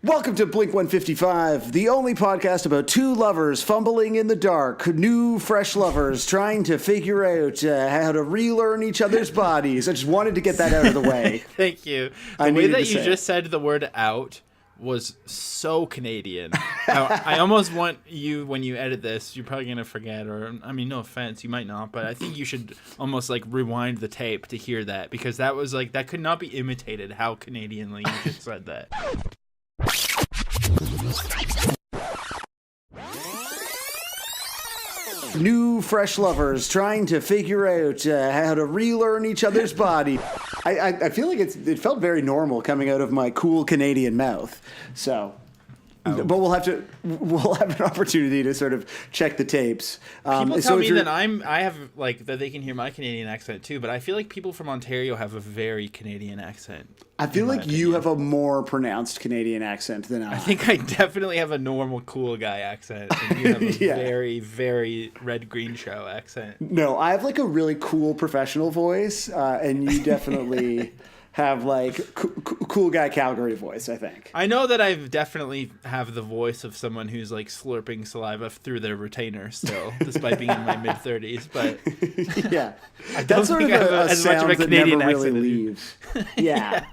Welcome to Blink 155, the only podcast about two lovers fumbling in the dark, new, fresh lovers trying to figure out how to relearn each other's bodies. I just wanted to get that out of the way. Thank you. The way that you just said the word out was so Canadian. I almost want you, when you edit this, you're probably going to forget, or, I mean, no offense, you might not, but I think you should almost, like, rewind the tape to hear that, because that was, like, that could not be imitated, how Canadianly you just said that. New, fresh lovers trying to figure out how to relearn each other's body. I feel like it felt very normal coming out of my cool Canadian mouth. So, but we'll have an opportunity to sort of check the tapes. People tell me that I have like that they can hear my Canadian accent too, but I feel like people from Ontario have a very Canadian accent. I feel like you have a more pronounced Canadian accent than I. I think I definitely have a normal cool guy accent, and you have a very, very Red Green Show accent. No, I have like a really cool professional voice, and you definitely have like cool guy Calgary voice, I think. I know that I definitely have the voice of someone who's like slurping saliva through their retainer still, despite being in my mid-30s, but yeah. I don't That's sort think of I have as much of a Canadian never accent really leaves. Yeah.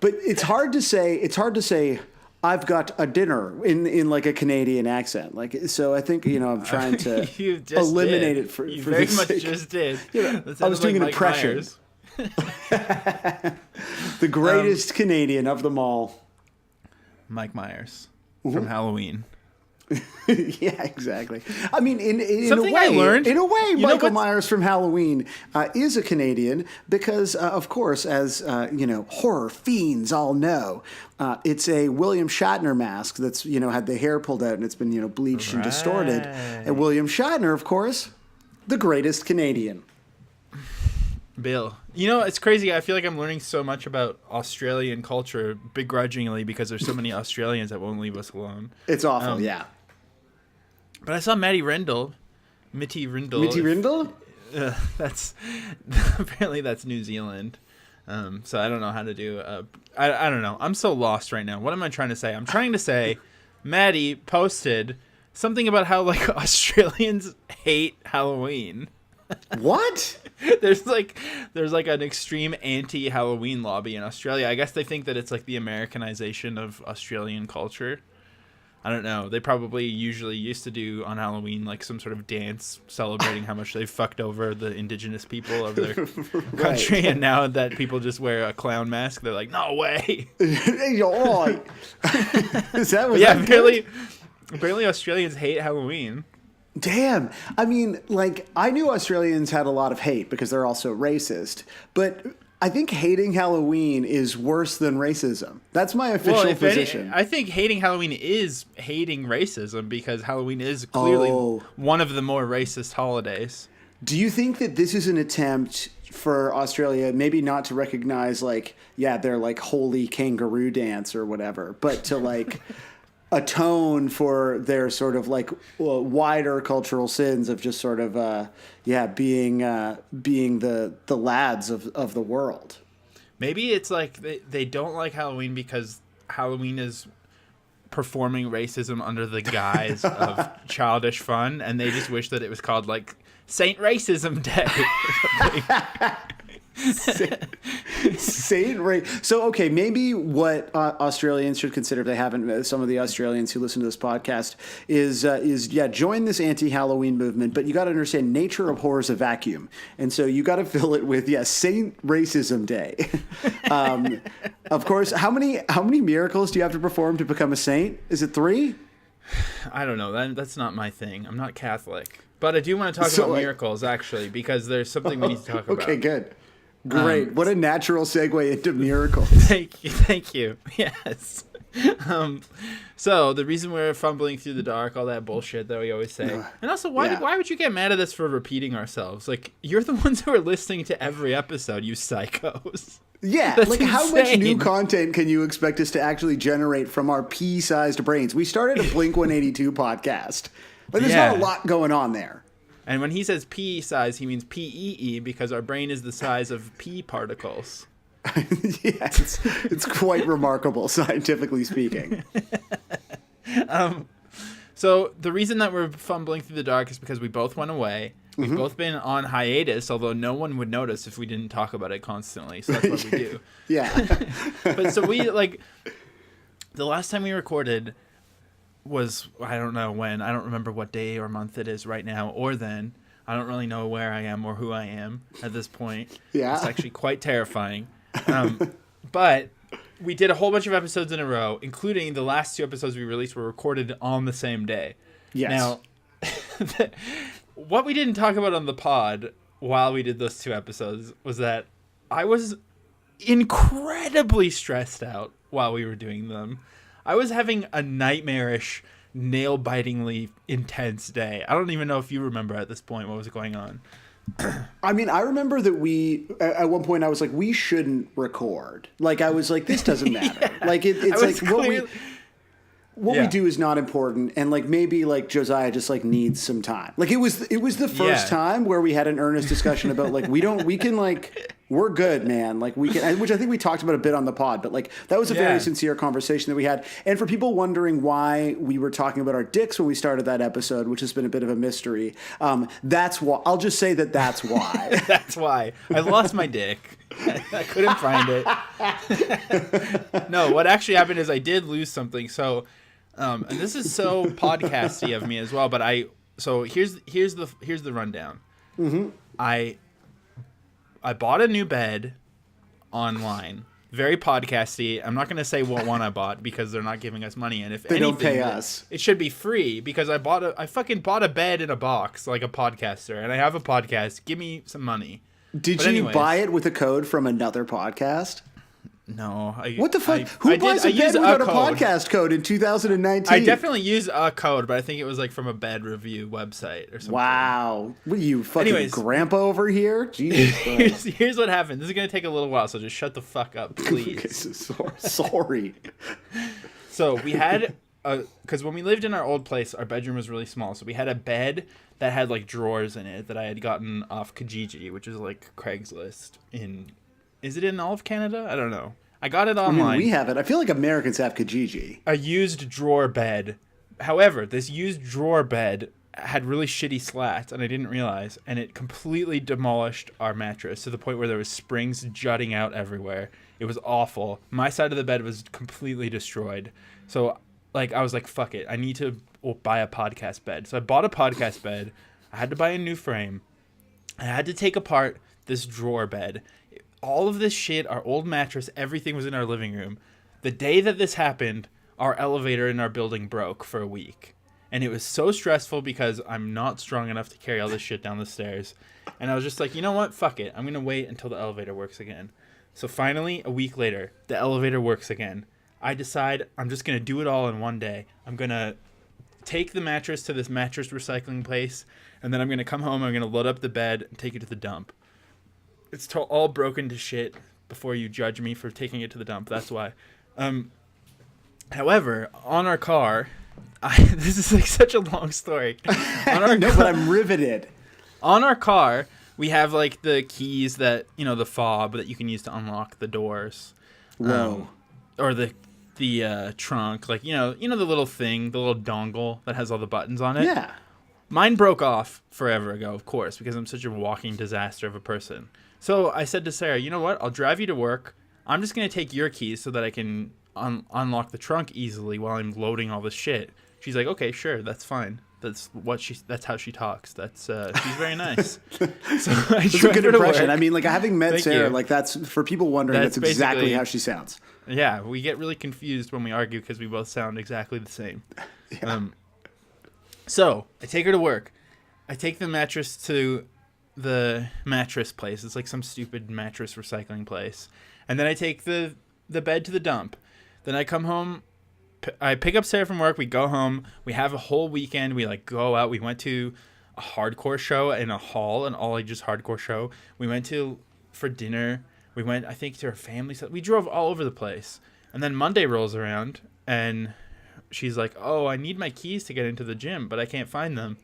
But it's hard to say I've got a dinner in like a Canadian accent. Like, so I think, I'm trying to eliminate it for you very much sake. just did. I was doing an impression. The greatest Canadian of them all. Mike Myers from Halloween. Yeah, exactly. I mean, in a way, I learned. In a way, Michael Myers from Halloween is a Canadian because, of course, as horror fiends all know, it's a William Shatner mask that's had the hair pulled out and it's been bleached and distorted. And William Shatner, of course, the greatest Canadian. Bill. It's crazy. I feel like I'm learning so much about Australian culture begrudgingly because there's so many Australians that won't leave us alone. It's awful, yeah. But I saw Mitty Rindle. Mitty Rindle? That's apparently that's New Zealand. So I don't know how to do. I don't know. I'm so lost right now. What am I trying to say? I'm trying to say, Maddie posted something about how like Australians hate Halloween. What? There's like an extreme anti-Halloween lobby in Australia. I guess they think that it's like the Americanization of Australian culture. I don't know. They probably usually used to do on Halloween like some sort of dance celebrating how much they fucked over the indigenous people of their country, and now that people just wear a clown mask, they're like, no way. Hey, all right. Is that what? Yeah, apparently Australians hate Halloween. Damn. I mean, like, I knew Australians had a lot of hate because they're also racist, but I think hating Halloween is worse than racism. That's my official position. I think hating Halloween is hating racism because Halloween is clearly one of the more racist holidays. Do you think that this is an attempt for Australia, maybe not to recognize, like, their, like, holy kangaroo dance or whatever, but to, like... atone for their sort of like wider cultural sins of just sort of being the lads of the world. Maybe it's like they don't like Halloween because Halloween is performing racism under the guise of childish fun, and they just wish that it was called like Saint Racism Day. Saint Ray. So, okay, maybe what Australians should consider, if they haven't, some of the Australians who listen to this podcast, is join this anti-Halloween movement. But you got to understand, nature abhors a vacuum, and so you got to fill it with Saint Racism Day. Of course, how many miracles do you have to perform to become a saint? Is it 3? I don't know. That's not my thing. I'm not Catholic, but I do want to talk about miracles actually because there's something we need to talk about. Okay, good. Great. What a natural segue into miracles. Thank you. Yes. So the reason we're fumbling through the dark, all that bullshit that we always say. And also, why would you get mad at us for repeating ourselves? Like, you're the ones who are listening to every episode, you psychos. Yeah, That's like insane. How much new content can you expect us to actually generate from our pea-sized brains? We started a Blink-182 podcast. Like, there's not a lot going on there. And when he says pea size, he means PEE because our brain is the size of pea particles. Yeah, it's quite remarkable, scientifically speaking. So the reason that we're fumbling through the dark is because we both went away. We've both been on hiatus, although no one would notice if we didn't talk about it constantly. So that's what we do. Yeah. But so we the last time we recorded was, I don't know when. I don't remember what day or month it is right now or then. I don't really know where I am or who I am at this point. Yeah. It's actually quite terrifying. But we did a whole bunch of episodes in a row, including the last 2 episodes we released were recorded on the same day. Yes. Now, what we didn't talk about on the pod while we did those 2 episodes was that I was incredibly stressed out while we were doing them. I was having a nightmarish, nail-bitingly intense day. I don't even know if you remember at this point what was going on. I mean, I remember that at one point I was like, we shouldn't record. Like, I was like, this doesn't matter. Like, it's like what we do is not important. And like, maybe like Josiah just like needs some time. Like it was the first time where we had an earnest discussion about like, we're good, man. Like we can, which I think we talked about a bit on the pod, but like that was a very sincere conversation that we had. And for people wondering why we were talking about our dicks when we started that episode, which has been a bit of a mystery, that's why. I'll just say that's why. That's why. I lost my dick. I couldn't find it. No, what actually happened is I did lose something. So, and this is so podcasty of me as well. But here's the rundown. Mm-hmm. I bought a new bed online. Very podcasty. I'm not going to say what one I bought because they're not giving us money. And if they don't pay us, it should be free because I fucking bought a bed in a box like a podcaster, and I have a podcast. Give me some money. Did you buy it with a code from another podcast? No. What the fuck? Who buys a bed without a podcast code in 2019? I definitely used a code, but I think it was like from a bed review website or something. Wow. What are you, fucking grandpa over here? Jesus. Here's what happened. This is going to take a little while, so just shut the fuck up, please. Sorry. So we had, because when we lived in our old place, our bedroom was really small. So we had a bed that had like drawers in it that I had gotten off Kijiji, which is like Craigslist Is it in all of Canada? I don't know. I got it online. I mean, we have it. I feel like Americans have Kijiji. A used drawer bed. However, this used drawer bed had really shitty slats, and I didn't realize, and it completely demolished our mattress to the point where there was springs jutting out everywhere. It was awful. My side of the bed was completely destroyed. So, like, I was like, fuck it. I need to buy a podcast bed. So I bought a podcast bed. I had to buy a new frame. I had to take apart this drawer bed. All of this shit, our old mattress, everything was in our living room. The day that this happened, our elevator in our building broke for a week. And it was so stressful because I'm not strong enough to carry all this shit down the stairs. And I was just like, you know what? Fuck it. I'm going to wait until the elevator works again. So finally, a week later, the elevator works again. I decide I'm just going to do it all in one day. I'm going to take the mattress to this mattress recycling place. And then I'm going to come home. I'm going to load up the bed and take it to the dump. It's all broken to shit before you judge me for taking it to the dump. That's why. However, on our car, this is like such a long story. But I'm riveted. On our car, we have like the keys that, the fob that you can use to unlock the doors. Whoa. Or the trunk, like, the little thing, the little dongle that has all the buttons on it. Yeah. Mine broke off forever ago, of course, because I'm such a walking disaster of a person. So I said to Sarah, you know what? I'll drive you to work. I'm just going to take your keys so that I can unlock the trunk easily while I'm loading all this shit. She's like, okay, sure, that's fine. That's how she talks. She's very nice. So that's a good impression. I mean, like, having met Sarah, like, that's, for people wondering, that's exactly how she sounds. Yeah, we get really confused when we argue because we both sound exactly the same. Yeah. So I take her to work. I take the mattress to the mattress place. It's like some stupid mattress recycling place. And then I take the bed to the dump. Then I come home. I pick up Sarah from work. We go home. We have a whole weekend. We like go out. We went to a hardcore show in a hall, an all ages hardcore show. We went for dinner. We went, I think, to her family. We drove all over the place. And then Monday rolls around and she's like, oh, I need my keys to get into the gym, but I can't find them.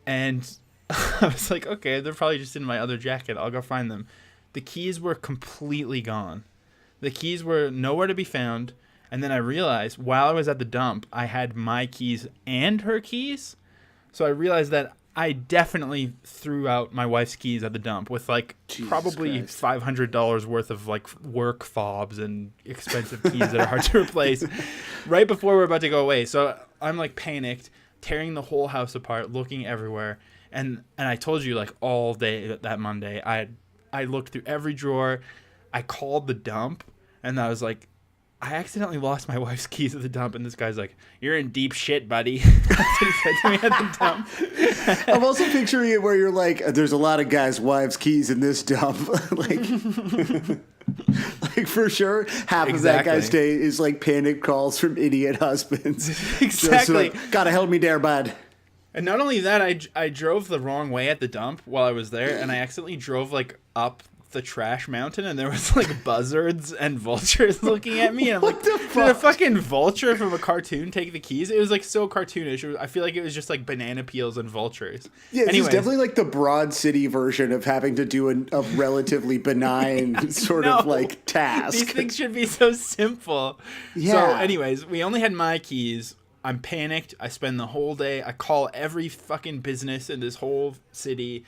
And I was like, okay, they're probably just in my other jacket. I'll go find them. the keys were completely gone. The keys were nowhere to be found. And then I realized while I was at the dump, I had my keys and her keys. So I realized that I definitely threw out my wife's keys at the dump with like Jesus probably Christ. $500 worth of like work fobs and expensive keys that are hard to replace right before we're about to go away. So I'm like panicked, tearing the whole house apart, looking everywhere. And I told you like all day that Monday, I looked through every drawer. I called the dump and I was like, I accidentally lost my wife's keys at the dump, and this guy's like, "You're in deep shit, buddy." That's what he said to me at the dump. I'm also picturing it where you're like, there's a lot of guys' wives' keys in this dump. like for sure, half of that guy's Exactly. day is like panic calls from idiot husbands. Exactly. Just like, gotta help me there, bud. And not only that, I drove the wrong way at the dump while I was there, and I accidentally drove like up the trash mountain, and there was like buzzards and vultures looking at me, and I'm like, the did a fucking vulture from a cartoon take the keys? It was like so cartoonish. I feel like it was just like banana peels and vultures. Yeah, this Anyways, is definitely like the Broad City version of having to do a relatively benign sort of know. like task. These things should be so simple. So Yeah. anyways, we only had my keys. I'm panicked. I spend the whole day. I call every fucking business in this whole city.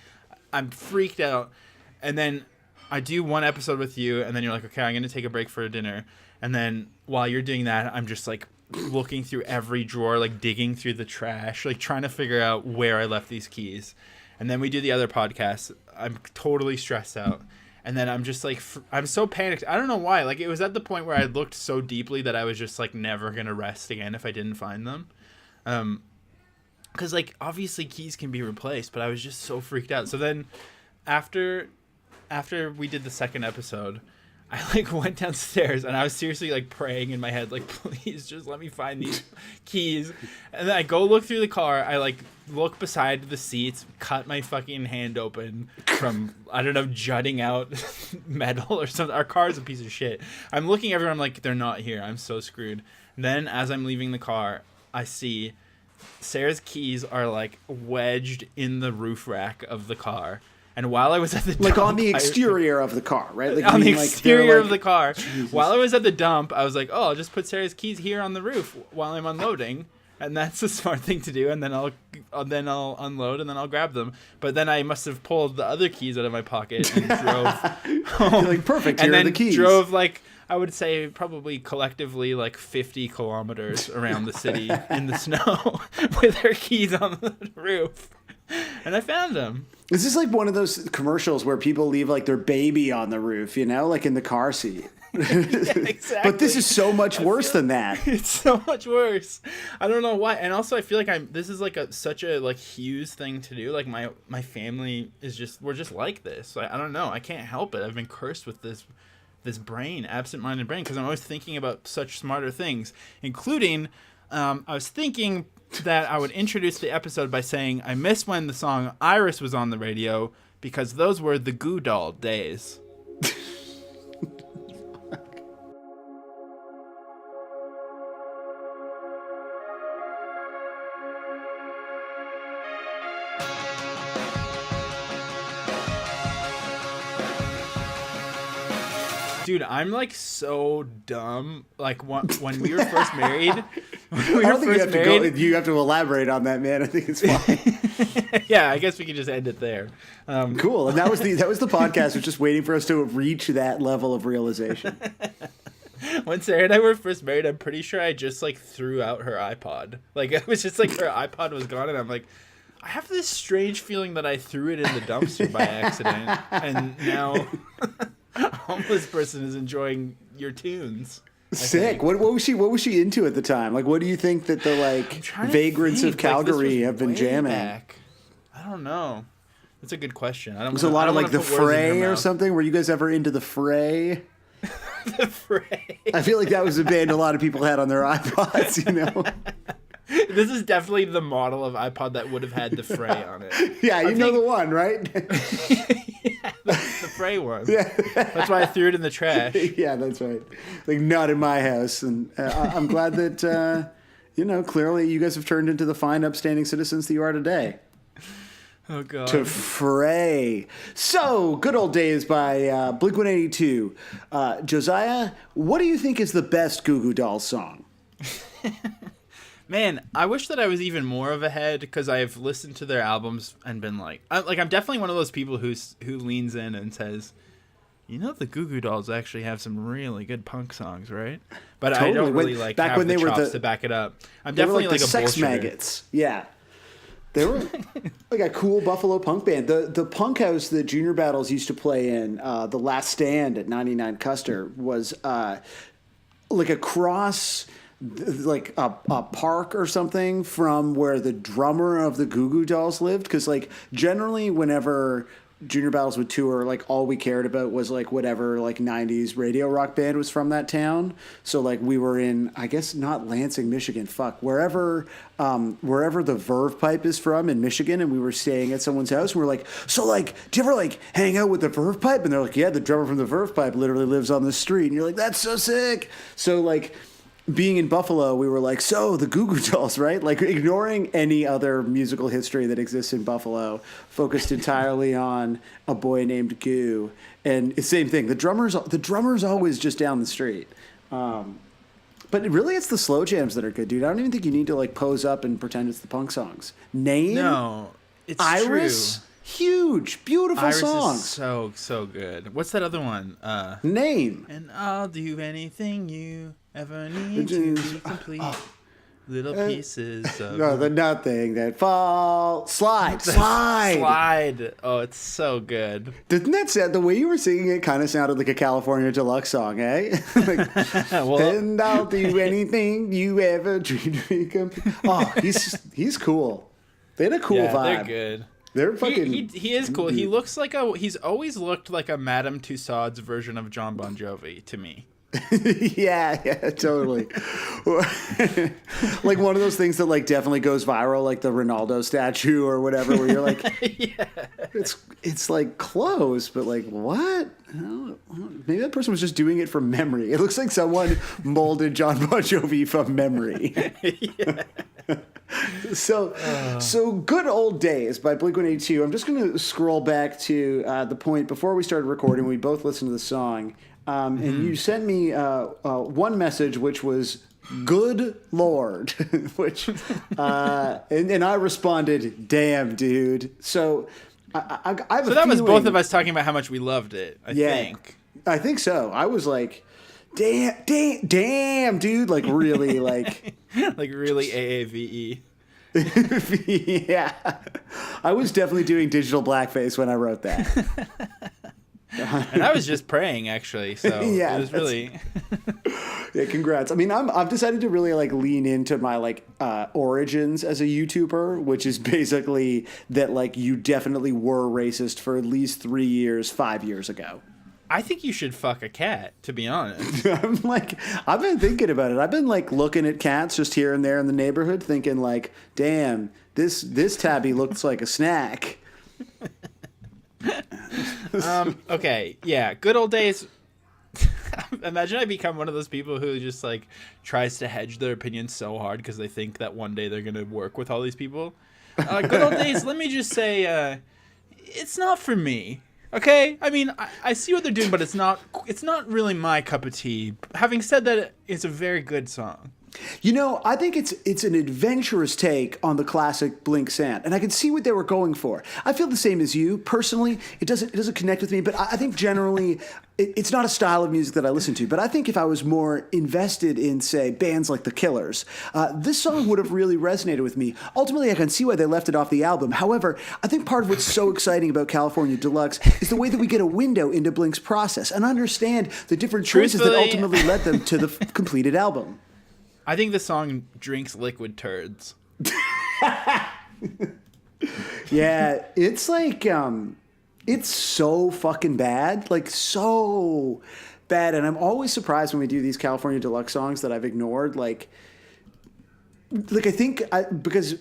I'm freaked out. And then I do one episode with you, and then you're like, okay, I'm going to take a break for dinner. And then while you're doing that, I'm just like looking through every drawer, like digging through the trash, like trying to figure out where I left these keys. And then we do the other podcast. I'm totally stressed out. And then I'm just like, I'm so panicked. I don't know why. Like, it was at the point where I looked so deeply that I was just like never going to rest again if I didn't find them. Because, like, obviously keys can be replaced, but I was just so freaked out. So then after we did the second episode, I like went downstairs and I was seriously like praying in my head, like, please just let me find these keys. And then I go look through the car. I like look beside the seats, cut my fucking hand open from, I don't know, jutting out metal or something. Our car's a piece of shit. I'm looking everywhere. I'm like, they're not here. I'm so screwed. Then as I'm leaving the car, I see Sarah's keys are like wedged in the roof rack of the car. And while I was at the dump, like on the exterior of the car, right? Like, on you the mean, like, exterior they're, of the car. While I was at the dump, I was like, "Oh, I'll just put Sarah's keys here on the roof while I'm unloading." And that's a smart thing to do. And then I'll unload and then I'll grab them. But then I must have pulled the other keys out of my pocket and drove home. You're like, perfect. Here And are then the keys. drove like, I would say probably collectively like 50 kilometers around the city in the snow with her keys on the roof. And I found them. This is like one of those commercials where people leave like their baby on the roof, you know, like in the car seat. Exactly. But this is so much worse than that. It's so much worse. I don't know why. And also I feel like this is like such a like Hughes thing to do. Like my family is we're just like this. I don't know. I can't help it. I've been cursed with this brain, absent-minded brain, because I'm always thinking about such smarter things, including I was thinking that I would introduce the episode by saying I miss when the song Iris was on the radio because those were the Goo Doll days. Dude, I'm like so dumb. Like when we were first married, I don't think you have to elaborate on that, man. I think it's fine. Yeah, I guess we could just end it there. Cool. And that was the podcast, was just waiting for us to reach that level of realization. When Sarah and I were first married, I'm pretty sure I just like threw out her iPod. Like it was just like her iPod was gone, and I'm like, I have this strange feeling that I threw it in the dumpster by accident, and now a homeless person is enjoying your tunes. Sick. What was she into at the time? Like, what do you think that the like Trying to vagrants think, of Calgary like, this was have been way jamming? back. I don't know. That's a good question. I don't. Was it a lot of like the Fray or something? Were you guys ever into the Fray? The Fray. I feel like that was a band a lot of people had on their iPods, you know? This is definitely the model of iPod that would have had the Fray on it. Yeah, you know the one, right? Yeah, the Fray one. Yeah. That's why I threw it in the trash. Yeah, that's right. Like, not in my house. And I'm glad that, clearly you guys have turned into the fine, upstanding citizens that you are today. Oh god. to fray. So, Good Old Days by Blink-182. Josiah, what do you think is the best Goo Goo Dolls song? Man, I wish that I was even more of a head because I've listened to their albums and been I'm definitely one of those people who leans in and says, you know, the Goo Goo Dolls actually have some really good punk songs, right? But Totally. I don't really Back have when the they were chops to back it up. I'm They were definitely like the a Sex bullshitter. Maggots. Yeah. They were like a cool Buffalo punk band. The punk house that Junior Battles used to play in, The Last Stand at 99 Custer, was like across like a park or something from where the drummer of the Goo Goo Dolls lived. Because like generally whenever Junior Battles would tour, like all we cared about was like whatever like 90s radio rock band was from that town. So like we were in, I guess not Lansing, Michigan, wherever the Verve Pipe is from in Michigan, and we were staying at someone's house, and we were like, so like, do you ever like hang out with the Verve Pipe? And they're like, yeah, the drummer from the Verve Pipe literally lives on the street. And you're like, that's so sick. So like, being in Buffalo, we were like, so the Goo Goo Dolls, right? Like ignoring any other musical history that exists in Buffalo, focused entirely on a boy named Goo. And same thing. The drummer's always just down the street. But really, it's the slow jams that are good, dude. I don't even think you need to like pose up and pretend it's the punk songs. Name, No, it's Iris, true. huge, beautiful Iris songs. is so good. What's that other one? Name. And I'll do anything you ever need to be complete. Little pieces of No, the nothing that fall. Slide. slide. Oh, it's so good. Didn't that sound, the way you were singing it kind of sounded like a California Deluxe song, eh? Like, Well, and I'll do anything you ever dream to be complete. Oh, he's cool. They had a cool yeah, vibe. they're good. They're fucking. He is cool. He looks like he's always looked like a Madame Tussauds version of John Bon Jovi to me. yeah, totally. Like one of those things that like definitely goes viral, like the Ronaldo statue or whatever, where you're like, Yeah. it's like close, but like what? Oh, maybe that person was just doing it from memory. It looks like someone molded John Bon Jovi from memory. So Good Old Days by Blink-182. I'm just going to scroll back to the point before we started recording. We both listened to the song. And you sent me one message, which was "Good Lord," which and I responded, "Damn, dude." So I have So that was both of us talking about how much we loved it. I think. I think so. I was like, damn, dude, like really, like, like really AAVE. yeah. I was definitely doing digital blackface when I wrote that. And I was just praying, actually. So Yeah, it was really. Yeah, congrats. I mean, I've decided to really like lean into my like origins as a YouTuber, which is basically that like you definitely were racist for at least 3 years, 5 years ago. I think you should fuck a cat, to be honest. I'm like, I've been thinking about it. I've been like looking at cats just here and there in the neighborhood, thinking like, damn, this tabby looks like a snack. Okay, yeah, Good Old Days. Imagine I become one of those people who just like tries to hedge their opinions so hard because they think that one day they're gonna work with all these people. Good Old Days. Let me just say, it's not for me. Okay, I mean, I see what they're doing, but it's not really my cup of tea. Having said that, it's a very good song. You know, I think it's an adventurous take on the classic Blink sound, and I can see what they were going for. I feel the same as you. Personally, it doesn't connect with me, but I think generally it's not a style of music that I listen to. But I think if I was more invested in, say, bands like The Killers, this song would have really resonated with me. Ultimately, I can see why they left it off the album. However, I think part of what's so exciting about California Deluxe is the way that we get a window into Blink's process and understand the different choices that Truthfully, ultimately led them to the completed album. I think the song drinks liquid turds. Yeah, it's like it's so fucking bad, like so bad, and I'm always surprised when we do these California Deluxe songs that I've ignored. Like I think because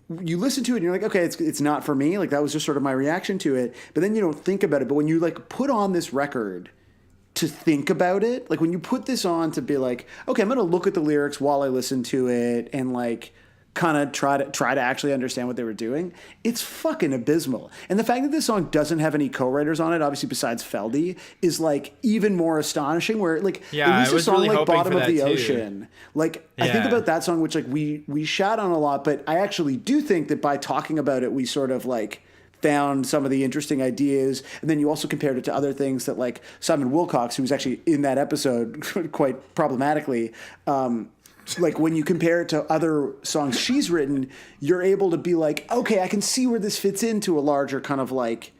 you listen to it and you're like, okay, it's not for me. Like that was just sort of my reaction to it, but then you don't think about it. But when you like put on this record to think about it, like when you put this on to be like, okay, I'm gonna look at the lyrics while I listen to it and like kind of try to actually understand what they were doing, it's fucking abysmal. And the fact that this song doesn't have any co-writers on it, obviously besides Feldy, is like even more astonishing. Where like at least a song really like hoping Bottom for of the that, too. Ocean, like I think Yeah. about that song, which like we shout on a lot, but I actually do think that by talking about it, we sort of like found some of the interesting ideas. And then you also compared it to other things that like Simon Wilcox, who was actually in that episode quite problematically, like when you compare it to other songs she's written, you're able to be like, okay, I can see where this fits into a larger kind of like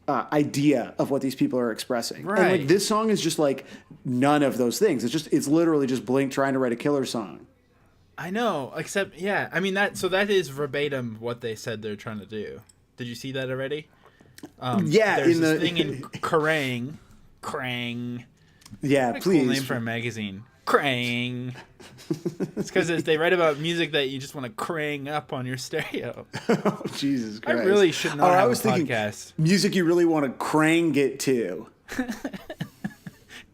idea of what these people are expressing. And like Right. this song is just like none of those things. It's literally just Blink trying to write a killer song. I know, except I mean that is verbatim what they said they're trying to do. Did you see that already? Yeah, There's in this the thing in Krang. yeah, What a please. cool name for a magazine. Krang. It's because they write about music that you just want to krang up on your stereo. Oh, Jesus I Christ. really should not I have was a thinking podcast. music you really want to crang it to.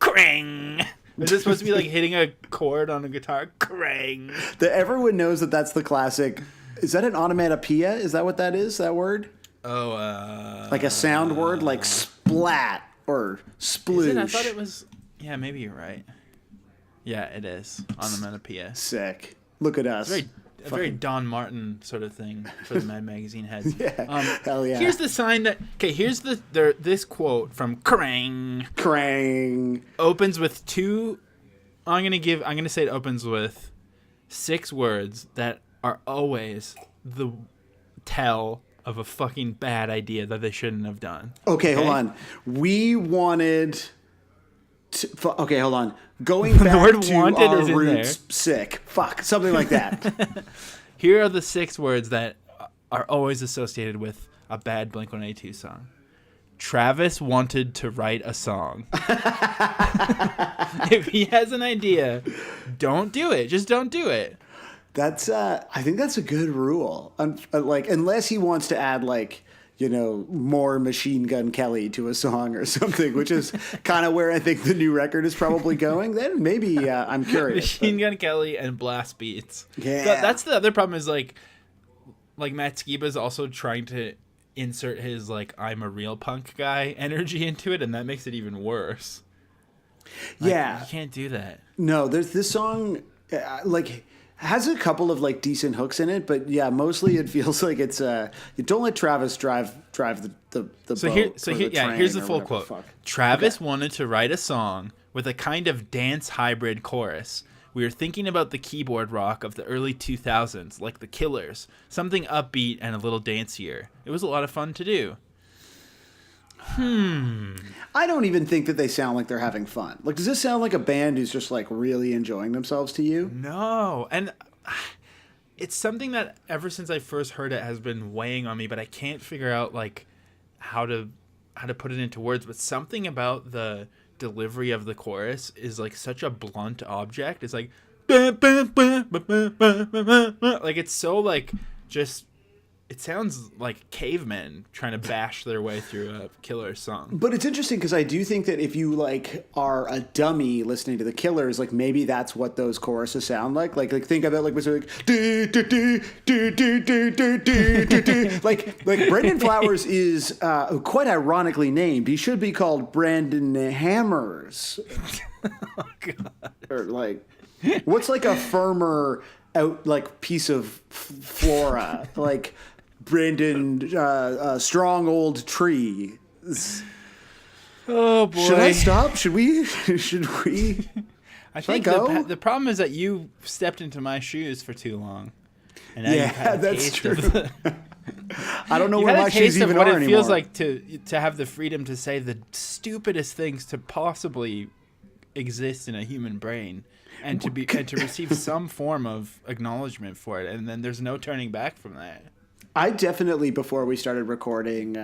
Krang. Is it supposed to be like hitting a chord on a guitar? Krang. That everyone knows that that's the classic. Is that an onomatopoeia? Is that what that is? That word? Oh, Like a sound word, like splat or sploosh. is it? I thought it was. Yeah, maybe you're right. Yeah, it is onomatopoeia. Sick. Look at us. A very Don Martin sort of thing for the Mad Magazine heads. Yeah. Hell yeah. Here's the sign that. Okay, here's this quote from Krang. Krang. Opens with two. I'm gonna say it opens with 6 words that are always the tell of a fucking bad idea that they shouldn't have done. Okay, hold on. We wanted. Okay, hold on. Going back word to wanted our is in roots. Sick. Fuck. Something like that. Here are the 6 words that are always associated with a bad Blink-182 song. Travis wanted to write a song. If he has an idea, don't do it. Just don't do it. That's. I think that's a good rule. Like, unless he wants to add like, you know, more Machine Gun Kelly to a song or something, which is kind of where I think the new record is probably going. Then maybe I'm curious. Machine Gun Kelly and blast beats. Yeah. That's the other problem is like Matt Skiba's also trying to insert his like I'm a real punk guy energy into it, and that makes it even worse. Like, Yeah. you can't do that. No, there's this song, like, has a couple of like decent hooks in it, but yeah, mostly it feels like it's you don't let Travis drive the So boat here, or the train here's the or full whatever quote. the fuck. Travis wanted to write a song with a kind of dance hybrid chorus. We were thinking about the keyboard rock of the early 2000s, like the Killers, something upbeat and a little dancier. It was a lot of fun to do. I don't even think that they sound like they're having fun. Like, does this sound like a band who's just like really enjoying themselves to you? No, and it's something that ever since I first heard it has been weighing on me, but I can't figure out like how to put it into words. But something about the delivery of the chorus is like such a blunt object. It's like like it's so like just. It sounds like cavemen trying to bash their way through a Killer song. But it's interesting because I do think that if you like are a dummy listening to the Killers, like maybe that's what those choruses sound like. Like think about like what's like do, do, do, do, do, do, do, do, do, do. like Brendan Flowers is quite ironically named. He should be called Brandon Hammers. Oh god. Or like what's like a firmer out like piece of flora like Brandon strong old tree. Oh boy. Should I stop? Should we? I think go? the problem is that you stepped into my shoes for too long. And now you've Yeah, had a that's taste true. of the- I don't know You've where had my a taste shoes of even what are it feels anymore. like to have the freedom to say the stupidest things to possibly exist in a human brain, and to receive some form of acknowledgement for it, and then there's no turning back from that. I definitely, before we started recording,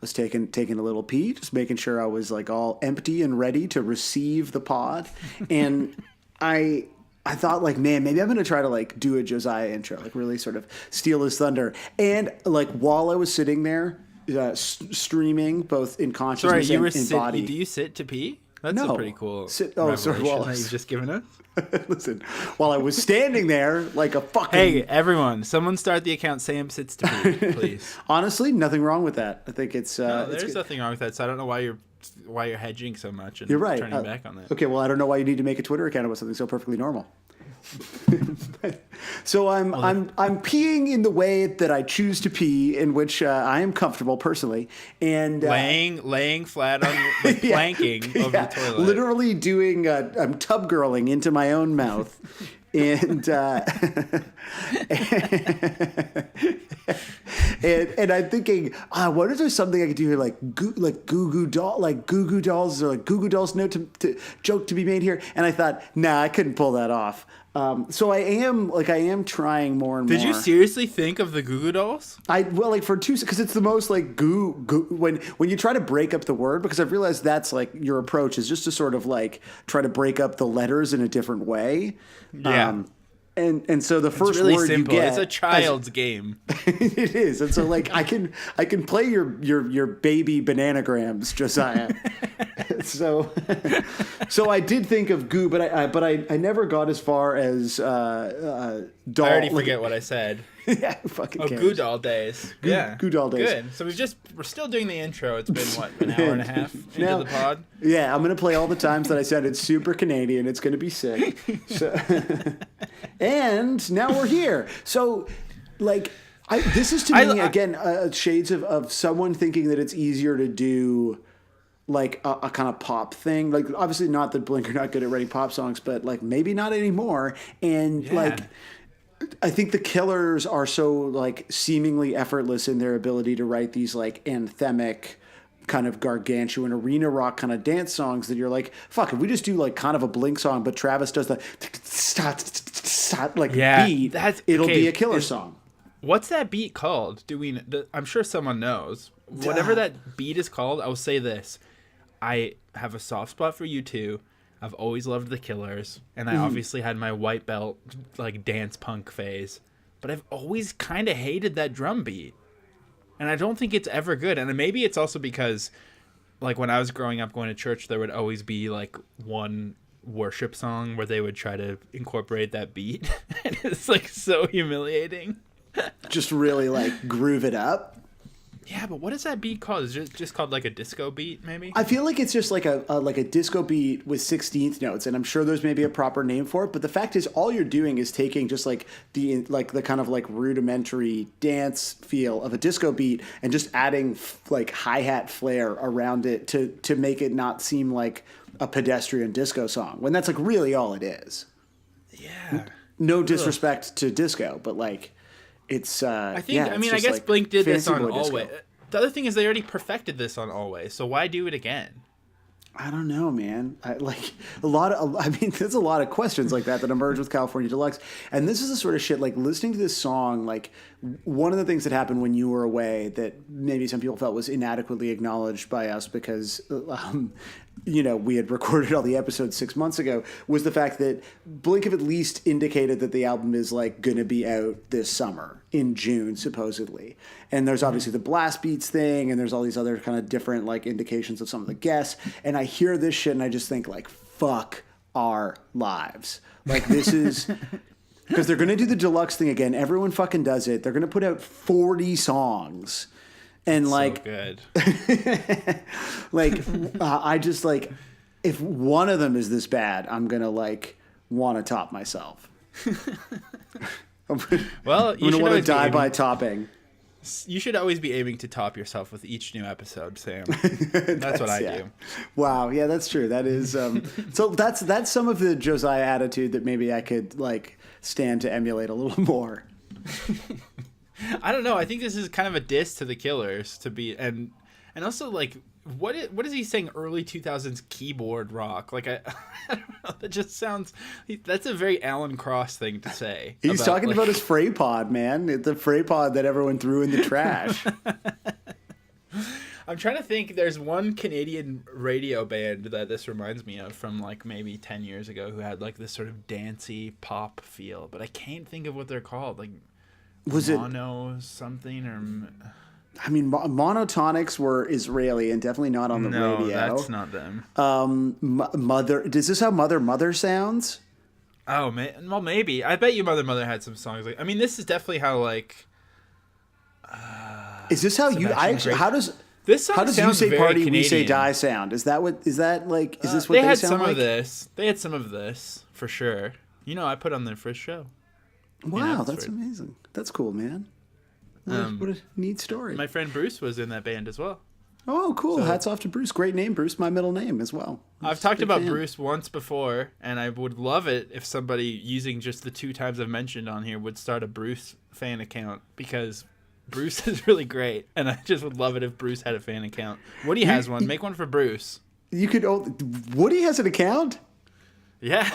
was taking a little pee, just making sure I was like all empty and ready to receive the pod. And I thought like, man, maybe I'm going to try to like do a Josiah intro, like really sort of steal his thunder. And like while I was sitting there streaming both in consciousness Sorry, you and were in body. do you sit to pee? That's No. a pretty cool Sorry. revelation Well, that you've just given us. listen, while I was standing there like a fucking. Hey, everyone, someone start the account Sam Sits to Pee, please. Honestly, nothing wrong with that. I think it's. No, it's there's good. nothing wrong with that, so I don't know why you're hedging so much and You're right. turning back on that. Okay, well, I don't know why you need to make a Twitter account about something so perfectly normal. So I'm peeing in the way that I choose to pee, in which I am comfortable personally, and Laying flat on like, planking over the toilet. literally doing I'm tub girling into my own mouth, and and I'm thinking, what if there's something I could do here, like Goo Goo Dolls, or like Goo Goo Dolls note to joke to be made here, and I thought, nah, I couldn't pull that off. So I am trying more and more. Did you seriously think of the Goo Goo Dolls? For two, because it's the most like goo when you try to break up the word, because I've realized that's like your approach is just to sort of like try to break up the letters in a different way. Yeah. And so the first It's really word simple. you get, It's a child's game. it is, and so like I can play your baby bananagrams, Josiah. so I did think of goo, but I never got as far as doll. I already forget what I said. Yeah, who fucking Oh, cares? Goo Doll Days. Yeah. Goo Doll Days. Good. So we're still doing the intro. It's been, what, an hour and a half into Now- the pod? Yeah, I'm gonna play all the times that I sounded super Canadian. It's gonna be sick. So, and now we're here. So, like, this is to me again shades of someone thinking that it's easier to do like a kind of pop thing. Like, obviously, not that Blink are not good at writing pop songs, but like maybe not anymore. And like, I think the Killers are so like seemingly effortless in their ability to write these like anthemic, kind of gargantuan arena rock kind of dance songs that you're like, fuck, if we just do like kind of a Blink song, but Travis does the like beat, it'll be a Killer song. What's that beat called? I'm sure someone knows. Whatever that beat is called, I will say this. I have a soft spot for U2. I've always loved the Killers, and I obviously had my white belt like dance punk phase, but I've always kind of hated that drum beat. And I don't think it's ever good. And maybe it's also because like when I was growing up going to church, there would always be like one worship song where they would try to incorporate that beat. And it's like so humiliating. Just really like groove it up. Yeah, but what is that beat called? Is it just called like a disco beat, maybe? I feel like it's just like a disco beat with 16th notes, and I'm sure there's maybe a proper name for it. But the fact is, all you're doing is taking just like the kind of like rudimentary dance feel of a disco beat and just adding like hi-hat flair around it to make it not seem like a pedestrian disco song, when that's like really all it is. Yeah. No disrespect to disco, but like. It's I guess like Blink did this fancy on boy disco. Always. The other thing is they already perfected this on Always, so why do it again? I don't know, man. There's a lot of questions like that emerge with California Deluxe. And this is the sort of shit, like listening to this song, like one of the things that happened when you were away that maybe some people felt was inadequately acknowledged by us because, we had recorded all the episodes 6 months ago, was the fact that Blink have at least indicated that the album is like going to be out this summer in June, supposedly. And there's obviously the blast beats thing, and there's all these other kind of different like indications of some of the guests. And I hear this shit and I just think like, fuck our lives. Like this is because they're going to do the deluxe thing again. Everyone fucking does it. They're going to put out 40 songs. And like, so good. I just like, if one of them is this bad, I'm going to like want to top myself. Well, you should want to always die by topping. You should always be aiming to top yourself with each new episode, Sam. That's what I do. Wow, yeah, that's true. That is so that's some of the Josiah attitude that maybe I could like stand to emulate a little more. I don't know. I think this is kind of a diss to the Killers to be and also like what is he saying? Early 2000s keyboard rock? Like I don't know. That just sounds. That's a very Alan Cross thing to say. He's talking about his Freypod, man. The Freypod that everyone threw in the trash. I'm trying to think. There's one Canadian radio band that this reminds me of from like maybe 10 years ago who had like this sort of dancey pop feel, but I can't think of what they're called. Like was it Mono something or I mean, Monotonics were Israeli and definitely not on the No, radio. that's not them. Mother, does this how Mother sounds? Oh man, well maybe. I bet you Mother had some songs like. I mean, this is definitely how like. Is this how you? Sebastian I actually. Grey- How does? This song How does you sounds say very party, Canadian. we say die sound? Is that what? Is that like? Is this what they they had sound some like? of this. They had some of this for sure. You know, I put on their first show. Wow, that's Abbotsford. amazing. That's cool, man. What a neat story. My friend Bruce was in that band as well. Oh, cool. Hats off to Bruce. Great name, Bruce. My middle name as well. I've Just a talked big about fan. Bruce once before, and I would love it if somebody using just the 2 times I've mentioned on here would start a Bruce fan account, because Bruce is really great, and I just would love it if Bruce had a fan account. Woody has one. Make one for Bruce. You could. Woody has an account? Yeah.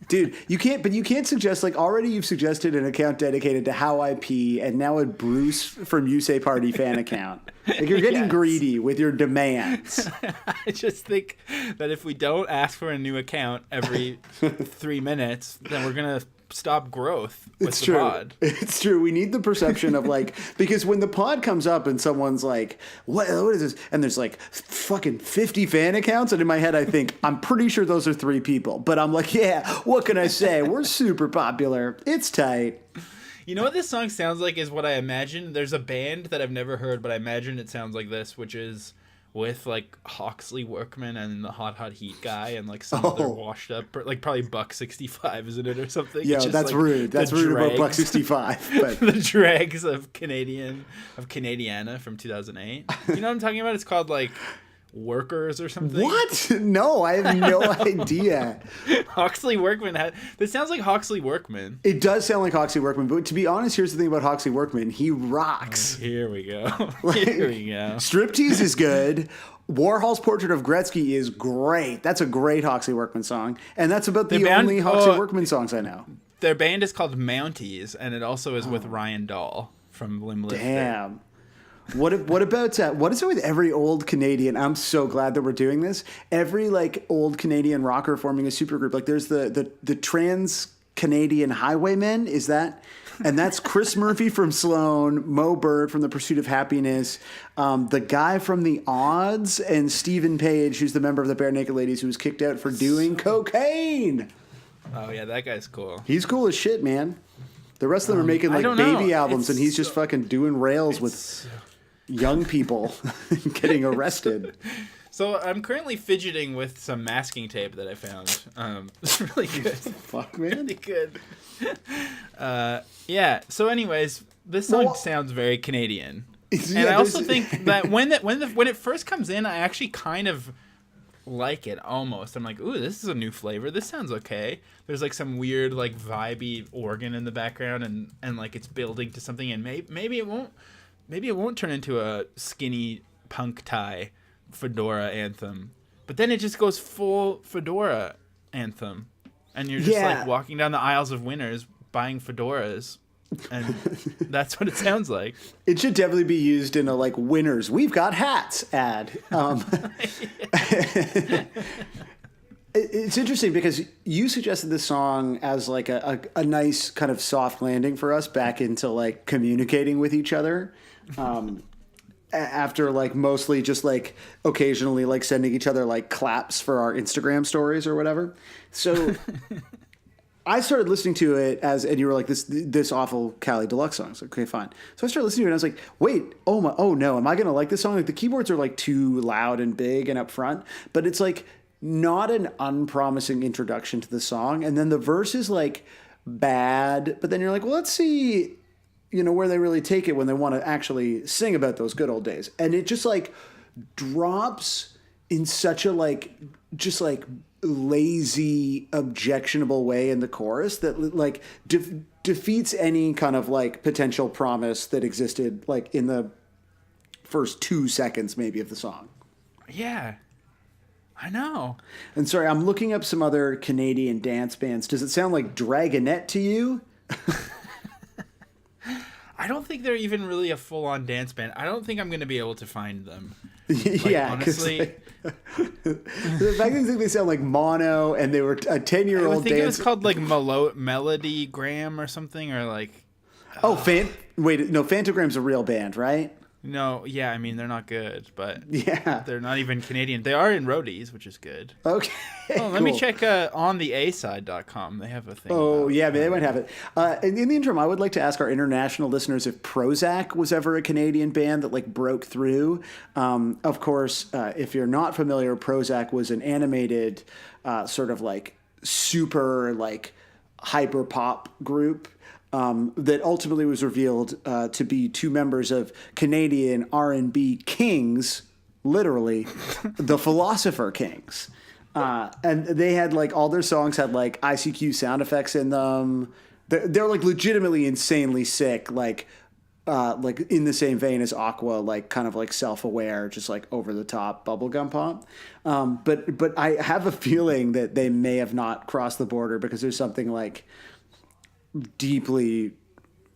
Dude, you can't suggest, like, already you've suggested an account dedicated to How I Pee, and now a Bruce from You Say Party fan account. Like, you're getting Yes. greedy with your demands. I just think that if we don't ask for a new account every 3 minutes, then we're going to stop growth with It's the true. pod. It's true. We need the perception of, like, because when the pod comes up and someone's like, what is this? And there's like fucking 50 fan accounts. And in my head, I think, I'm pretty sure those are 3 people. But I'm like, yeah, what can I say? We're super popular. It's tight. You know what this song sounds like is what I imagine. There's a band that I've never heard, but I imagine it sounds like this, which is with like Hawksley Workman and the Hot Hot Heat guy and like some other washed up, like probably Buck 65 is in it or something. Yo, It's just, that's like, rude. That's the rude about Buck dregs- 65. But the dregs of Canadiana from 2008. You know what I'm talking about? It's called like Workers or something. what? No, I have no idea. Hawksley Workman had. This sounds like Hawksley Workman. It does sound like Hawksley Workman, but to be honest, here's the thing about Hawksley Workman. He rocks. Here we go. Here we go. Striptease is good. Warhol's Portrait of Gretzky is great. That's a great Hawksley Workman song. And that's about the band- only Hawksley oh, Workman songs I know. Their band is called Mounties, and it also is with Ryan Dahl from Limb Lifter. Damn. What about what is it with every old Canadian? I'm so glad that we're doing this. Every like old Canadian rocker forming a supergroup. Like there's the Trans Canadian Highwaymen. Is that? And that's Chris Murphy from Sloan, Mo Bird from The Pursuit of Happiness, the guy from The Odds, and Stephen Page, who's the member of the Bare Naked Ladies who was kicked out for doing cocaine. Oh yeah, that guy's cool. He's cool as shit, man. The rest of them are making I like don't know. baby albums, and It's he's just fucking doing rails with young people getting arrested. So I'm currently fidgeting with some masking tape that I found. It's really good. Fuck, man. Really good. Yeah. So, anyways, this song Well, sounds very Canadian, Yeah, and I also there's- think that when it first comes in, I actually kind of like it almost. I'm like, ooh, this is a new flavor. This sounds okay. There's like some weird like vibey organ in the background, and like it's building to something, and maybe it won't turn into a skinny punk tie fedora anthem, but then it just goes full fedora anthem, and you're just Yeah. like walking down the aisles of Winners buying fedoras, and that's what it sounds like. It should definitely be used in a like winners. We've got hats ad. It's interesting because you suggested this song as like a nice kind of soft landing for us back into like communicating with each other. After like mostly just like occasionally like sending each other like claps for our Instagram stories or whatever. So I started listening to it and you were like this awful Cali Deluxe song. So okay, fine. So I started listening to it and I was like, wait, oh no, am I gonna like this song? Like the keyboards are like too loud and big and up front, but it's like not an unpromising introduction to the song. And then the verse is like bad, but then you're like, well, let's see, where they really take it when they want to actually sing about those good old days. And it just like drops in such a like, just like lazy, objectionable way in the chorus that like defeats any kind of like potential promise that existed like in the first 2 seconds maybe of the song. Yeah, I know. And sorry, I'm looking up some other Canadian dance bands. Does it sound like Dragonette to you? I don't think they're even really a full-on dance band. I don't think I'm going to be able to find them. Yeah, 'cause, honestly, like, the fact that they sound like mono and they were a I 10-year-old think it was dance. called like Melody Graham or something, or like Oh, Fantogram's a real band, right? No, yeah, I mean they're not good, but Yeah. they're not even Canadian. They are in roadies, which is good. Okay. Oh, let me cool. check ontheaside.com. They have a thing. Oh, about, yeah, they might have it. In the interim, I would like to ask our international listeners if Prozac was ever a Canadian band that like broke through. Of course, if you're not familiar, Prozac was an animated sort of like super like hyper pop group that ultimately was revealed to be two members of Canadian R&B kings, literally, the Philosopher Kings. And they had like all their songs had like ICQ sound effects in them. They're like legitimately insanely sick, like in the same vein as Aqua, like kind of like self-aware, just like over the top bubblegum pop. But I have a feeling that they may have not crossed the border because there's something like deeply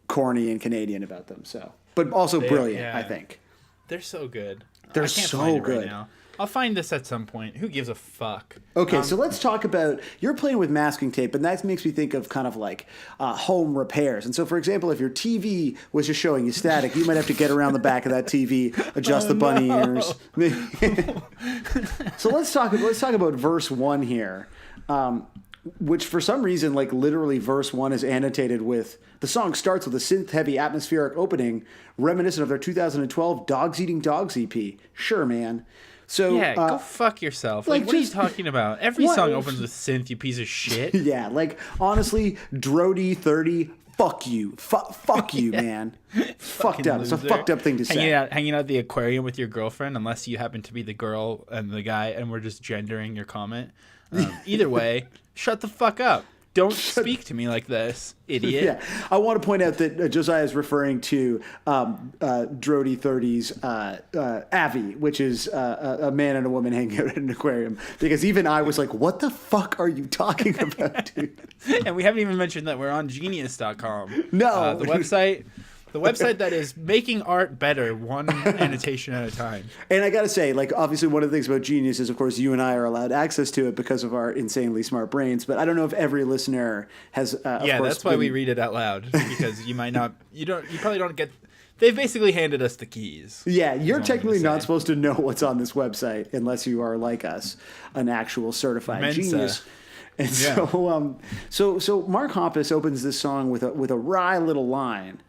corny and Canadian about them. So, but also brilliant, yeah. I think. They're so good. They're I can't so find it good. right now. I'll find this at some point. Who gives a fuck? Okay, so let's talk about you're playing with masking tape, and that makes me think of kind of like home repairs. And so, for example, if your TV was just showing you static, you might have to get around the back of that TV, adjust the bunny ears. So let's talk about verse 1 here, which for some reason, like literally, verse 1 is annotated with the song starts with a synth-heavy atmospheric opening, reminiscent of their 2012 Dogs Eating Dogs EP. Sure, man. So Yeah, go fuck yourself. Like, what are you talking about? Every song opens with synth, you piece of shit. Yeah, like honestly, Drody 30, fuck you. Fuck you, man. Fucked up. It's a fucked up thing to say. Hanging out at the aquarium with your girlfriend, unless you happen to be the girl and the guy, and we're just gendering your comment. Either way, shut the fuck up. Don't speak to me like this, idiot. Yeah, I want to point out that Josiah is referring to Drody 30's Avi, which is a man and a woman hanging out at an aquarium. Because even I was like, what the fuck are you talking about, dude? And we haven't even mentioned that we're on Genius.com. No. The website that is making art better, one annotation at a time. And I got to say, like, obviously one of the things about Genius is, of course, you and I are allowed access to it because of our insanely smart brains. But I don't know if every listener has, that's why we read it out loud, because you probably don't get... They've basically handed us the keys. Yeah, you're technically not supposed to know what's on this website unless you are like us, an actual certified Mensa. genius. And Yeah. so Mark Hoppus opens this song with a wry little line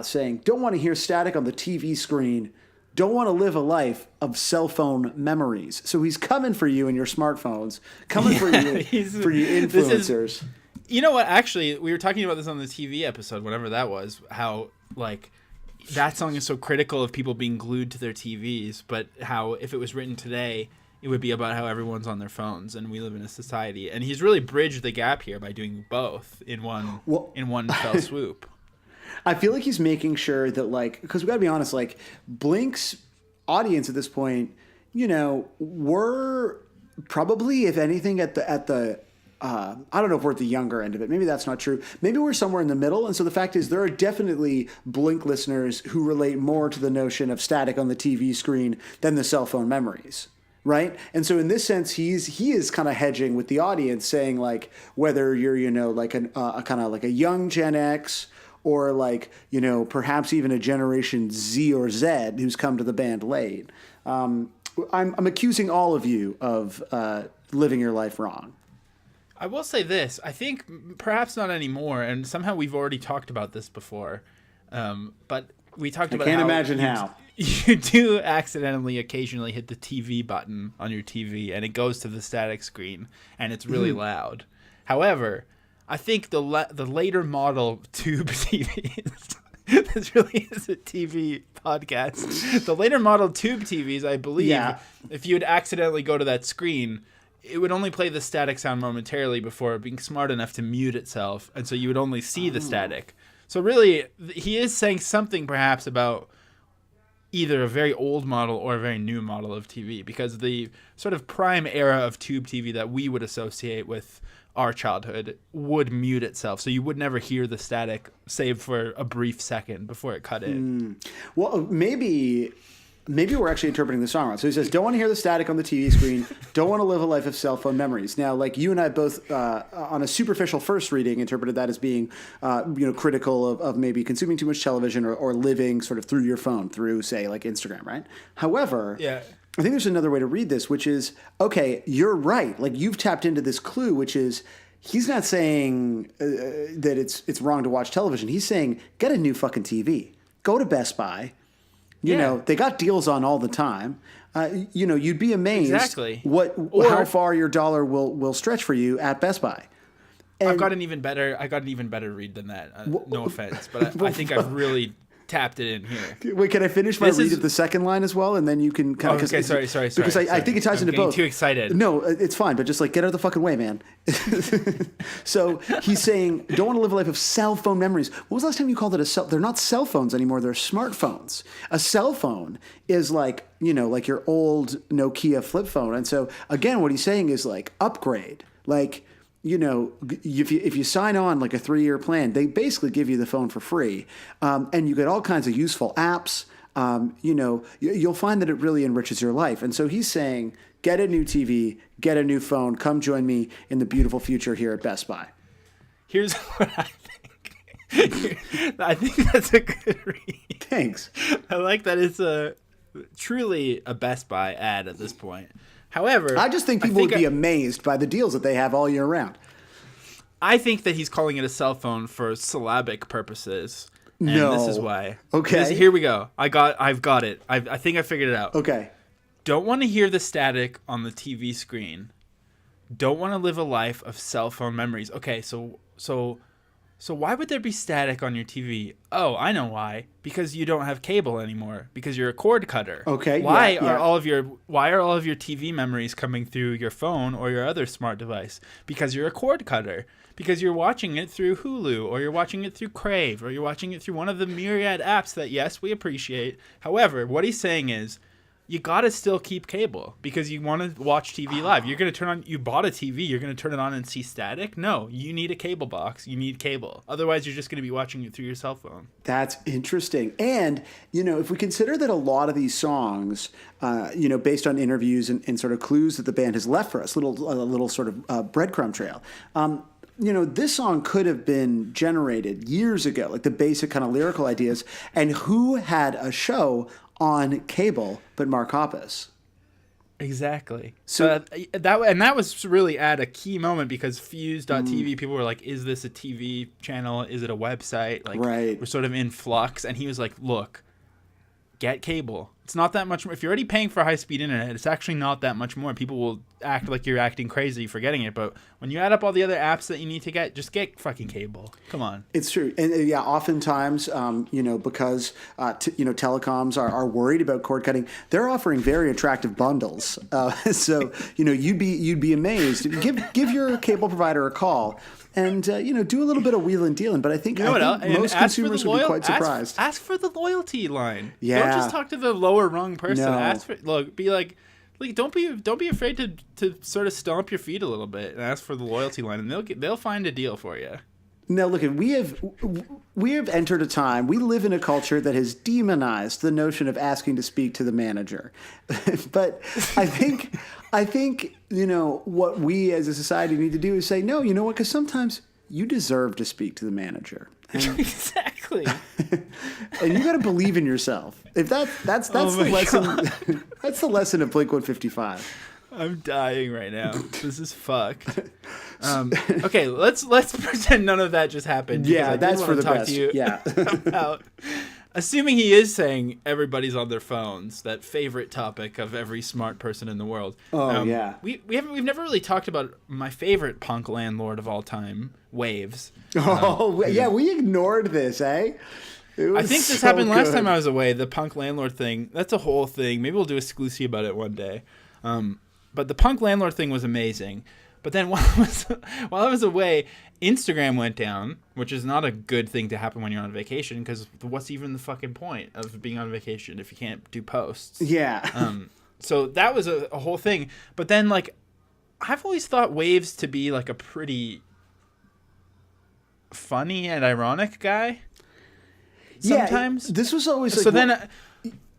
saying, "Don't want to hear static on the TV screen. Don't want to live a life of cell phone memories." So he's coming for you and your smartphones, coming for you influencers. You know what? Actually, we were talking about this on the TV episode, whatever that was, how, like, that song is so critical of people being glued to their TVs, but how if it was written today, it would be about how everyone's on their phones and we live in a society. And he's really bridged the gap here by doing both in one fell swoop. I feel like he's making sure that, like, because we got to be honest, like, Blink's audience at this point, we're probably, if anything, at the I don't know if we're at the younger end of it. Maybe that's not true. Maybe we're somewhere in the middle. And so the fact is, there are definitely Blink listeners who relate more to the notion of static on the TV screen than the cell phone memories. Right. And so in this sense, he is kind of hedging with the audience, saying, like, whether you're, like a kind of like a young Gen X, or like, perhaps even a Generation Z or Z who's come to the band late. I'm accusing all of you of living your life wrong. I will say this. I think perhaps not anymore, and somehow we've already talked about this before. But we talked about I can't imagine how. You do accidentally occasionally hit the TV button on your TV, and it goes to the static screen, and it's really loud. However, I think the later model tube TVs, this really is a TV podcast. The later model tube TVs, I believe, if you would accidentally go to that screen, it would only play the static sound momentarily before being smart enough to mute itself, and so you would only see the static. So really, he is saying something perhaps about either a very old model or a very new model of TV, because the sort of prime era of tube TV that we would associate with our childhood would mute itself, so you would never hear the static save for a brief second before it cut in. Well, maybe maybe we're actually interpreting the song wrong. So he says, don't want to hear the static on the TV screen. Don't want to live a life of cell phone memories. Now, like you and I both, on a superficial first reading, interpreted that as being, critical of maybe consuming too much television or living sort of through your phone, through, say, like Instagram, right? However, Yeah. I think there's another way to read this, which is, okay, you're right. Like you've tapped into this clue, which is, he's not saying that it's wrong to watch television. He's saying, get a new fucking TV. Go to Best Buy. You know, they got deals on all the time. You'd be amazed Exactly. how far your dollar will stretch for you at Best Buy. And I got an even better read than that. No offense, but I think I've really tapped it in here. wait, can I finish my read of the second line as well, and then you can kind of. Okay, sorry. Because I think it ties into both. Too excited. No, it's fine, but just like get out of the fucking way, man. So he's saying, don't want to live a life of cell phone memories. When was the last time you called it a cell? They're not cell phones anymore. They're smartphones. A cell phone is like your old Nokia flip phone. And so again, what he's saying is like upgrade, like. If you sign on like a 3-year plan, they basically give you the phone for free, and you get all kinds of useful apps. You'll find that it really enriches your life. And so he's saying, get a new TV, get a new phone, come join me in the beautiful future here at Best Buy. Here's what I think. I think that's a good read. Thanks. I like that it's truly a Best Buy ad at this point. However, I just think people would be amazed by the deals that they have all year round. I think that he's calling it a cell phone for syllabic purposes. And No. this is why. Okay. Here we go. I've got it. I think I figured it out. Okay. Don't want to hear the static on the TV screen. Don't want to live a life of cell phone memories. Okay, so why would there be static on your TV? Oh, I know why. Because you don't have cable anymore. Because you're a cord cutter. Okay. Why yeah. are all of your TV memories coming through your phone or your other smart device? Because you're a cord cutter. Because you're watching it through Hulu, or you're watching it through Crave, or you're watching it through one of the myriad apps that, yes, we appreciate. However, what he's saying is, you gotta still keep cable because you want to watch TV live. You're gonna turn on. You bought a TV. You're gonna turn it on and see static. No, you need a cable box. You need cable. Otherwise, you're just gonna be watching it through your cell phone. That's interesting. And, if we consider that a lot of these songs, based on interviews and sort of clues that the band has left for us, a little sort of breadcrumb trail, this song could have been generated years ago, like the basic kind of lyrical ideas. And who had a show on cable but Mark Hoppus? Exactly. So that was really at a key moment because Fuse.tv, people were like, is this a TV channel? Is it a website? Like, right. We're sort of in flux. And he was like, look, get cable. It's not that much more. If you're already paying for high-speed internet, it's actually not that much more. People will act like you're acting crazy for getting it. But when you add up all the other apps that you need to get, just get fucking cable. Come on. It's true. And yeah, oftentimes, because, telecoms are worried about cord cutting, they're offering very attractive bundles. So, you'd be amazed. Give your cable provider a call. And, do a little bit of wheeling and dealing. But I think most consumers would be quite surprised. Ask for the loyalty line. Yeah. Don't just talk to the lower rung person. No. Be like, don't be afraid to sort of stomp your feet a little bit and ask for the loyalty line, and they'll find a deal for you. Now, look, we have entered a time. We live in a culture that has demonized the notion of asking to speak to the manager. But I think what we as a society need to do is say, no, you know what? Because sometimes you deserve to speak to the manager. And, exactly. And you got to believe in yourself. If that's the lesson. That's the lesson of Blink 155. I'm dying right now. This is fucked. Okay, let's pretend none of that just happened. Yeah, that's for the best. Yeah. About, assuming he is saying everybody's on their phones, that favorite topic of every smart person in the world. Oh yeah. We've never really talked about my favorite punk landlord of all time, Waves. Yeah, we ignored this, eh? I think this happened last time I was away. The punk landlord thing. That's a whole thing. Maybe we'll do a exclusive about it one day. But the punk landlord thing was amazing. But then while I was away, Instagram went down, which is not a good thing to happen when you're on vacation, because what's even the fucking point of being on vacation if you can't do posts? Yeah. So that was a whole thing. But then, I've always thought Waves to be, a pretty funny and ironic guy. Sometimes. Yeah, this was always so then...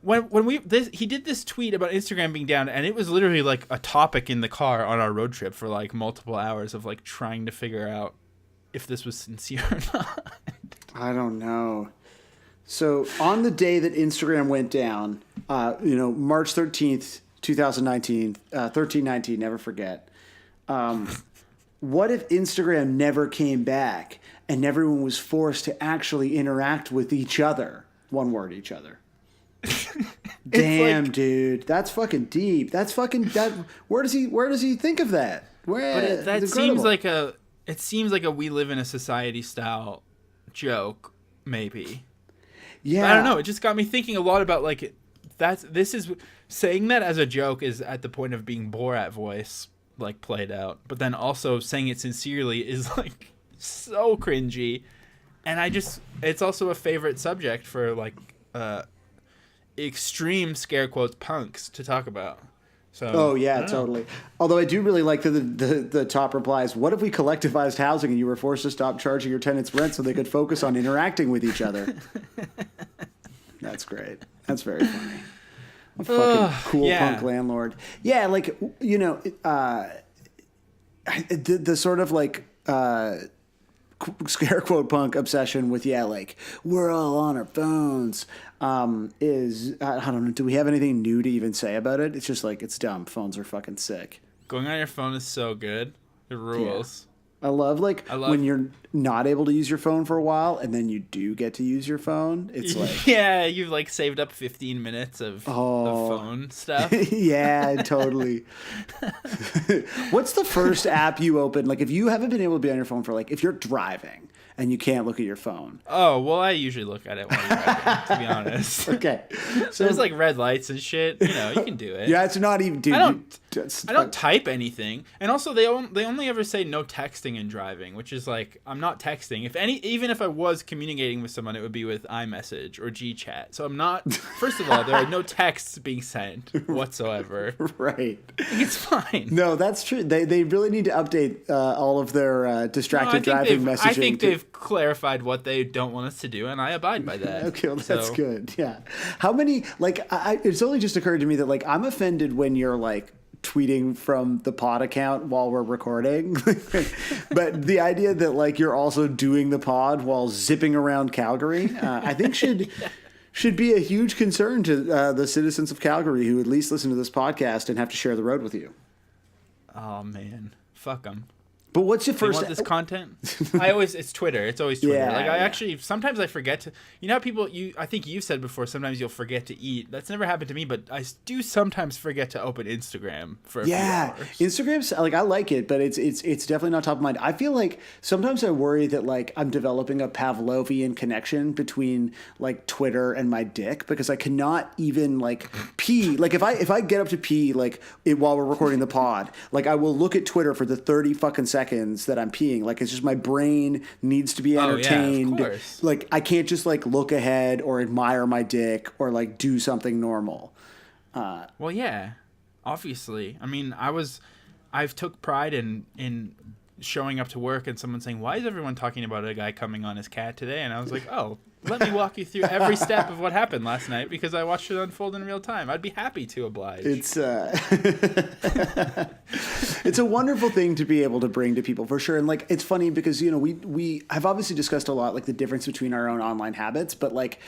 he did this tweet about Instagram being down, and it was literally like a topic in the car on our road trip for like multiple hours of like trying to figure out if this was sincere or not. I don't know. So on the day that Instagram went down, March 13th, 2019, 1319, never forget. What if Instagram never came back and everyone was forced to actually interact with each other? One word, each other. Damn, like, dude, that's fucking deep. That's fucking that. Where does he think of that? That seems like a we live in a society style joke, maybe. Yeah, but I don't know. It just got me thinking a lot about like this is saying that as a joke is at the point of being Borat voice like played out, but then also saying it sincerely is like so cringy, and it's also a favorite subject for like extreme scare quotes punks to talk about. So oh yeah, totally. Although I do really like the top replies. What if we collectivized housing and you were forced to stop charging your tenants rent so they could focus on interacting with each other? That's great. That's very funny. A fucking cool punk landlord. Yeah, like the sort of like scare quote punk obsession with like we're all on our phones is I don't know. Do we have anything new to even say about it? It's just like it's dumb. Phones are fucking sick. Going on your phone is so good. It rules. Yeah. I love when you're not able to use your phone for a while and then you do get to use your phone. It's like yeah, you've like saved up 15 minutes of phone stuff. Yeah, totally. What's the first app you open? Like if you haven't been able to be on your phone for like if you're driving and you can't look at your phone. Oh, well, I usually look at it while you're driving, to be honest. Okay. So there's like red lights and shit. You can do it. Yeah, it's not even... Dude, I don't type anything. And also, they only ever say no texting and driving, which is like, I'm not texting. Even if I was communicating with someone, it would be with iMessage or GChat. So I'm not... First of all, there are no texts being sent whatsoever. Right. It's fine. No, that's true. They really need to update all of their distracted driving messaging. I think they've clarified what they don't want us to do, and I abide by that. Okay, well, that's good. Yeah. How many, like, it's only just occurred to me that, like, I'm offended when you're, like, tweeting from the pod account while we're recording. But the idea that, like, you're also doing the pod while zipping around Calgary, I think should be a huge concern to the citizens of Calgary who at least listen to this podcast and have to share the road with you. Oh, man. Fuck them. But what's your first... want this content? It's Twitter. It's always Twitter. Yeah, actually, sometimes I forget to... You know how people... I think you've said before, sometimes you'll forget to eat. That's never happened to me, but I do sometimes forget to open Instagram for a few hours. Instagram's... Like, I like it, but it's definitely not top of mind. I feel like sometimes I worry that, like, I'm developing a Pavlovian connection between, like, Twitter and my dick, because I cannot even, like, pee. Like, if I get up to pee, like, while we're recording the pod, like, I will look at Twitter for the 30 fucking seconds that I'm peeing. Like, it's just my brain needs to be entertained. Oh, yeah, of course. Like, I can't just like look ahead or admire my dick or like do something normal. Well, yeah, obviously. I mean, I've took pride in showing up to work and someone saying, "Why is everyone talking about a guy coming on his cat today?" And I was like, "Oh, let me walk you through every step of what happened last night because I watched it unfold in real time. I'd be happy to oblige." It's it's a wonderful thing to be able to bring to people for sure. And like, it's funny because, we have obviously discussed a lot, like the difference between our own online habits, but like,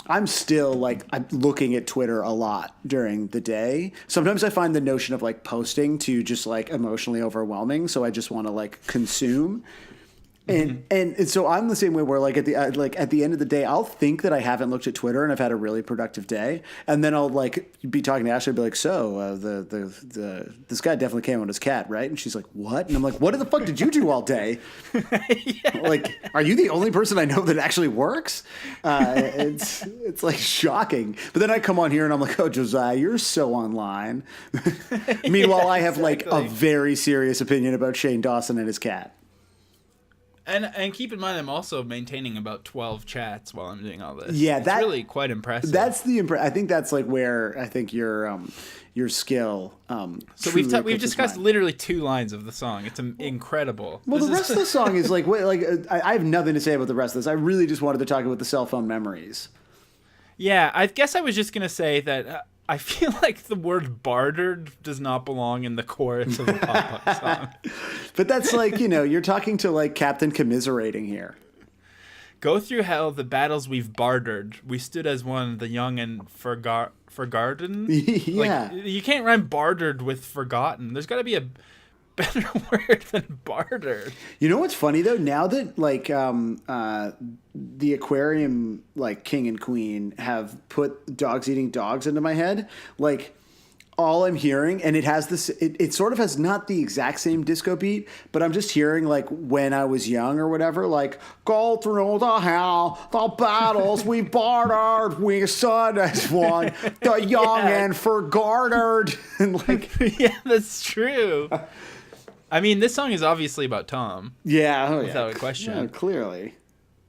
I'm still like, I'm looking at Twitter a lot during the day. Sometimes I find the notion of like posting to just like emotionally overwhelming. So I just want to like consume. And so I'm the same way where like at the end of the day, I'll think that I haven't looked at Twitter and I've had a really productive day. And then I'll like be talking to Ashley and be like, so this guy definitely came on his cat, right? And she's like, what? And I'm like, what the fuck did you do all day? Yeah. Like, are you the only person I know that actually works? It's like shocking. But then I come on here and I'm like, oh, Josiah, you're so online. Meanwhile, I have like a very serious opinion about Shane Dawson and his cat. And keep in mind, I'm also maintaining about 12 chats while I'm doing all this. Yeah, it's really quite impressive. That's I think that's like where I think your skill. So we've discussed literally 2 lines of the song. It's incredible. Well, the rest of the song is like I have nothing to say about the rest of this. I really just wanted to talk about the cell phone memories. Yeah, I guess I was just gonna say that I feel like the word bartered does not belong in the chorus of a pop punk song. But that's like, you're talking to like Captain Commiserating here. Go through hell, the battles we've bartered. We stood as one, the young and forgotten. Yeah. Like, you can't rhyme bartered with forgotten. There's got to be a better word than bartered. You know what's funny though? Now that like the aquarium like king and queen have put dogs eating dogs into my head, like all I'm hearing, and it has this, it sort of has not the exact same disco beat, but I'm just hearing like When I Was Young or whatever, like go through the hell, the battles we bartered, we stood as one, the young and forgotten, and like Yeah, that's true. I mean, this song is obviously about Tom. yeah, oh, Without yeah, a question. yeah, clearly.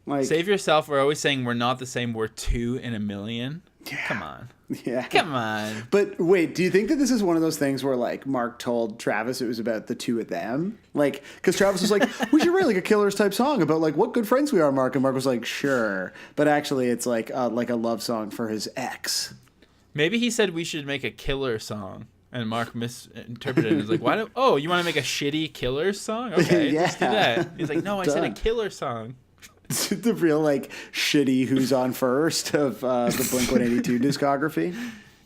Like, Save yourself. We're always saying we're not the same. We're 2 in a million. Yeah. Come on. yeah. Come on. But wait, do you think that this is one of those things where like Mark told Travis it was about the two of them? Like, because Travis was like, we should write like a Killers type song about like what good friends we are, Mark. And Mark was like, sure. But actually it's like a love song for his ex. Maybe he said we should make a killer song. And Mark misinterpreted it. He's like, "Why? You want to make a shitty killer song? Okay, let's do that." He's like, "No, I said a killer song." The real like shitty Who's on First of the Blink-182 discography.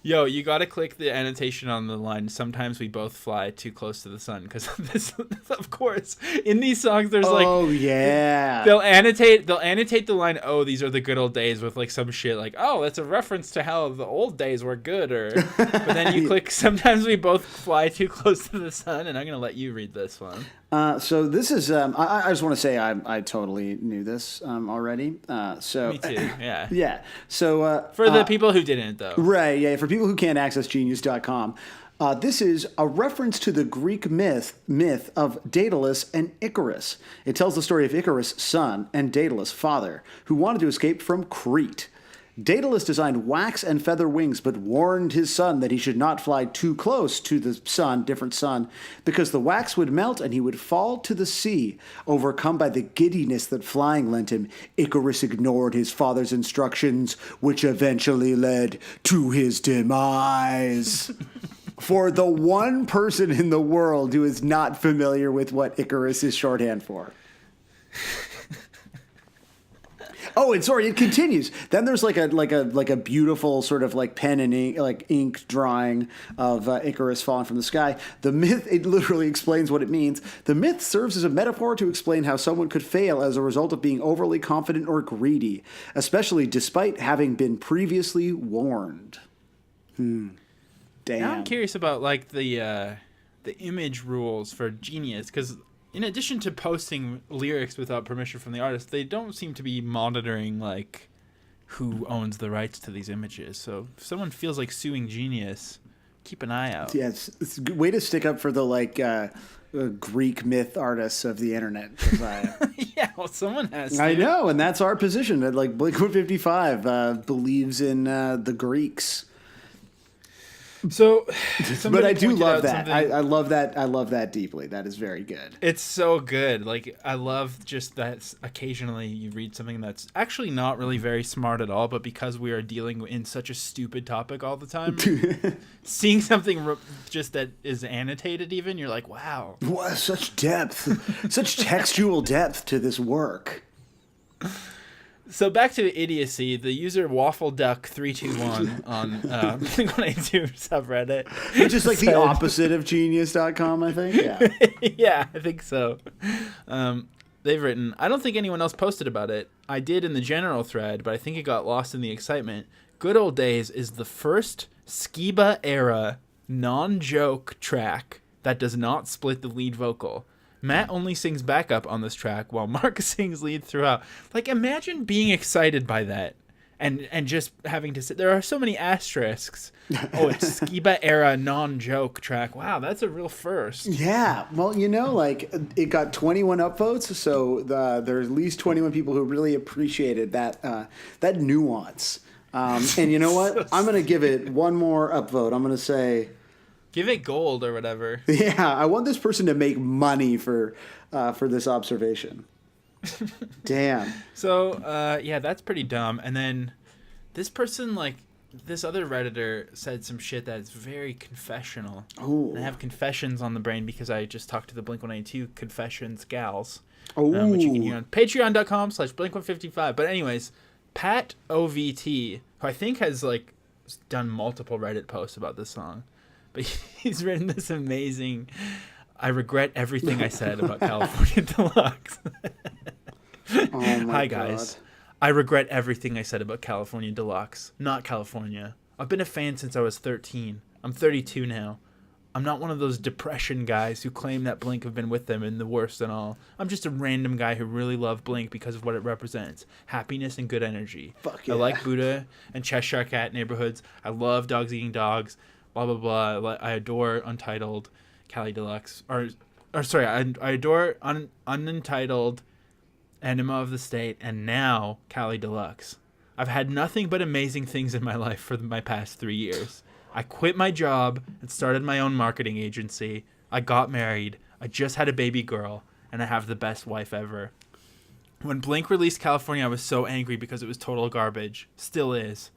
Yo, you got to click the annotation on the line. Sometimes we both fly too close to the sun because this, of course, in these songs there's like, oh yeah, they'll annotate the line. Oh, these are the good old days with like some shit like, oh, that's a reference to how the old days were good. Or but then you click. Sometimes we both fly too close to the sun, and I'm gonna let you read this one. So this is I just want to say I totally knew this already. So Me too. Yeah. yeah. So For the people who didn't though. right, yeah, for people who can't access Genius.com, this is a reference to the Greek myth of Daedalus and Icarus. It tells the story of Icarus' son and Daedalus' father, who wanted to escape from Crete. Daedalus designed wax and feather wings, but warned his son that he should not fly too close to the sun, different sun, because the wax would melt and he would fall to the sea. Overcome by the giddiness that flying lent him, Icarus ignored his father's instructions, which eventually led to his demise. For the one person in the world who is not familiar with what Icarus is shorthand for. Oh, and sorry, it continues. Then there's like a beautiful sort of like pen and ink drawing of Icarus falling from the sky. The myth, it literally explains what it means. The myth serves as a metaphor to explain how someone could fail as a result of being overly confident or greedy, especially despite having been previously warned. Damn. Now I'm curious about like the image rules for Genius, because in addition to posting lyrics without permission from the artist, they don't seem to be monitoring like who owns the rights to these images. So if someone feels like suing Genius, keep an eye out. Yeah, it's a good way to stick up for the like Greek myth artists of the internet. 'Cause Yeah, well, someone has to. I know, and that's our position. That like Blink-155 believes in the Greeks. So, But I do pointed love out that. something- I love that. I love that deeply. That is very good. It's so good. Like, I love just that occasionally you read something that's actually not really very smart at all, but because we are dealing in such a stupid topic all the time, seeing something just that is annotated even, you're like, wow. Wow, such depth, such textual depth to this work. So back to idiocy, the user WaffleDuck321 on Blink-182 subreddit. Which is like the opposite of Genius.com, I think. Yeah. Yeah, I think so. They've written, I don't think anyone else posted about it. I did in the general thread, but I think it got lost in the excitement. Good Old Days is the first Skiba era non-joke track that does not split the lead vocal. Matt only sings backup on this track while Mark sings lead throughout. Like, imagine being excited by that and just having to sit. There are so many asterisks. Oh, it's Skiba era non-joke track. Wow, that's a real first. Yeah. Well, like it got 21 upvotes, so there's at least 21 people who really appreciated that nuance. And you know what? I'm going to give it one more upvote. I'm going to say, give it gold or whatever. yeah, I want this person to make money for this observation. Damn. So, yeah, that's pretty dumb. And then this person, like, this other Redditor said some shit that's very confessional. Oh. And I have confessions on the brain because I just talked to the Blink-182 Confessions gals. Oh. Which you can hear on patreon.com/Blink-155. But anyways, Pat OVT, who I think has, like, done multiple Reddit posts about this song. But he's written this amazing, I regret everything I said about California Deluxe. Oh my Hi, God. guys. I regret everything I said about California Deluxe. Not California. I've been a fan since I was 13. I'm 32 now. I'm not one of those depression guys who claim that Blink have been with them in the worst and all. I'm just a random guy who really loved Blink because of what it represents. Happiness and good energy. Fuck yeah. I like Buddha and Cheshire Cat neighborhoods. I love dogs eating dogs. Blah, blah, blah. I adore Untitled, Cali Deluxe. I adore Unentitled, Enema of the State, and now Cali Deluxe. I've had nothing but amazing things in my life for my past 3 years. I quit my job and started my own marketing agency. I got married. I just had a baby girl, and I have the best wife ever. When Blink released California, I was so angry because it was total garbage. Still is.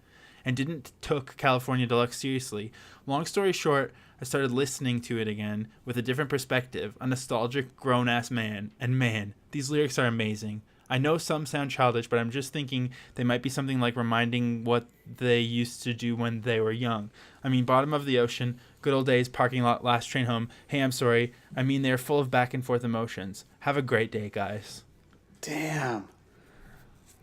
And didn't took California Deluxe seriously. Long story short, I started listening to it again with a different perspective, a nostalgic grown-ass man. And man, these lyrics are amazing. I know some sound childish, but I'm just thinking they might be something like reminding what they used to do when they were young. I mean, bottom of the ocean, good old days, parking lot, last train home. Hey, I'm sorry. I mean, they're full of back and forth emotions. Have a great day, guys. Damn.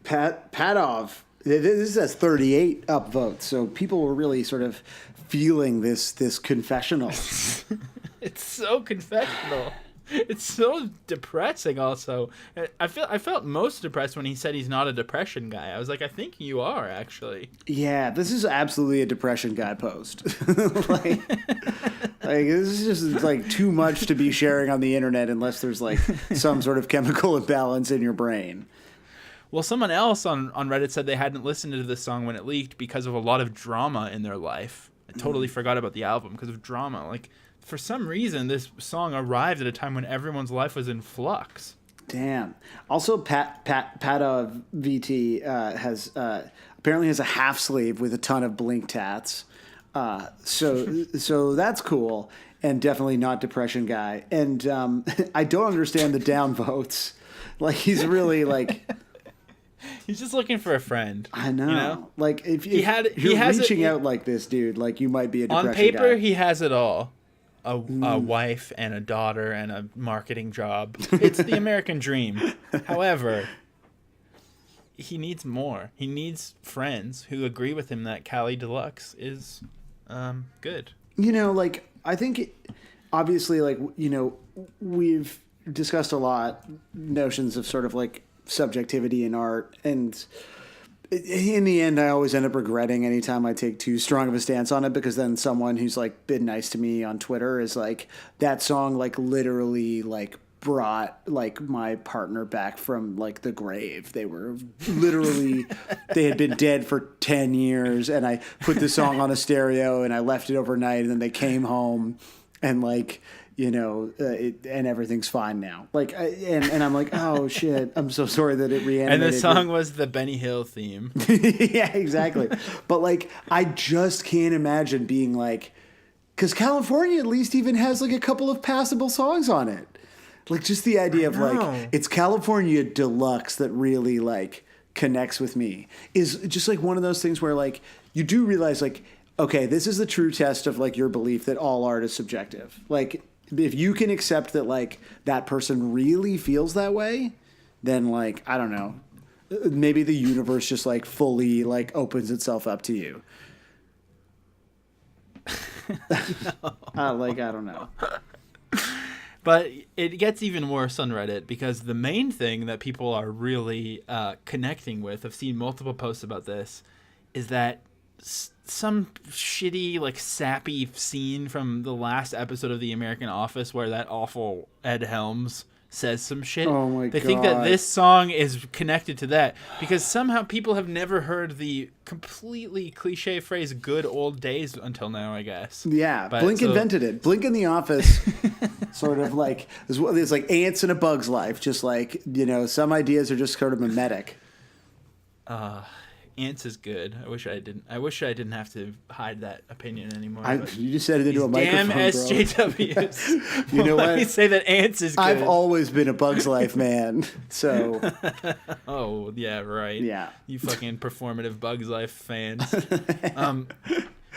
Patov. This has 38 upvotes, so people were really sort of feeling this confessional. It's so confessional. It's so depressing also. I felt most depressed when he said he's not a depression guy. I was like, I think you are, actually. Yeah, this is absolutely a depression guy post. like this is just like too much to be sharing on the internet unless there's like some sort of chemical imbalance in your brain. Well, someone else on Reddit said they hadn't listened to this song when it leaked because of a lot of drama in their life. I totally forgot about the album because of drama. Like, for some reason, this song arrived at a time when everyone's life was in flux. Damn. Also, Pata VT has apparently has a half sleeve with a ton of Blink tats. So that's cool, and definitely not depression guy. And I don't understand the downvotes. Like, he's really like. He's just looking for a friend. I know. You know? Like, if he you're has reaching out like this, dude, like, you might be a depression on paper, guy. he has it all. A wife and a daughter and a marketing job. It's the American dream. However, he needs more. He needs friends who agree with him that Cali Deluxe is good. You know, like, I think, obviously, like, you know, we've discussed a lot notions of sort of, like, subjectivity in art, and in the end I always end up regretting anytime I take too strong of a stance on it, because then someone who's like been nice to me on Twitter is like, that song like literally like brought like my partner back from like the grave. They were literally they had been dead for 10 years, and I put the song on a stereo and I left it overnight, and then they came home and like, you know, and everything's fine now. Like, and I'm like, oh shit, I'm so sorry that it reanimated. And the song was the Benny Hill theme. Yeah, exactly. But like, I just can't imagine being like, because California at least even has like a couple of passable songs on it. Like, just the idea of like, it's California Deluxe that really like connects with me is just like one of those things where like you do realize like, okay, this is the true test of like your belief that all art is subjective. Like, if you can accept that like that person really feels that way, then like, I don't know, maybe the universe just like fully like opens itself up to you. Like, I don't know. But it gets even worse on Reddit, because the main thing that people are really connecting with, I've seen multiple posts about this, is that some shitty, like, sappy scene from the last episode of The American Office where that awful Ed Helms says some shit. Oh my They God. think that this song is connected to that because somehow people have never heard the completely cliche phrase "good old days" until now, I guess. Yeah, But Blink so- invented it. Blink in the Office sort of like, there's like ants in a bug's life. Just like, you know, some ideas are just sort of mimetic. Ants is good. I wish I didn't have to hide that opinion anymore. You just said it into a Damn microphone, SJWs. You know what? Let me say that Ants is good. I've always been a Bugs Life man, so Oh yeah, right. yeah. You fucking performative Bugs Life fans.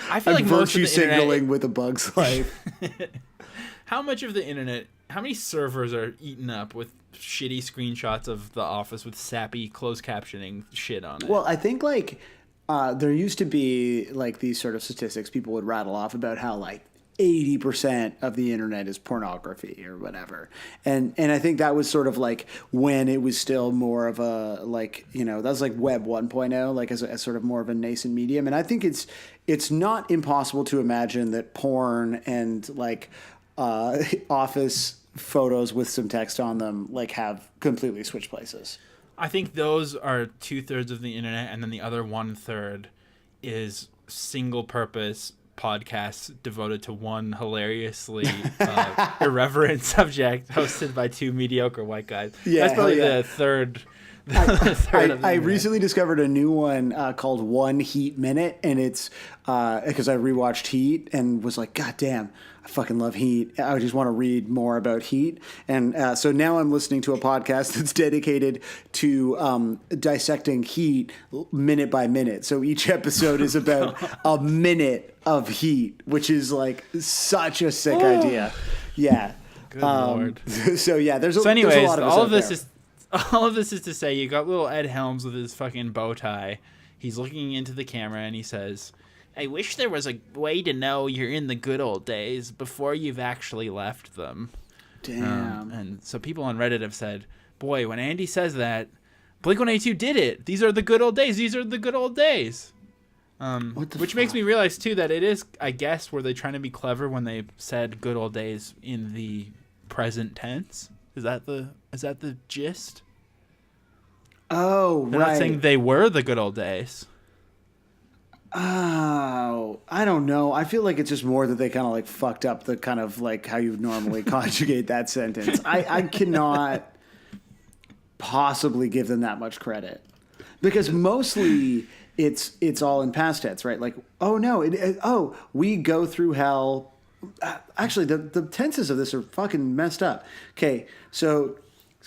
I feel I'm like most of virtue the signaling internet. with a Bugs Life. How much of the internet? How many servers are eaten up with shitty screenshots of The Office with sappy closed captioning shit on it? Well, I think like there used to be like these sort of statistics people would rattle off about how like 80% of the internet is pornography or whatever. And I think that was sort of like when it was still more of a like, you know, that was like web 1.0, like as sort of more of a nascent medium. And I think it's not impossible to imagine that porn and like Office photos with some text on them like have completely switched places. I think those are 2/3 of the internet, and then the other 1/3 is single purpose podcasts devoted to one hilariously irreverent subject hosted by two mediocre white guys. Yeah, That's probably hell yeah. the third. The third of the I internet. recently discovered a new one called One Heat Minute, and it's because I rewatched Heat and was like, God damn, I fucking love Heat. I just want to read more about Heat. And so now I'm listening to a podcast that's dedicated to dissecting Heat minute by minute. So each episode is about a minute of Heat, which is like such a sick idea. Yeah. Good Lord. So yeah, there's a, So anyways, there's a lot of us all out of this there. is all of this is to say you got little Ed Helms with his fucking bow tie. He's looking into the camera and he says, "I wish there was a way to know you're in the good old days before you've actually left them." Damn. And so people on Reddit have said, "Boy, when Andy says that, Blink-182 did it. These are the good old days. These are the good old days." Which makes me realize too that it is, I guess, were they trying to be clever when they said "good old days" in the present tense? Is that the gist? Oh, They're right. not saying they were the good old days. Oh, I don't know. I feel like it's just more that they kind of like fucked up the kind of like how you normally conjugate that sentence. I cannot possibly give them that much credit because mostly it's all in past tense, right? Like, oh no, we go through hell. Actually, the tenses of this are fucking messed up. Okay, so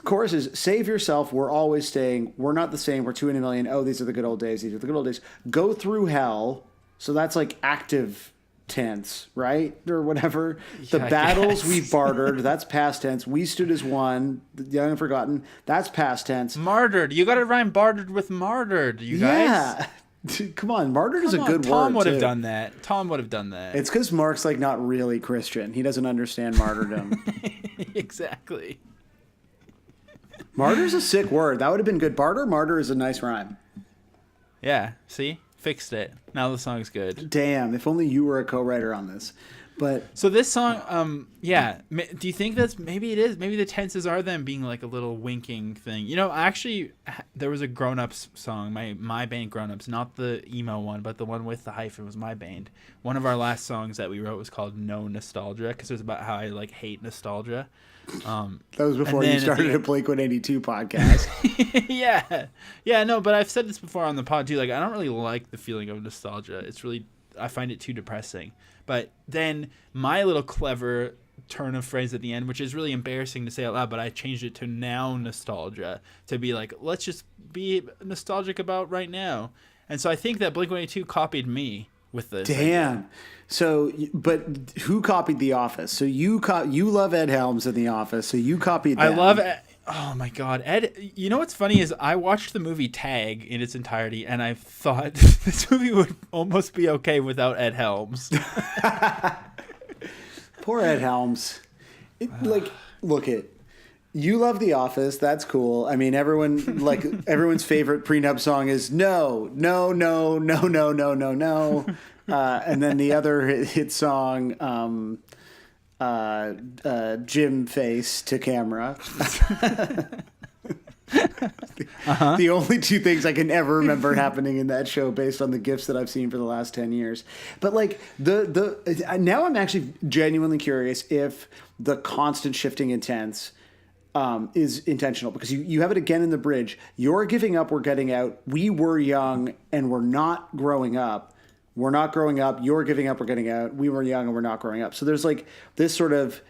chorus is save yourself. We're always staying. We're not the same. We're 2 in a million. Oh, these are the good old days. These are the good old days. Go through hell. So that's like active tense, right? Or whatever. The Yeah, I battles guess. we bartered. That's past tense. We stood as one. The young and forgotten. That's past tense. Martyred. You got to rhyme bartered with martyred, you guys. Yeah. Come on. Martyred is a Come on, good Tom word. would have too. done that. Tom would have done that. It's because Mark's like not really Christian. He doesn't understand martyrdom. Exactly. Martyr's a sick word. That would have been good. Martyr is a nice rhyme. Yeah. See? Fixed it. Now the song's good. Damn, if only you were a co-writer on this. But So this song, yeah. Do you think that's maybe it is? Maybe the tenses are them being like a little winking thing. You know, actually, there was a Grown Ups song, my band Grown Ups, not the emo one, but the one with the hyphen was my band. One of our last songs that we wrote was called No Nostalgia because it was about how I like hate nostalgia. that was before And you then at started the a Blink-182 podcast. yeah. No, but I've said this before on the pod too. Like, I don't really like the feeling of nostalgia. It's really, I find it too depressing. But then my little clever turn of phrase at the end, which is really embarrassing to say out loud, but I changed it to now nostalgia to be like, let's just be nostalgic about right now. And so I think that Blink-182 copied me with this. Damn. So, but who copied The Office? So you love Ed Helms in The Office, so you copied I them. love Oh my God, Ed! You know what's funny is I watched the movie Tag in its entirety, and I thought this movie would almost be okay without Ed Helms. Poor Ed Helms. Look it. You love The Office. That's cool. I mean, everyone's favorite prenup song is no, no, no, no, no, no, no, no. And then the other hit song, Jim face to camera. The only two things I can ever remember happening in that show based on the gifs that I've seen for the last 10 years. But like now I'm actually genuinely curious if the constant shifting in tense is intentional, because you have it again in the bridge. You're giving up, we're getting out. We were young and we're not growing up. We're not growing up. You're giving up, we're getting out. We were young and we're not growing up. So there's like this sort of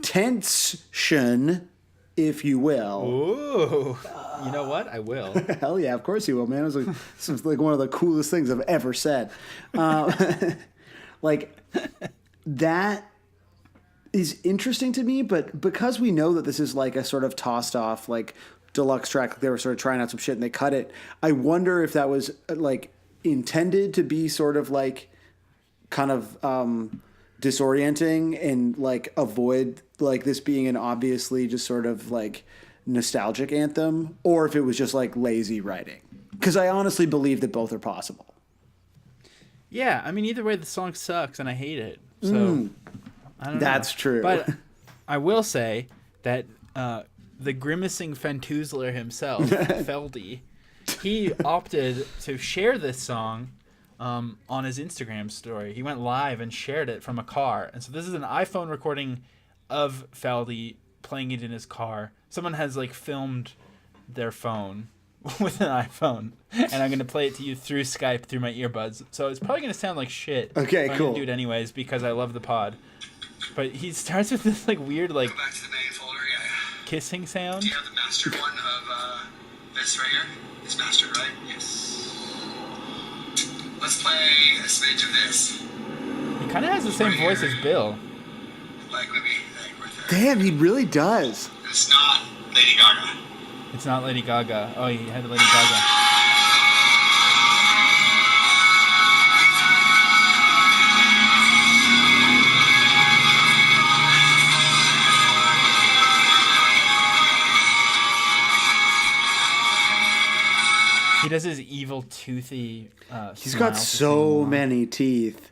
tension, if you will. Ooh, you know what? I will. Hell yeah, of course you will, man. It was like, this was like one of the coolest things I've ever said. Like, that is interesting to me, but because we know that this is like a sort of tossed off, like, deluxe track, like they were sort of trying out some shit and they cut it, I wonder if that was like intended to be sort of like kind of disorienting and like avoid like this being an obviously just sort of like nostalgic anthem, or if it was just like lazy writing, because I honestly believe that both are possible. Yeah, I mean, either way, the song sucks and I hate it. So I don't know. That's true. But I will say that the grimacing Fantuzler himself, Feldy, he opted to share this song on his Instagram story. He went live and shared it from a car. And so this is an iPhone recording of Feldy playing it in his car. Someone has like filmed their phone with an iPhone, and I'm going to play it to you through Skype through my earbuds. So it's probably going to sound like shit. Okay, but cool. I'm going to do it anyways because I love the pod. But he starts with this like weird like Go back to the main folder, yeah. kissing sound. Do you have the mastered one of this right here? It's mastered, right? Yes. Let's play a smidge of this. He kind of has the same voice as Bill. Like maybe like right there. Damn, he really does. It's not Lady Gaga. It's not Lady Gaga. Oh, he had Lady Gaga. He does his evil, toothy. He's got so many teeth.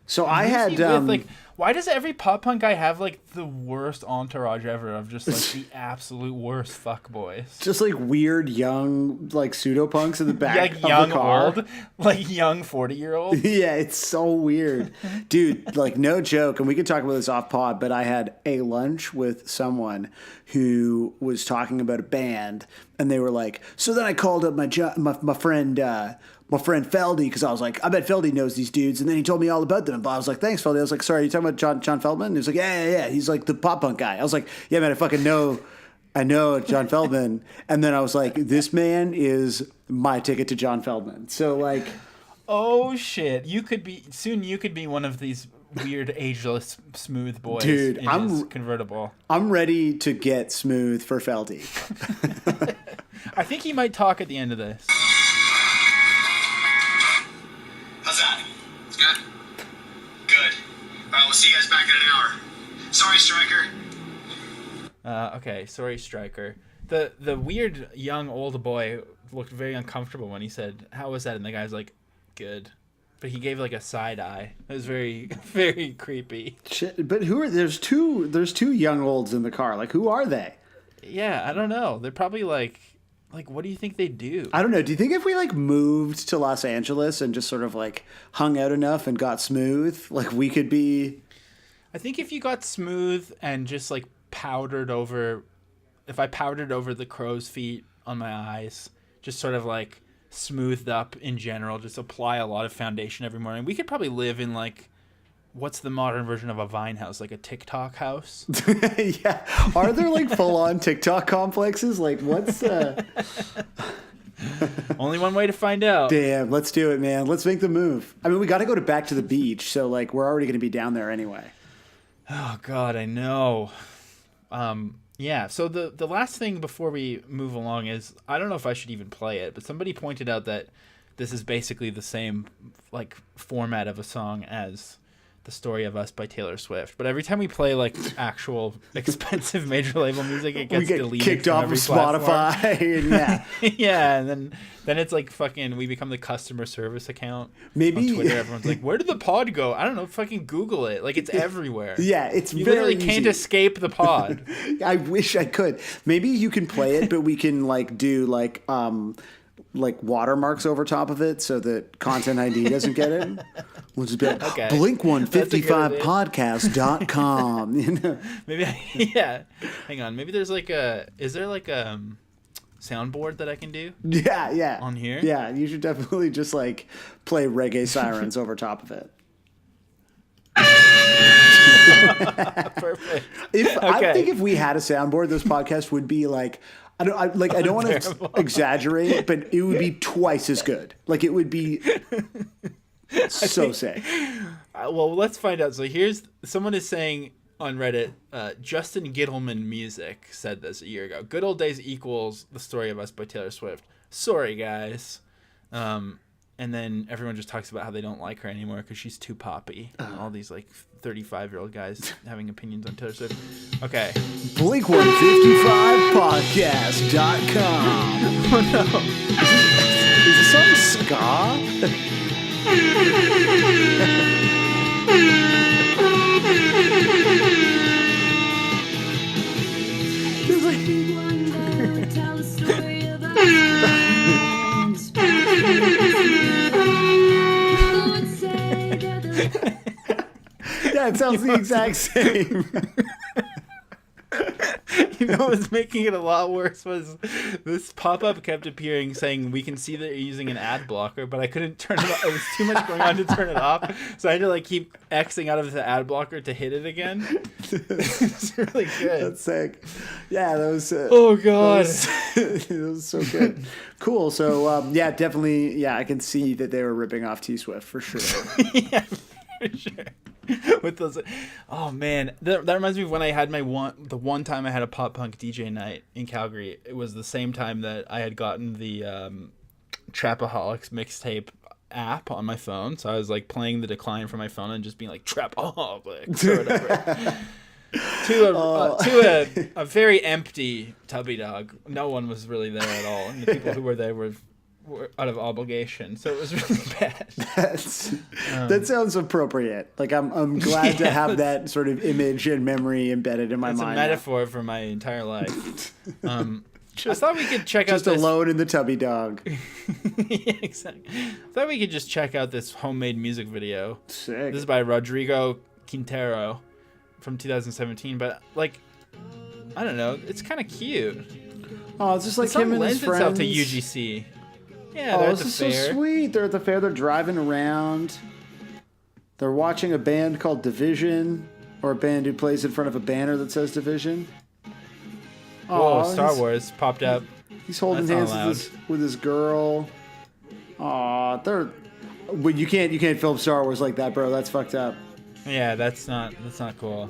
So I had like, why does every pop punk guy have like the worst entourage ever of just like the absolute worst fuck boys? just like weird young like pseudo punks in the back Like of young the car. old, like young 40-year-old. Yeah, it's so weird. Dude, like no joke, and we could talk about this off pod, but I had a lunch with someone who was talking about a band, and they were like, so then I called up my friend Feldy, because I was like, I bet Feldy knows these dudes, and then he told me all about them. But I was like, thanks, Feldy. I was like, sorry, are you talking about John Feldman? And he was like, yeah. He's like the pop punk guy. I was like, yeah, man, I know John Feldman. And then I was like, this man is my ticket to John Feldman. So like, Oh shit! You could be one of these weird ageless smooth boys. Dude, in his convertible. I'm ready to get smooth for Feldy. I think he might talk at the end of this. How's that? It's good? Good. Alright, we'll see you guys back in an hour. Sorry, Stryker. Okay, sorry, Stryker. The weird young old boy looked very uncomfortable when he said, "How was that?" And the guy's like, "Good," but he gave like a side eye. It was very, very creepy. Shit, but there's two young olds in the car. Like, who are they? Yeah, I don't know. They're probably like, what do you think they do? I don't know. Do you think if we like moved to Los Angeles and just sort of like hung out enough and got smooth, like we could be? I think if you got smooth and just like powdered over, if I powdered over the crow's feet on my eyes, just sort of like smoothed up in general, just apply a lot of foundation every morning, we could probably live in like, what's the modern version of a Vine house? Like a TikTok house? Yeah. Are there like full on TikTok complexes? Like what's Only one way to find out. Damn, let's do it, man. Let's make the move. I mean, we got to go back to the beach, so like we're already going to be down there anyway. Oh God, I know. Yeah, so the last thing before we move along is, I don't know if I should even play it, but somebody pointed out that this is basically the same like format of a song as The Story of Us by Taylor Swift. But every time we play like actual expensive major label music, it gets We get deleted kicked from off every of Spotify. And yeah. yeah, and then it's like fucking, we become the customer service account. Maybe on Twitter, everyone's like, where did the pod go? I don't know, fucking Google it. Like, it's everywhere. Yeah, it's you very literally can't easy. escape the pod. I wish I could. Maybe you can play it, but we can like do like watermarks over top of it so that Content ID doesn't get it. We'll just be like, Okay. Blink155podcast.com. You know? Maybe yeah. Hang on. Maybe there's like a. Is there like a soundboard that I can do? Yeah. On here? Yeah, you should definitely just like play reggae sirens over top of it. Perfect. I think if we had a soundboard, this podcast would be like I don't want to Terrible. exaggerate, but it would be twice as good. Like it would be so sick. Well, let's find out. So here's someone is saying on Reddit, Justin Gittleman Music said this a year ago. Good Old Days equals The Story of Us by Taylor Swift. Sorry, guys. And then everyone just talks about how they don't like her anymore because she's too poppy. And all these like 35-year-old guys having opinions on Taylor Swift. Okay. Blink155podcast.com. Oh no. Is this some ska? Feels like yeah, it sounds the exact same. You know what was making it a lot worse was this pop-up kept appearing saying we can see that you're using an ad blocker, but I couldn't turn it off. It was too much going on to turn it off, so I had to like keep Xing out of the ad blocker to hit it again. It's really good. That's sick. Yeah, that was. Oh god. That was so good. Cool. So yeah, definitely. Yeah, I can see that they were ripping off T Swift for sure. Yeah, for sure. With those, oh man, that reminds me of when I had the one time I had a pop punk DJ night in Calgary. It was the same time that I had gotten the Trapaholics mixtape app on my phone, so I was like playing the Decline from my phone and just being like Trapaholics or whatever. to a very empty Tubby Dog. No one was really there at all, and the people who were there were out of obligation, so it was really bad. That sounds appropriate. Like I'm glad to have that sort of image and memory embedded in my It's mind. a metaphor for my entire life. I thought we could check out Just this. alone in the Tubby Dog. Yeah, exactly. I thought we could just check out this homemade music video. Sick. This is by Rodrigo Quintero from 2017, but like, I don't know, it's kind of cute. Oh, it's just like The song him and his lends itself friends. to UGC. Yeah, Oh, they're at this the is fair. so sweet. They're at the fair. They're driving around. They're watching a band called Division, or a band who plays in front of a banner that says Division. Whoa, Aw, Star he's- Wars popped up. He's holding That's hands not with this girl. Aw, they're. Well, you can't film Star Wars like that, bro. That's fucked up. Yeah, that's not cool.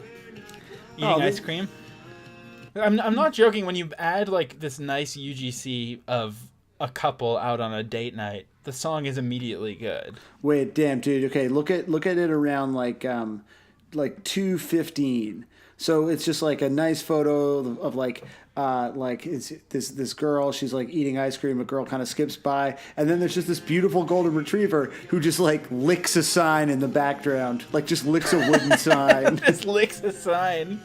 Eating Oh, ice cream? I'm not joking. When you add like this nice UGC of a couple out on a date night, the song is immediately good. Wait, damn, dude. Okay, look at it around like 2:15. So it's just like a nice photo of like it's this girl. She's like eating ice cream. A girl kind of skips by, and then there's just this beautiful golden retriever who just like licks a sign in the background, like just licks a wooden sign. Just licks a sign.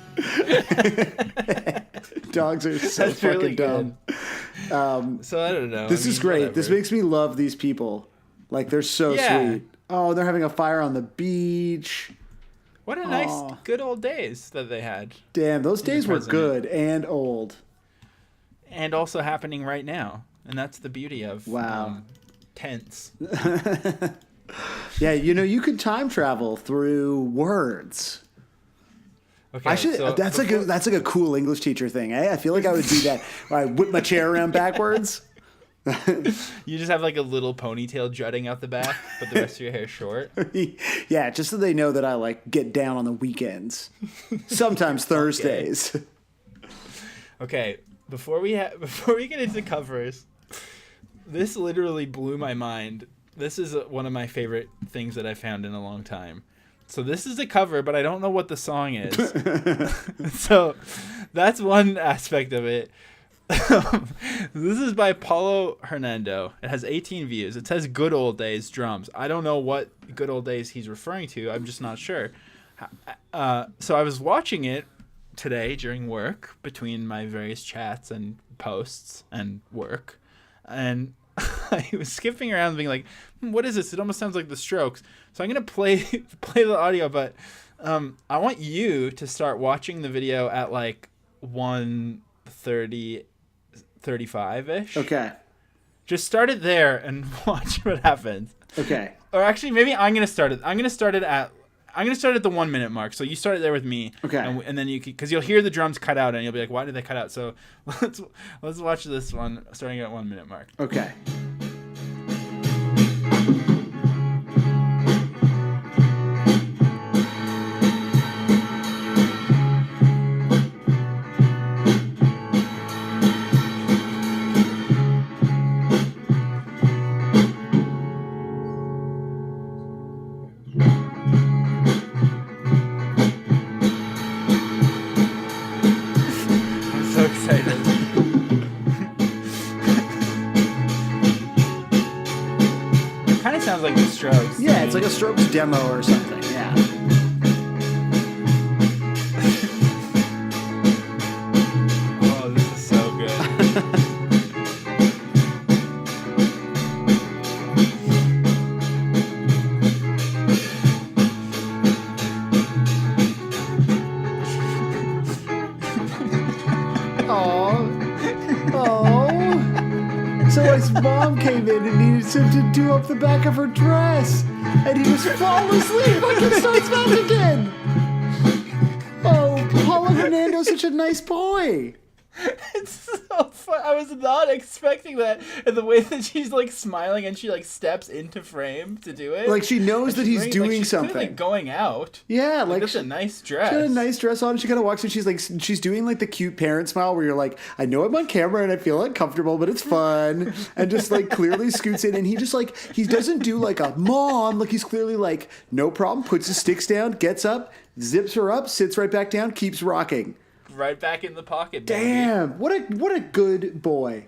Dogs are so That's fucking really dumb. good. So I don't know. This is great. This makes me love these people. Like they're so Yeah. sweet. Oh, they're having a fire on the beach. What a nice, Aw. good old days that they had, Damn, those days were president. good and old. and also happening right now, and that's the beauty of Wow. tents. Yeah, you could time travel through words. Okay, I should. so That's before- like a cool English teacher thing. Eh? I feel like I would do that. I whip my chair around backwards. You just have like a little ponytail jutting out the back, but the rest of your hair short. Yeah, just so they know that I like get down on the weekends. Sometimes Thursdays. Okay, before we get into covers, this literally blew my mind. This is one of my favorite things that I found in a long time. So this is a cover, but I don't know what the song is. So that's one aspect of it. This is by Paulo Hernando. It has 18 views. It says Good Old Days drums. I don't know what Good Old Days he's referring to. I'm just not sure. So I was watching it today during work, between my various chats and posts and work, and I was skipping around being like, what is this? It almost sounds like The Strokes. So I'm going to play the audio, but I want you to start watching the video at like 1:30, 35-ish. Okay. Just start it there and watch what happens. Okay. Or actually, maybe I'm going to start it. I'm going to start at the 1 minute mark. So you start it there with me. Okay. And then because you'll hear the drums cut out and you'll be like, why did they cut out? So let's watch this one starting at 1 minute mark. Okay. I'm so excited. It kind of sounds like The Strokes. Yeah, it's like a Strokes demo or something. Yeah. Oh, this is so good. Oh. So his mom came in and needed him to do up the back of her dress. And he was falling asleep like it starts back again. Oh, Paulo Hernando's such a nice boy. It's so fun. I was not expecting that. And the way that she's like smiling and she like steps into frame to do it. Like she knows that he's She's doing she's something. clearly going out. Yeah, Like, like that's a nice dress. she got a nice dress on. She kind of walks in. She's doing like the cute parent smile where you're like, I know I'm on camera and I feel uncomfortable, but it's fun. And just like clearly scoots in, and he just like he doesn't do like a mom. Like he's clearly like no problem. Puts his sticks down, gets up, zips her up, sits right back down, keeps rocking. Right back in the pocket, baby. Damn, what a good boy.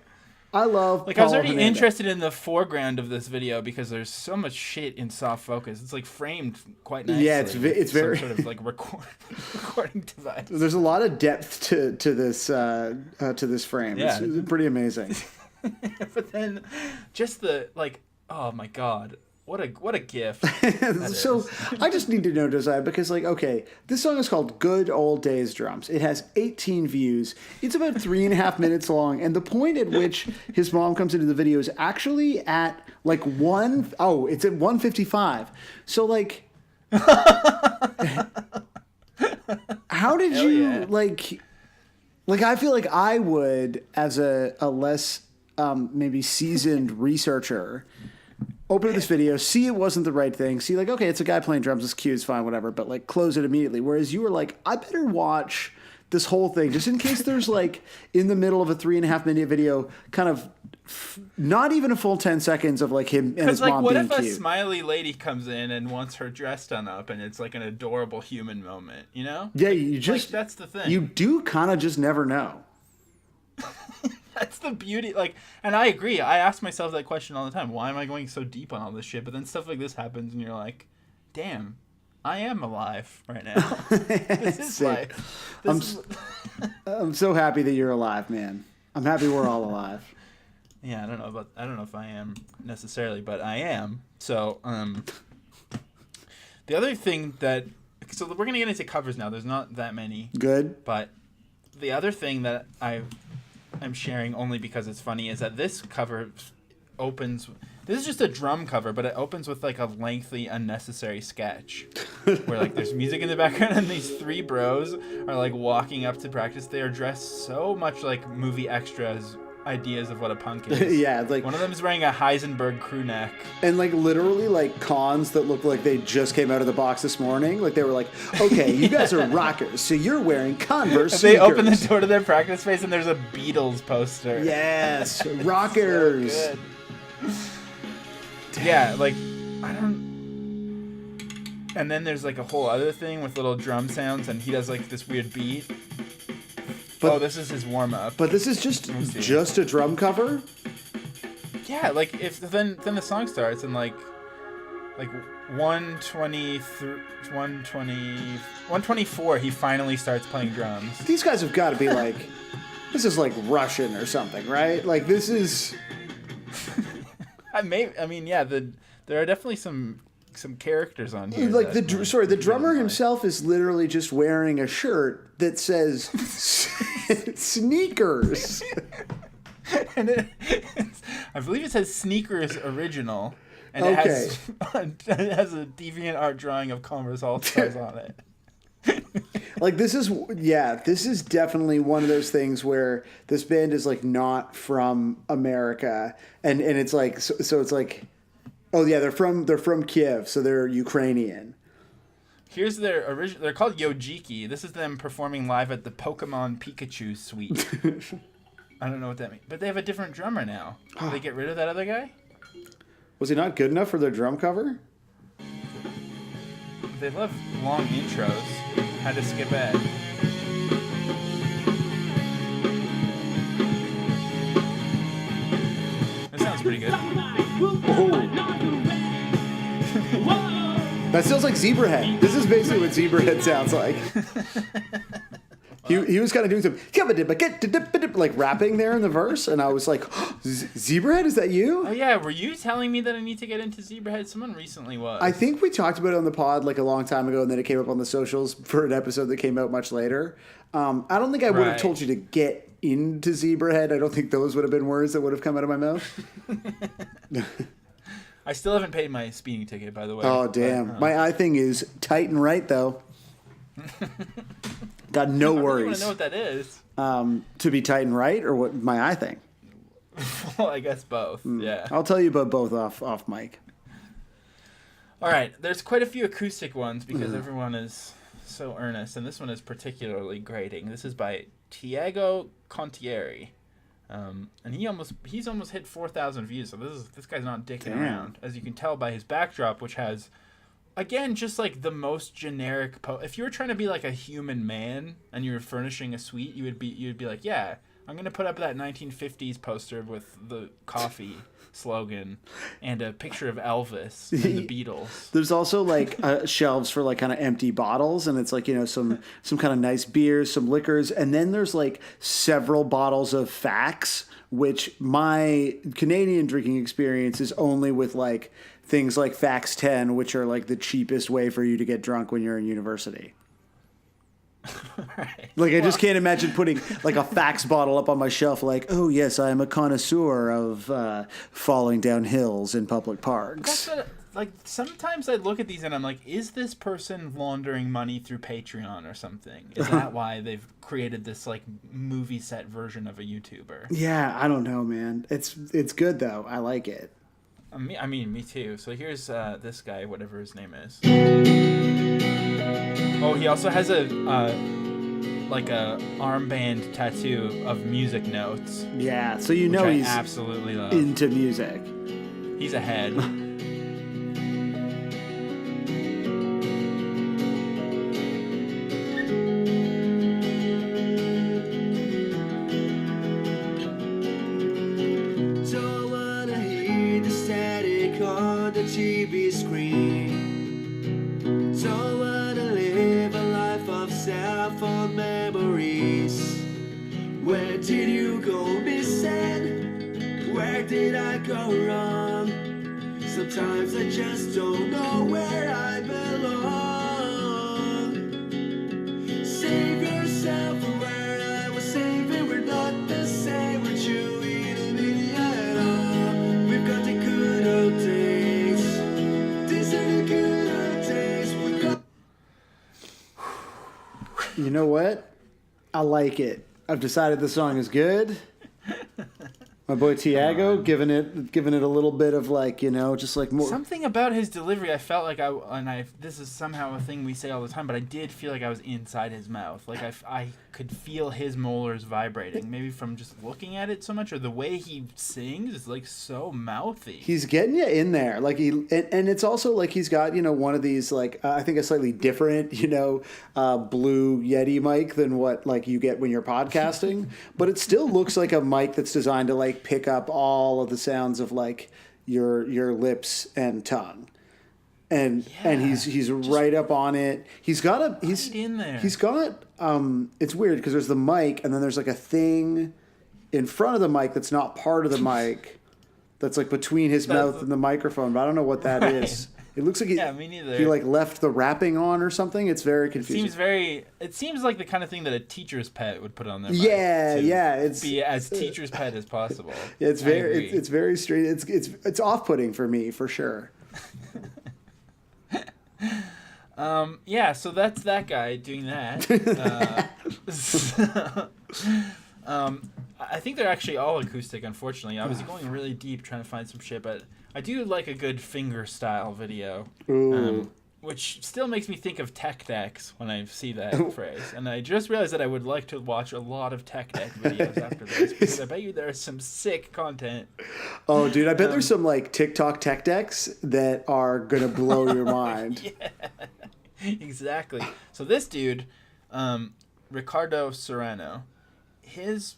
I love. Like I was Paulo already Hernando. interested in the foreground of this video because there's so much shit in soft focus. It's like framed quite nicely. Yeah, it's with some very- sort of like recording device. There's a lot of depth to this frame. Yeah. It's pretty amazing. But then, just the like, oh my god, what a gift. So I just need to know, Josiah, because like, okay, this song is called Good Old Days Drums. It has 18 views. It's about 3.5 minutes long. And the point at which his mom comes into the video is actually at like it's at 1:55. So like, how did Hell you yeah. like, I feel like I would, as a less maybe seasoned researcher, open this video, see it wasn't the right thing, see like, okay, it's a guy playing drums, it's cute, it's fine, whatever, but like close it immediately. Whereas you were like, I better watch this whole thing just in case there's like in the middle of a 3.5 minute video, kind of not even a full 10 seconds of like him and his Because like, mom what being if a cute. smiley lady comes in and wants her dress done up, and it's like an adorable human moment, you know? Yeah, you just that's the thing. You do kind of just never know. That's the beauty. Like, and I agree. I ask myself that question all the time. Why am I going so deep on all this shit? But then stuff like this happens, and you're like, damn, I am alive right now. This is Sick. life. I'm so happy that you're alive, man. I'm happy we're all alive. Yeah, I don't know if I am necessarily, but I am. So, the other thing so we're gonna get into covers now. There's not that many, Good. but the other thing that I'm sharing only because it's funny is that this cover opens. This is just a drum cover, but it opens with like a lengthy, unnecessary sketch where like there's music in the background and these three bros are like walking up to practice. They are dressed so much like movie extras ideas of what a punk is. Yeah, like One of them is wearing a Heisenberg crew neck. and like literally like cons that look like they just came out of the box this morning. Like they were like, okay, you guys are rockers, so you're wearing Converse They sneakers. open the door to their practice space and there's a Beatles poster. Yes, rockers. So good. Yeah, like I don't. And then there's like a whole other thing with little drum sounds, and he does like this weird beat. But- this is his warm up. But this is see. just a drum cover. Yeah, like if then the song starts and like 124 he finally starts playing drums. These guys have got to be like, this is like Russian or something, right? Like this is. I mean, yeah. There are definitely some characters on here. Like that the drummer himself is literally just wearing a shirt that says sneakers. And I believe it says Sneakers Original, and it has a DeviantArt drawing of Converse All Stars on it. Like this is definitely one of those things where this band is like not from America, and it's like so it's like, oh yeah, they're from Kiev, so they're Ukrainian. Here's their original. They're called Yojiki. This is them performing live at the Pokemon Pikachu suite. I don't know what that means, but they have a different drummer now. Did they get rid of that other guy? Was he not good enough for their drum cover? They love long intros. Had to skip ahead. That sounds pretty good. That sounds like Zebrahead. This is basically what Zebrahead sounds like. He was kind of doing some like rapping there in the verse, and I was like, Zebrahead, is that you? Oh yeah, were you telling me that I need to get into Zebrahead? Someone recently was. I think we talked about it on the pod like a long time ago, and then it came up on the socials for an episode that came out much later. I don't think I would have told you to get into Zebrahead. I don't think those would have been words that would have come out of my mouth. I still haven't paid my speeding ticket, by the way. Oh, damn. My eye thing is tight and right, though. Got no worries. I want to know what that is. To be tight and right, or what? My eye thing. Well, I guess both. Yeah. I'll tell you about both off mic. All right. There's quite a few acoustic ones because everyone is so earnest, and this one is particularly grating. This is by Tiago Contieri, and he's almost hit 4,000 views. So this guy's not dicking around, as you can tell by his backdrop, which has. Again, just like the most generic. If you were trying to be like a human man and you were furnishing a suite, you'd be like, yeah, I'm gonna put up that 1950s poster with the coffee slogan and a picture of Elvis and the Beatles. There's also like shelves for like kind of empty bottles, and it's like, you know, some kind of nice beers, some liquors, and then there's like several bottles of Fax, which my Canadian drinking experience is only with like things like Fax 10, which are like the cheapest way for you to get drunk when you're in university. Right. Like, I just can't imagine putting like a Fax bottle up on my shelf like, oh yes, I am a connoisseur of falling down hills in public parks. Like, sometimes I look at these and I'm like, is this person laundering money through Patreon or something? Is that why they've created this like movie set version of a YouTuber? Yeah, I don't know, man. It's good though. I like it. I mean, me too. So here's this guy, whatever his name is. Oh, he also has a armband tattoo of music notes. Yeah, so you know he's absolutely love. Into music. He's ahead. TV screen. Don't wanna live a life of cell phone memories. Where did you go missing? Where did I go wrong? Sometimes I just don't know where I belong. Save yourself from where I was saving. We're not the same. We're chewing a media at all. We've got the good old days. You know what? I like it. I've decided the song is good. My boy Tiago giving it a little bit of like, you know, just like more. Something about his delivery, I felt like this is somehow a thing we say all the time, but I did feel like I was inside his mouth. Like I could feel his molars vibrating, maybe from just looking at it so much, or the way he sings is like so mouthy. He's getting you in there, like and it's also like he's got, you know, one of these like I think a slightly different, you know, blue Yeti mic than what like you get when you're podcasting, but it still looks like a mic that's designed to like pick up all of the sounds of like your lips and tongue. And he's right up on it. He's in there. He's got it's weird because there's the mic and then there's like a thing in front of the mic that's not part of the mic that's like between his mouth and the microphone, but I don't know what that is. It looks like me neither. he like left the wrapping on or something. It's very confusing. It seems like the kind of thing that a teacher's pet would put on their It's be as teacher's pet as possible. It's very strange. It's off-putting for me for sure. So that's that guy doing that. I think they're actually all acoustic, unfortunately. I was going really deep trying to find some shit, but I do like a good finger style video. Which still makes me think of tech decks when I see that phrase. And I just realized that I would like to watch a lot of tech deck videos after this, because I bet you there's some sick content. Oh, dude, I bet there's some like TikTok tech decks that are gonna blow your mind. Yeah, exactly. So this dude, Ricardo Serrano, his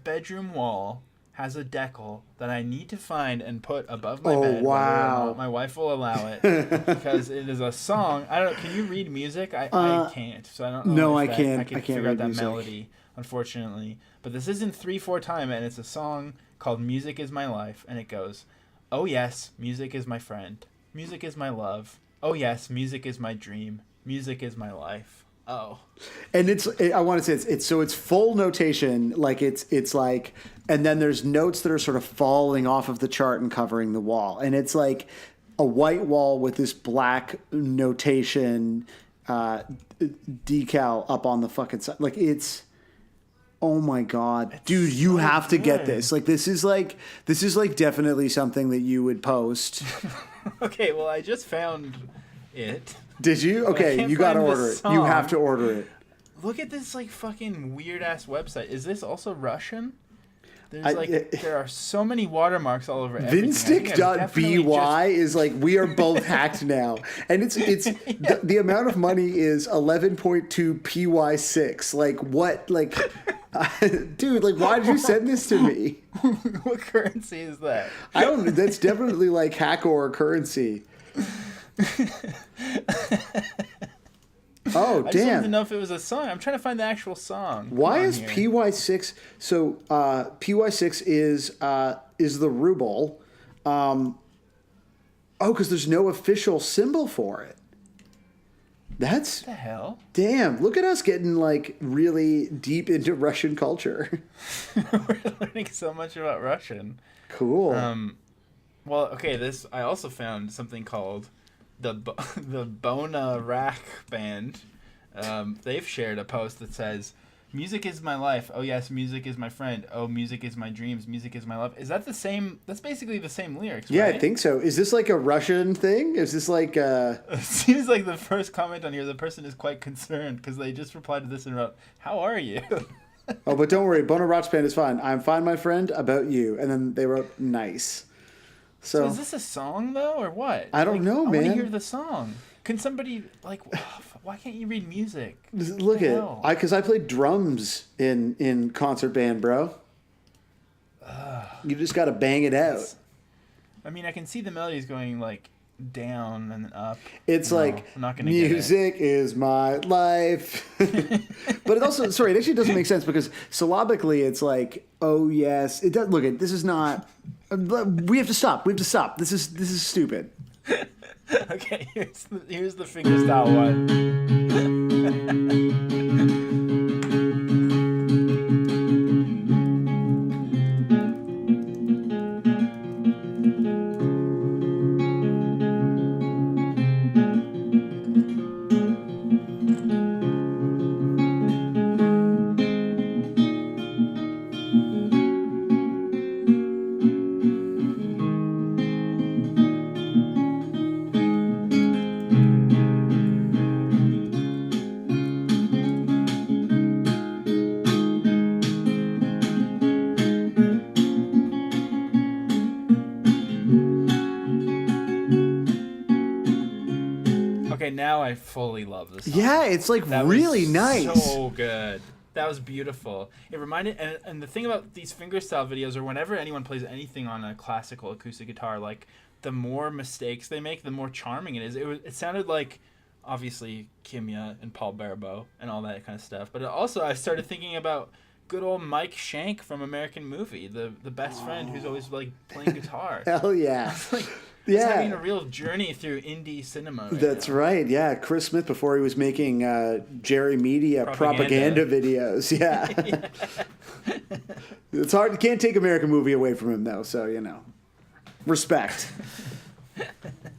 bedroom wall has a decal that I need to find and put above my bed. Wow. My wife will allow it because it is a song. I don't know. Can you read music? I can't. So I don't know. No, I if can't. I can figure out that melody, unfortunately. But this is in 3/4 time, and it's a song called "Music Is My Life," and it goes, "Oh yes, music is my friend. Music is my love. Oh yes, music is my dream. Music is my life." Oh. And I want to say it's full notation, like it's like, and then there's notes that are sort of falling off of the chart and covering the wall, and it's like a white wall with this black notation decal up on the fucking side. Like it's, oh my god, dude, you have to get this. Like this is like definitely something that you would post. Okay, well I just found it. Did you? Okay, you gotta order it. You have to order it. Look at this like fucking weird ass website. Is this also Russian? There's there are so many watermarks all over everything. Vinstick.by is like, we are both hacked now. And it's the amount of money is 11.2 PY6. Like what? Like, dude, like why did you send this to me? What currency is that? I don't know. That's definitely like Hackor currency. Oh, damn. I just wanted to know if it was a song. I'm trying to find the actual song. Why is PY6? So PY6 is the ruble. Because there's no official symbol for it. That's what the hell? Damn! Look at us getting like really deep into Russian culture. We're learning so much about Russian. Cool. Well, okay. I also found something called the Bona Rack Band. They've shared a post that says, "Music is my life. Oh yes, music is my friend. Oh, music is my dreams. Music is my love." Is that the same? That's basically the same lyrics, yeah, right? I think so. Is this like a Russian thing? Is this like It seems like the first comment on here, the person is quite concerned because they just replied to this and wrote, "How are you?" Oh, but don't worry, Bona Rack Band is fine. I'm fine, my friend. About you. And then they wrote, "Nice." So is this a song though, or what? I don't know, man. I want to hear the song. Can somebody why can't you read music? Look at because I played drums in concert band, bro. You just got to bang it out. I mean, I can see the melodies going like down and up. It's like I'm not gonna music is my life. But it also, sorry, it actually doesn't make sense because syllabically it's like, oh yes, it does. Look at this is not. We have to stop. This is stupid. Okay, here's the fingerstyle one. Okay, now I fully love this song. Yeah, it's like that really was nice. So good. That was beautiful. It reminded, and the thing about these fingerstyle videos, or whenever anyone plays anything on a classical acoustic guitar, like the more mistakes they make, the more charming it is. It sounded like, obviously, Kimya and Paul Barbeau and all that kind of stuff. But also, I started thinking about good old Mike Shank from American Movie, the best friend who's always like playing guitar. Hell yeah. Like, he's having a real journey through indie cinema. That's right. Yeah, Chris Smith before he was making Jerry Media propaganda videos. Yeah. It's hard. You can't take American Movie away from him though. So respect.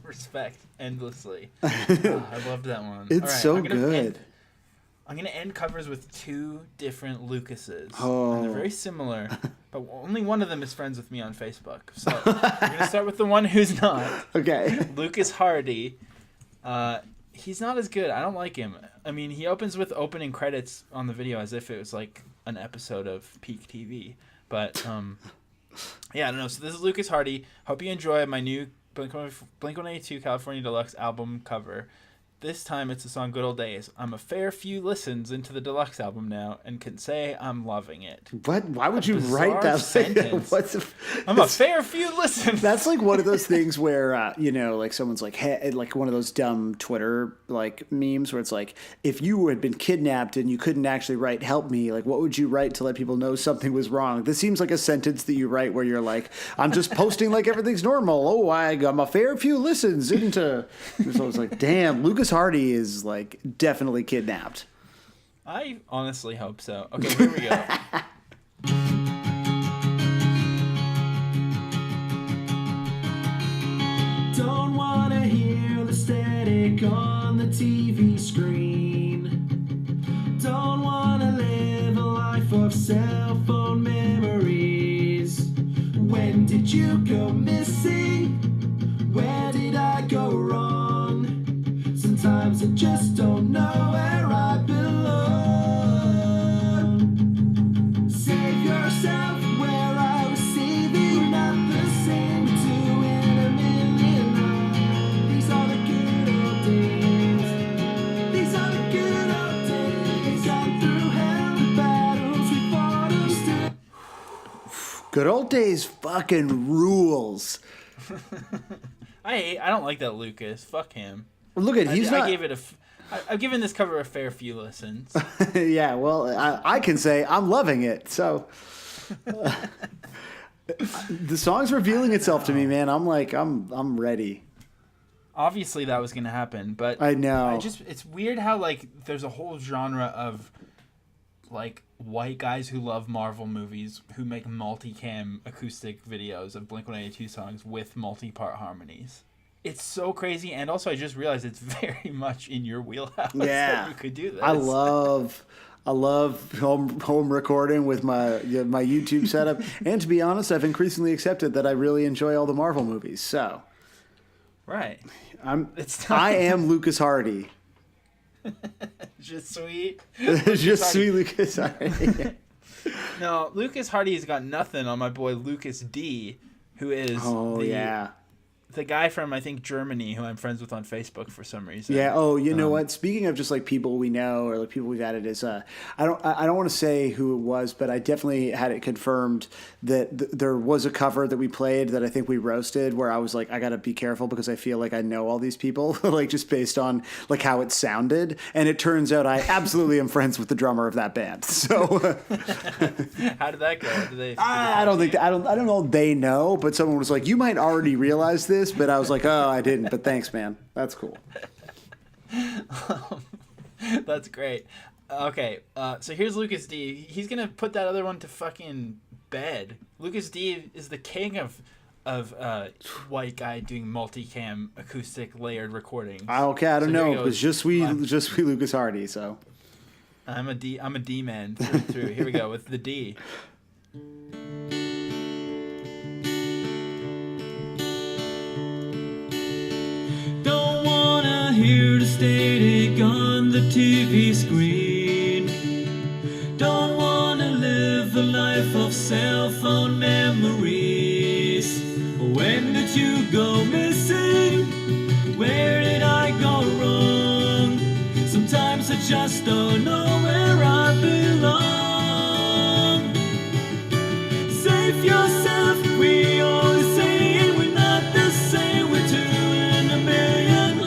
Respect endlessly. I loved that one. It's so good. I'm going to end covers with two different Lucases. Oh. And they're very similar, but only one of them is friends with me on Facebook. So we're going to start with the one who's not. Okay. Lucas Hardy. He's not as good. I don't like him. I mean, he opens with opening credits on the video as if it was like an episode of Peak TV. But, yeah, I don't know. So this is Lucas Hardy. Hope you enjoy my new Blink-182 California Deluxe album cover. This time it's the song Good Old Days. I'm a fair few listens into the deluxe album now and can say I'm loving it. What? Why would you write that sentence? I'm a fair few listens. That's like one of those things where, like someone's like, hey, like one of those dumb Twitter like memes where it's like, if you had been kidnapped and you couldn't actually write help me, like what would you write to let people know something was wrong? This seems like a sentence that you write where you're like, I'm just posting like everything's normal. Oh, I'm a fair few listens into. So it's like, damn, Lucas Hardy is like definitely kidnapped. I honestly hope so. Okay, here we go. Don't wanna hear the static on the TV screen. Don't wanna live a life of cell phone memories. When did you go missing? Where did I go wrong? Sometimes I just don't know where I belong. Save yourself where I was saving. Not the same, 2 in a million. These are the good old days. These are the good old days. Gone through hell and battles we fought them still. Good Old Days fucking rules. I don't like that Lucas. Fuck him. Look at I've given this cover a fair few listens. Yeah, well, I can say I'm loving it. So the song's revealing itself to me, man. I'm like, I'm ready. Obviously, that was gonna happen, but I know. It's weird how like there's a whole genre of like white guys who love Marvel movies who make multicam acoustic videos of Blink-182 songs with multi-part harmonies. It's so crazy, and also I just realized it's very much in your wheelhouse. Yeah, that you could do this. I love home recording with my YouTube setup, and to be honest, I've increasingly accepted that I really enjoy all the Marvel movies. So, right, I am Lucas Hardy. Je suis Lucas Hardy. No, Lucas Hardy's got nothing on my boy Lucas D, who is the guy from, I think, Germany, who I'm friends with on Facebook for some reason. Yeah. Oh, you know what? Speaking of just like people we know or like people we've added, is I don't want to say who it was, but I definitely had it confirmed that there was a cover that we played that I think we roasted where I was like, I got to be careful because I feel like I know all these people, like just based on like how it sounded. And it turns out I absolutely am friends with the drummer of that band. So how did that go? I don't know. They know, but someone was like, you might already realize this. But I was like, oh, I didn't. But thanks, man. That's cool. That's great. Okay, so here's Lucas D. He's going to put that other one to fucking bed. Lucas D is the king of white guy doing multicam acoustic layered recordings. Okay, I don't know. It was just we Lucas Hardy, so. I'm a D man through and through. Here we go with the D. Hear the static on the TV screen. Don't wanna live a life of cell phone memories. When did you go missing? Where did I go wrong? Sometimes I just don't know where I belong. Save yourself, we always say we're not the same, we're 2 in a million.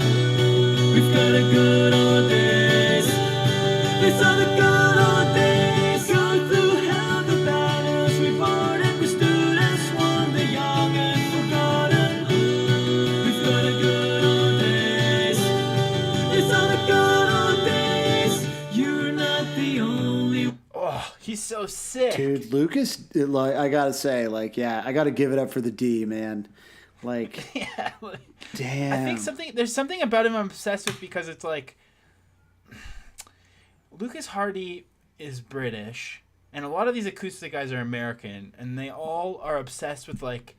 We've got a good old days. These are the good old days. Going through hell. so sick. Dude, Lucas, like, I gotta say, like, yeah, I gotta give it up for the D, man. Like, Yeah, like, damn. I think there's something about him I'm obsessed with because it's like Lucas Hardy is British and a lot of these acoustic guys are American and they all are obsessed with like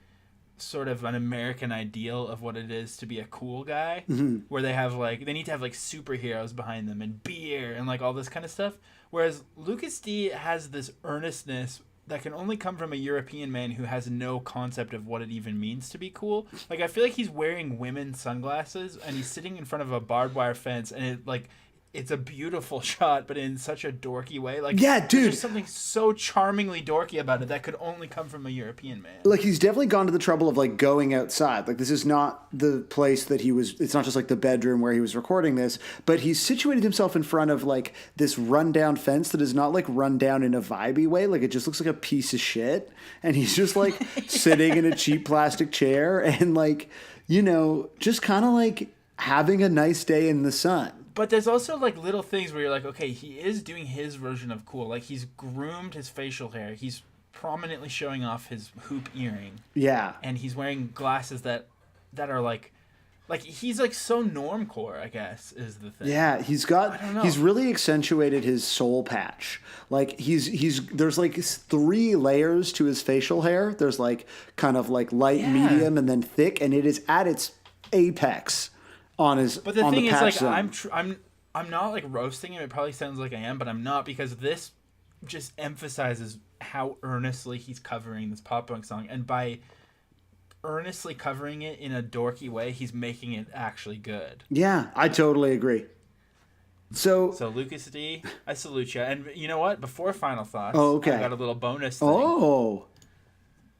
sort of an American ideal of what it is to be a cool guy, where they have like they need to have like superheroes behind them and beer and like all this kind of stuff, whereas Lucas D has this earnestness that can only come from a European man who has no concept of what it even means to be cool. Like, I feel like he's wearing women's sunglasses and he's sitting in front of a barbed wire fence and it like it's a beautiful shot, but in such a dorky way. Like, Yeah, there's dude. just something so charmingly dorky about it that could only come from a European man. Like, he's definitely gone to the trouble of, like, going outside. Like, this is not the place that he was... It's not just, like, the bedroom where he was recording this, but he's situated himself in front of, like, this rundown fence that is not, like, run down in a vibey way. Like, it just looks like a piece of shit. And he's just, like, sitting in a cheap plastic chair and, like, you know, just kind of, like, having a nice day in the sun. But there's also like little things where you're like, okay, he is doing his version of cool. Like, he's groomed his facial hair. He's prominently showing off his hoop earring. Yeah. And he's wearing glasses that are like he's like so normcore, I guess, is the thing. Yeah, he's really accentuated his soul patch. Like there's like 3 layers to his facial hair. There's like kind of like light, medium, and then thick, and it is at its apex on his. But the on thing the is, patch like, zone. I'm not like roasting him. It probably sounds like I am, but I'm not, because this just emphasizes how earnestly he's covering this pop punk song, and by earnestly covering it in a dorky way, he's making it actually good. Yeah, I totally agree. So Lucas D, I salute you. And you know what? Before final thoughts, Oh, okay. I got a little bonus thing. oh,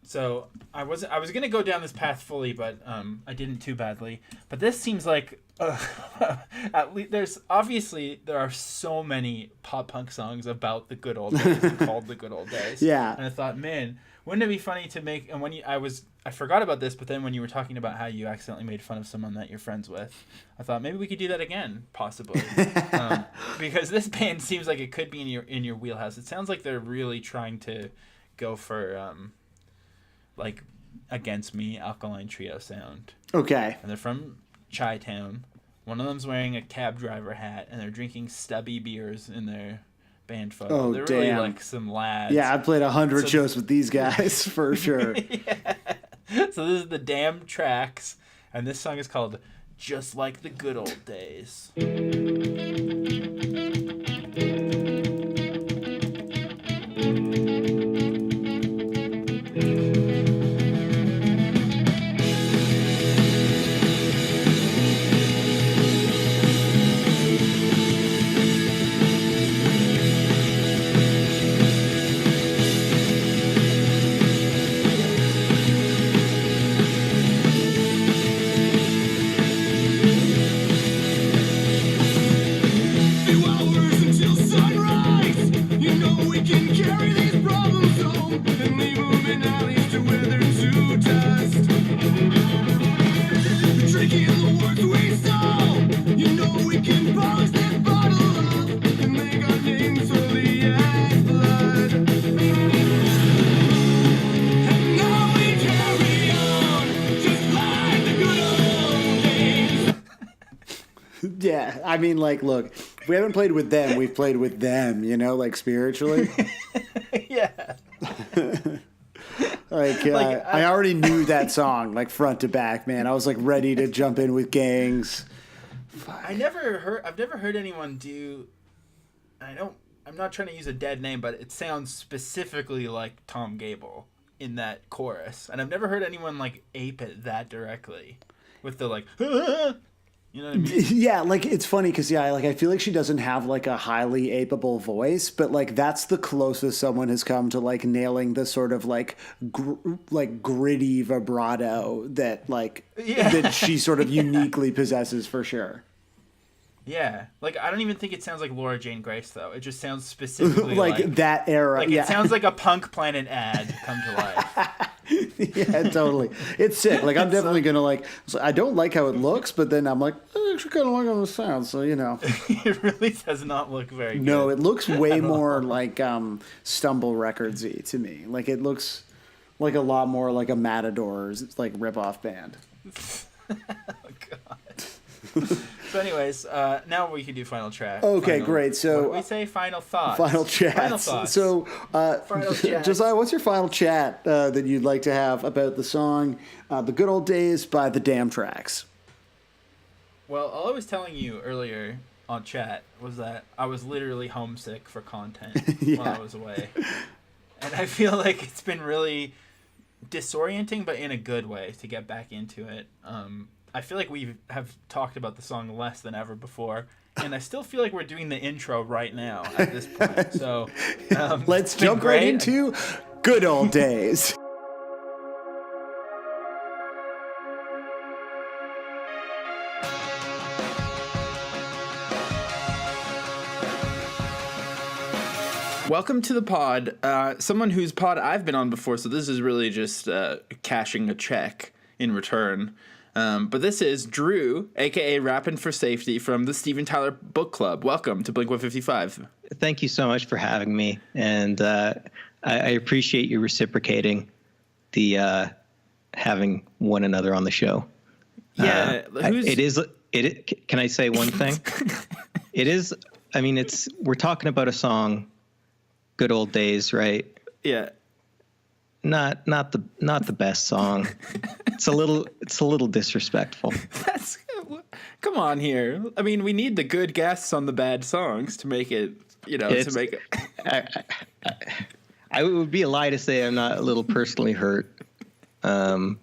So I was gonna go down this path fully, but I didn't too badly. But this seems like at least there are so many pop punk songs about the good old days and called the good old days. Yeah. And I thought, man, wouldn't it be funny to make? And I forgot about this, but then when you were talking about how you accidentally made fun of someone that you're friends with, I thought maybe we could do that again, possibly, because this band seems like it could be in your wheelhouse. It sounds like they're really trying to go for like Against Me, Alkaline Trio sound. okay. And they're from Chi-Town. One of them's wearing a cab driver hat, and they're drinking stubby beers in their band photo. Oh, they're really damn. like some lads. Yeah, I've played 100 shows with these guys for sure. So this is the Damn Tracks, and this song is called Just Like the Good Old Days. Few hours until sunrise. You know we can carry these problems home and leave them in alleys to wither to dust. Drinking the words we stole. You know we can polish this bottle up and make our names holy as blood. And now we carry on just like the good old days. Yeah, I mean, like, look, we haven't played with them. We've played with them, you know, like spiritually. Yeah. I already knew that song, like front to back, man. I was like ready to jump in with gangs. I've never heard anyone do. I'm not trying to use a dead name, but it sounds specifically like Tom Gable in that chorus, and I've never heard anyone like ape it that directly, with the like, you know what I mean? Yeah, like it's funny because I feel like she doesn't have like a highly apeable voice, but like that's the closest someone has come to like nailing the sort of like gritty vibrato that that she sort of uniquely possesses for sure. Yeah, like I don't even think it sounds like Laura Jane Grace though. It just sounds specifically like that era. Like yeah. it sounds like a Punk Planet ad come to life. Yeah, totally. It's sick. Like I'm definitely gonna like. I don't like how it looks, but then I'm like, actually kind of like on the sound, so you know. It really does not look very good. No, it looks way more like Stumble Records-y to me. Like it looks like a lot more like a Matador's like rip-off band. Oh, God. So anyways, now we can do final track. Okay, great. So what did we say? Final thoughts. Final chat. Final thoughts. So, Final chat. Josiah, what's your final chat that you'd like to have about the song "The Good Old Days" by the Damn Tracks? Well, all I was telling you earlier on chat was that I was literally homesick for content while I was away. And I feel like it's been really disorienting, but in a good way, to get back into it. I feel like we have talked about the song less than ever before, and I still feel like we're doing the intro right now at this point. So Let's jump right into Good Old Days. Welcome to the pod. Someone whose pod I've been on before, so this is really just cashing a check in return. But this is Drew, a.k.a. Rappin' for Safety, from the Steven Tyler Book Club. Welcome to Blink 155. Thank you so much for having me, and I appreciate you reciprocating the having one another on the show. Yeah, Can I say one thing? It is. I mean, we're talking about a song, "Good Old Days," right? Yeah. Not the best song. It's a little disrespectful. Come on here. I mean, we need the good guests on the bad songs to make it, to make it. I would be a lie to say I'm not a little personally hurt. But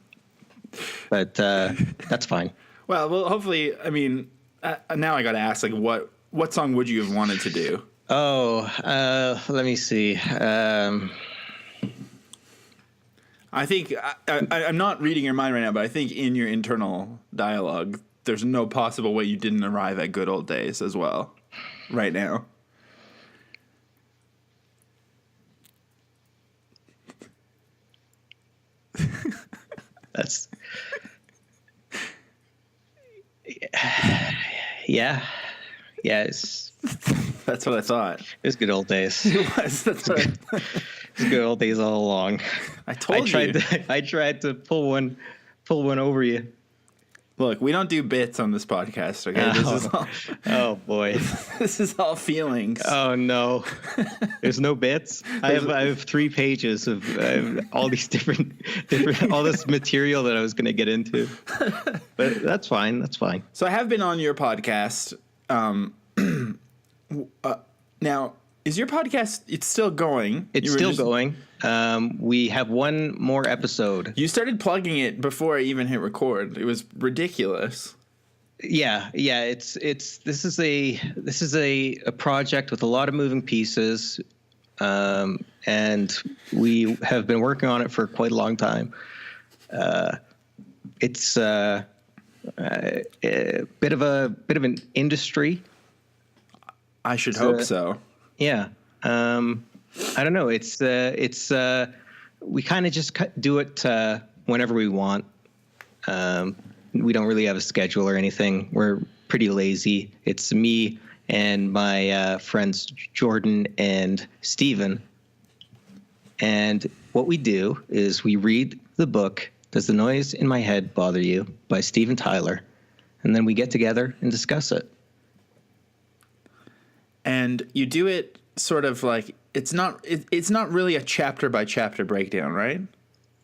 that's fine. Well, hopefully, I mean, now I got to ask, like, what song would you have wanted to do? Oh, let me see. I think I'm not reading your mind right now, but I think in your internal dialogue, there's no possible way you didn't arrive at Good Old Days as well right now. That's yeah. It's That's what I thought. It's good old days. It was. That's what It's good old days all along. I told you. I tried to pull one over you. Look, we don't do bits on this podcast, okay? This is all, oh boy. This is all feelings. Oh no. There's no bits. I have 3 pages of all these different all this material that I was going to get into. But that's fine. That's fine. So I have been on your podcast. Now, is your podcast? It's still going. It's still going. We have one more episode. You started plugging it before I even hit record. It was ridiculous. Yeah. This is a project with a lot of moving pieces, and we have been working on it for quite a long time. It's a bit of an industry. I should hope so. Yeah. I don't know. It's we kind of just do it whenever we want. We don't really have a schedule or anything. We're pretty lazy. It's me and my friends Jordan and Steven. And what we do is we read the book, Does the Noise in My Head Bother You? By Steven Tyler. And then we get together and discuss it. And you do it sort of like it's not really a chapter by chapter breakdown, right?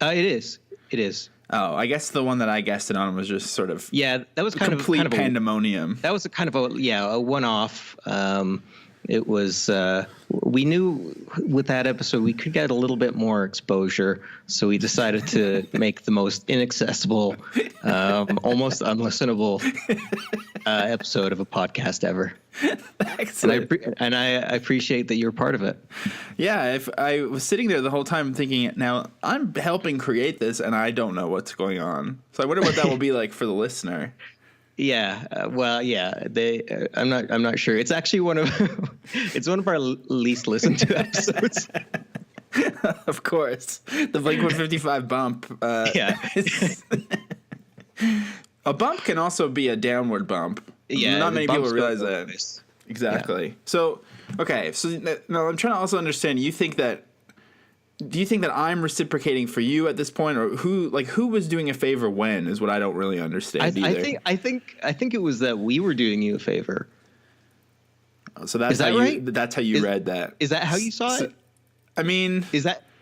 It is. Oh, I guess the one that I guessed it on was just sort of that was kind complete of pandemonium. That was a one-off. It was we knew with that episode we could get a little bit more exposure, so we decided to make the most inaccessible, almost unlistenable episode of a podcast ever. Excellent. And I appreciate that you're part of it. Yeah, if I was sitting there the whole time thinking, now I'm helping create this and I don't know what's going on. So I wonder what that will be like for the listener. Yeah, I'm not sure. It's actually one of our least listened to episodes. Of course, the Blink 155 bump. Yeah, a bump can also be a downward bump. Yeah, not the many people bumps realize don't go that. twice. Exactly. So, okay. So now I'm trying to also understand. Do you think that I'm reciprocating for you at this point, or who was doing a favor when is what I don't really understand either. I think it was that we were doing you a favor. So that's Is that how right? That's how you read that. Is that how you saw it? I mean,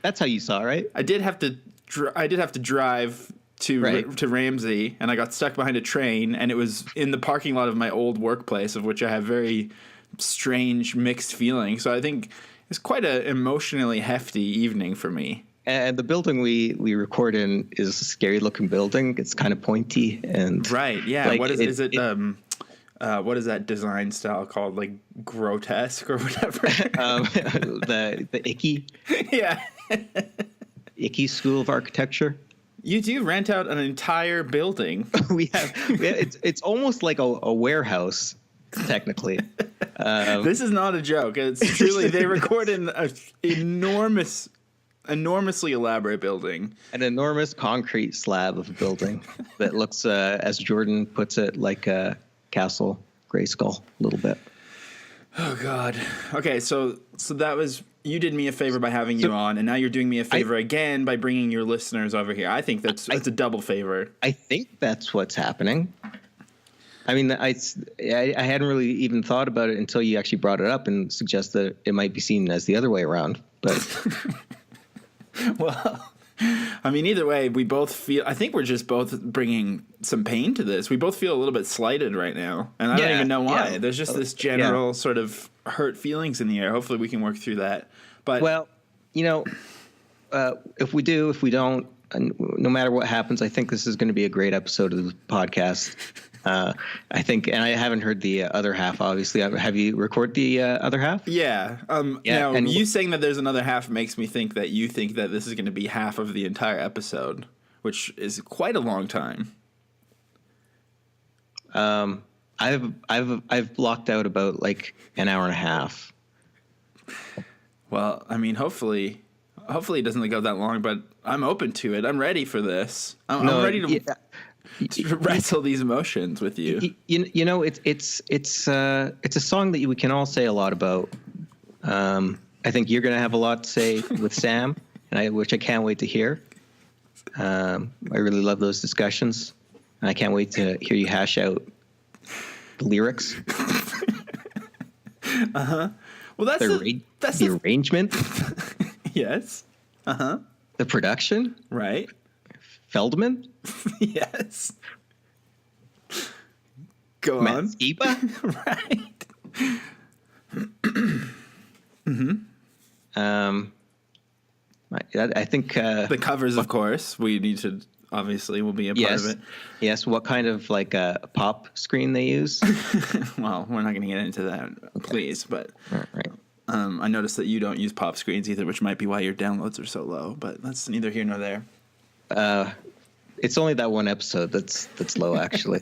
That's how you saw it, right? I did have to drive to Ramsey, and I got stuck behind a train, and it was in the parking lot of my old workplace, of which I have very strange mixed feelings. So I think it's quite an emotionally hefty evening for me. And the building we record in is a scary looking building. It's kind of pointy and Right. Yeah. like, What is it? What is that design style called? Like grotesque or whatever. the Icky Yeah. Icky School of Architecture. You do rent out an entire building. we have it's almost like a warehouse, technically. This is not a joke. It's truly they record in an enormously elaborate building. An enormous concrete slab of a building that looks, as Jordan puts it, like a Castle Grayskull a little bit. Oh God. Okay, so that was you did me a favor by having you on, and now you're doing me a favor again by bringing your listeners over here. I think that's a double favor. I think that's what's happening. I mean, I hadn't really even thought about it until you actually brought it up and suggested it might be seen as the other way around. But Well, I mean, either way, we both feel. I think we're just both bringing some pain to this. We both feel a little bit slighted right now, and I don't even know why. Yeah. There's just this general sort of hurt feelings in the air. Hopefully, we can work through that. But well, if we do, if we don't, no matter what happens, I think this is going to be a great episode of the podcast. I think, and I haven't heard the other half. Obviously, have you recorded the other half? yeah. Now, and you saying that there's another half makes me think that you think that this is going to be half of the entire episode, which is quite a long time. I've blocked out about like an hour and a half. Well, I mean, hopefully it doesn't go that long, but I'm open to it. I'm ready for this. I'm ready to wrestle these emotions with you. It's a song that we can all say a lot about. I think you're going to have a lot to say with Sam, which I can't wait to hear. I really love those discussions, and I can't wait to hear you hash out the lyrics. Well, that's the arrangement. Yes. The production. Right. Feldman. Yes. Go Matt on. Skiba. Right. I think The covers, of course, we need to obviously will be a part of it. Yes. What kind of like a pop screen they use? Well, we're not going to get into that, please. But Right. I noticed that you don't use pop screens either, which might be why your downloads are so low. But that's neither here nor there. It's only that one episode that's low, actually.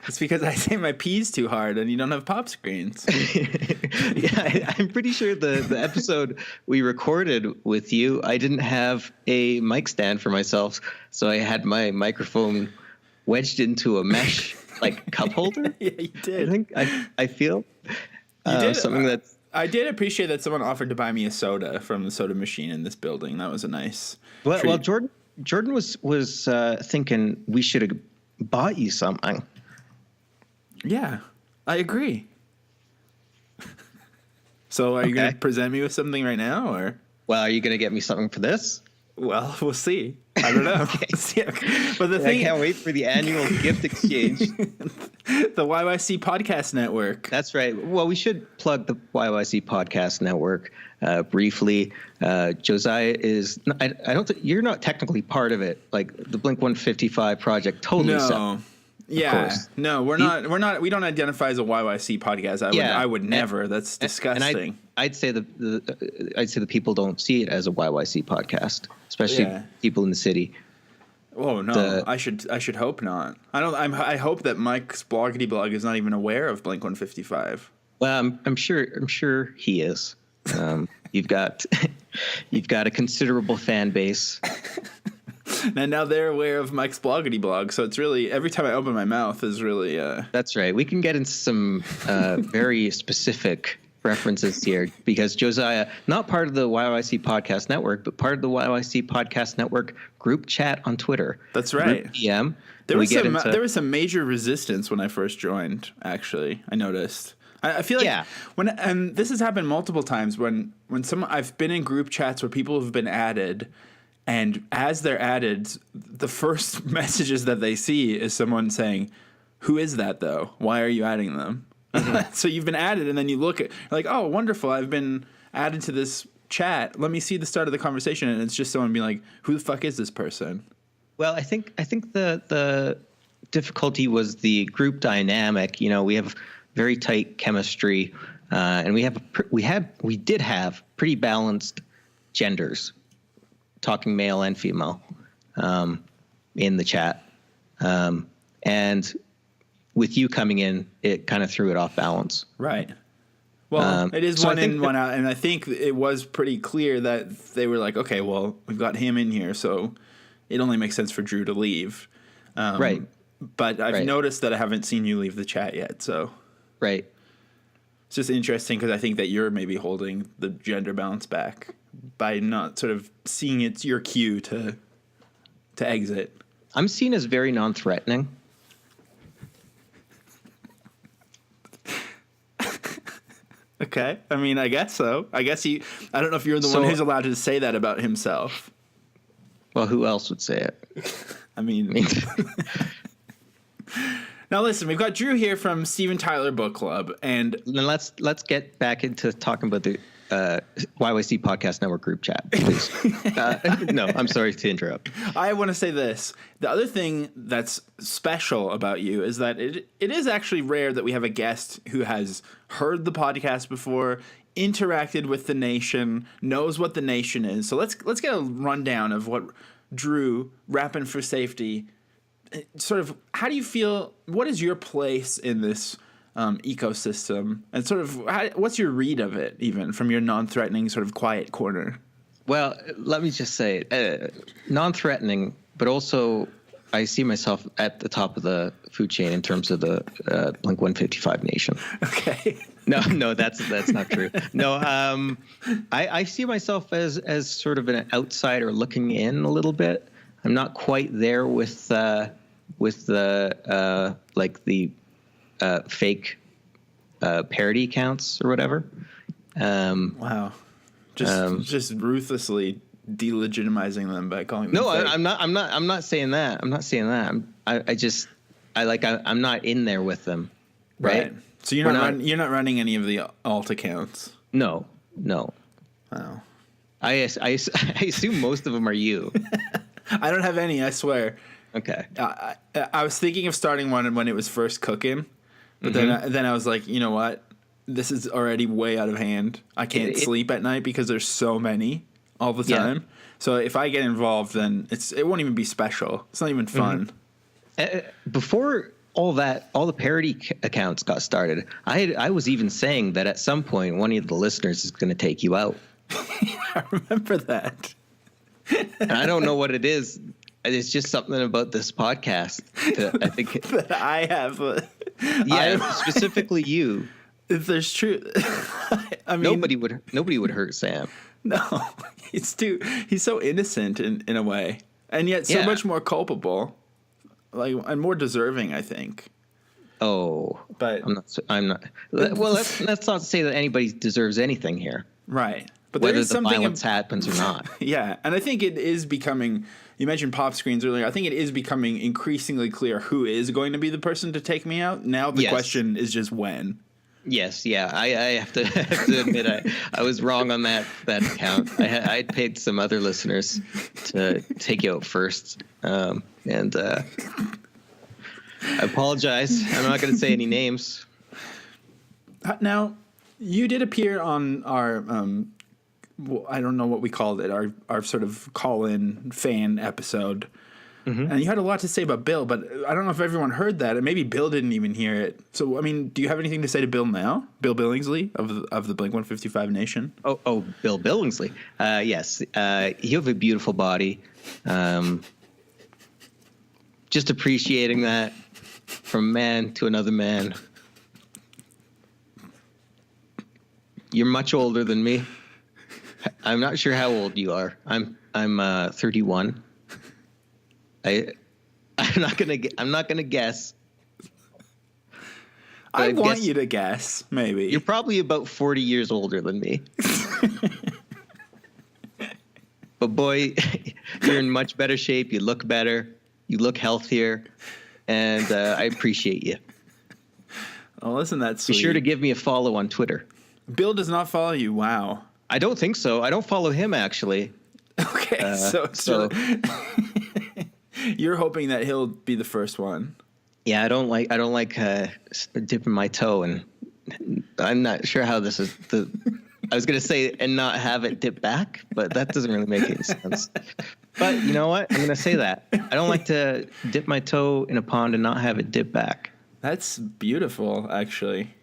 It's because I say my P's too hard, and you don't have pop screens. Yeah, I'm pretty sure the episode we recorded with you, I didn't have a mic stand for myself, so I had my microphone wedged into a mesh like cup holder. Yeah, you did. I think I feel You did something that's. I did appreciate that someone offered to buy me a soda from the soda machine in this building. That was a nice. Well, treat. Jordan was thinking we should have bought you something. Yeah, I agree. So, are you going to Okay. present me with something right now, or? Well, are you going to get me something for this? Well, we'll see. I don't know. See, but the I thing, can't wait for the annual gift exchange. the YYC Podcast Network. That's right. Well, we should plug the YYC Podcast Network briefly. Josiah is. I don't think you're not technically part of it. Like the Blink 155 project, totally No. separate. Yeah, course. no, we're not. We don't identify as a YYC podcast. I would never. That's disgusting. And I'd say the people don't see it as a YYC podcast, especially Yeah. people in the city. Oh no, I should hope not. I hope that Mike's bloggity blog is not even aware of Blink 155. Well, I'm sure he is. You've got a considerable fan base. And now they're aware of Mike's bloggity blog. So it's really, every time I open my mouth is really. That's right. We can get into some very specific references here because Josiah, not part of the YYC Podcast Network, but part of the YYC Podcast Network group chat on Twitter. That's right. Group DM. There was some major resistance when I first joined, actually, I noticed. I feel like and this has happened multiple times when I've been in group chats where people have been added, and as they're added, the first messages that they see is someone saying, "Who is that though? Why are you adding them?" Mm-hmm. So you've been added, and then you look at like, "Oh, wonderful! I've been added to this chat. Let me see the start of the conversation," and it's just someone being like, "Who the fuck is this person?" Well, I think the difficulty was the group dynamic. You know, we have very tight chemistry, and we did have pretty balanced genders, talking male and female, in the chat, and with you coming in, it kind of threw it off balance. Right. Well, it is so one in, one out, and I think it was pretty clear that they were like, okay, well, we've got him in here, so it only makes sense for Drew to leave. Right. But I've noticed that I haven't seen you leave the chat yet, so. Right. It's just interesting because I think that you're maybe holding the gender balance back by not sort of seeing it's your cue to exit. I'm seen as very non-threatening. Okay. I mean, I guess so. I don't know if you're the one who's allowed to say that about himself. Well, who else would say it? I mean now listen, we've got Drew here from Steven Tyler Book Club, and then let's get back into talking about the YYC Podcast Network group chat, please. No, I'm sorry to interrupt. I want to say this. The other thing that's special about you is that it is actually rare that we have a guest who has heard the podcast before, interacted with the Nation, knows what the Nation is. So let's get a rundown of what Drew, Rapping for Safety, sort of, how do you feel, what is your place in this ecosystem, and sort of what's your read of it, even from your non-threatening sort of quiet corner? Well, let me just say, non-threatening, but also I see myself at the top of the food chain in terms of the Blink 155 Nation. Okay. No, that's not true. No, I see myself as sort of an outsider looking in a little bit. I'm not quite there with the like the fake parody accounts or whatever. Wow. Just ruthlessly delegitimizing them by calling them fake. I'm not saying that. I'm not saying that. I'm not in there with them. Right. So you're not running any of the alt accounts. No. Wow. I assume most of them are you. I don't have any, I swear. Okay. I was thinking of starting one when it was first cooking, but then I was like, you know what? This is already way out of hand. I can't sleep at night because there's so many all the time. Yeah. So if I get involved, then it won't even be special. It's not even fun. Before all the parody accounts got started, I was even saying that at some point one of the listeners is going to take you out. I remember that. And I don't know what it is. It's just something about this podcast that I think that I have. Specifically you. If there's truth, I mean, nobody would hurt Sam. No, he's so innocent in a way, and yet so much more culpable, like, and more deserving, I think. Oh, but I'm not. Well, let's not say that anybody deserves anything here, right? But whether there is the something violence happens or not. Yeah, and I think it is becoming. You mentioned pop screens earlier. I think it is becoming increasingly clear who is going to be the person to take me out. Now the question is just when. Yes, yeah. I have to admit I was wrong on that account. I paid some other listeners to take you out first, and I apologize. I'm not going to say any names. Now, you did appear on our I don't know what we called it, our sort of call-in fan episode. Mm-hmm. And you had a lot to say about Bill, but I don't know if everyone heard that, and maybe Bill didn't even hear it. So, I mean, do you have anything to say to Bill now? Bill Billingsley of the Blink-155 Nation? Oh, Bill Billingsley. Yes. You have a beautiful body. just appreciating that from man to another man. You're much older than me. I'm not sure how old you are. I'm 31. I'm not gonna guess. I want guess you to guess, maybe. you're probably about 40 years older than me. But boy, you're in much better shape. You look better. You look healthier, and I appreciate you. Oh, listen, that's sweet. Be sure to give me a follow on Twitter. Bill does not follow you. Wow. I don't think so. I don't follow him, actually. Okay, so you're hoping that he'll be the first one. Yeah, I don't like dipping my toe, and I'm not sure how this is. I was gonna say and not have it dip back, but that doesn't really make any sense. But you know what? I'm gonna say that I don't like to dip my toe in a pond and not have it dip back. That's beautiful, actually.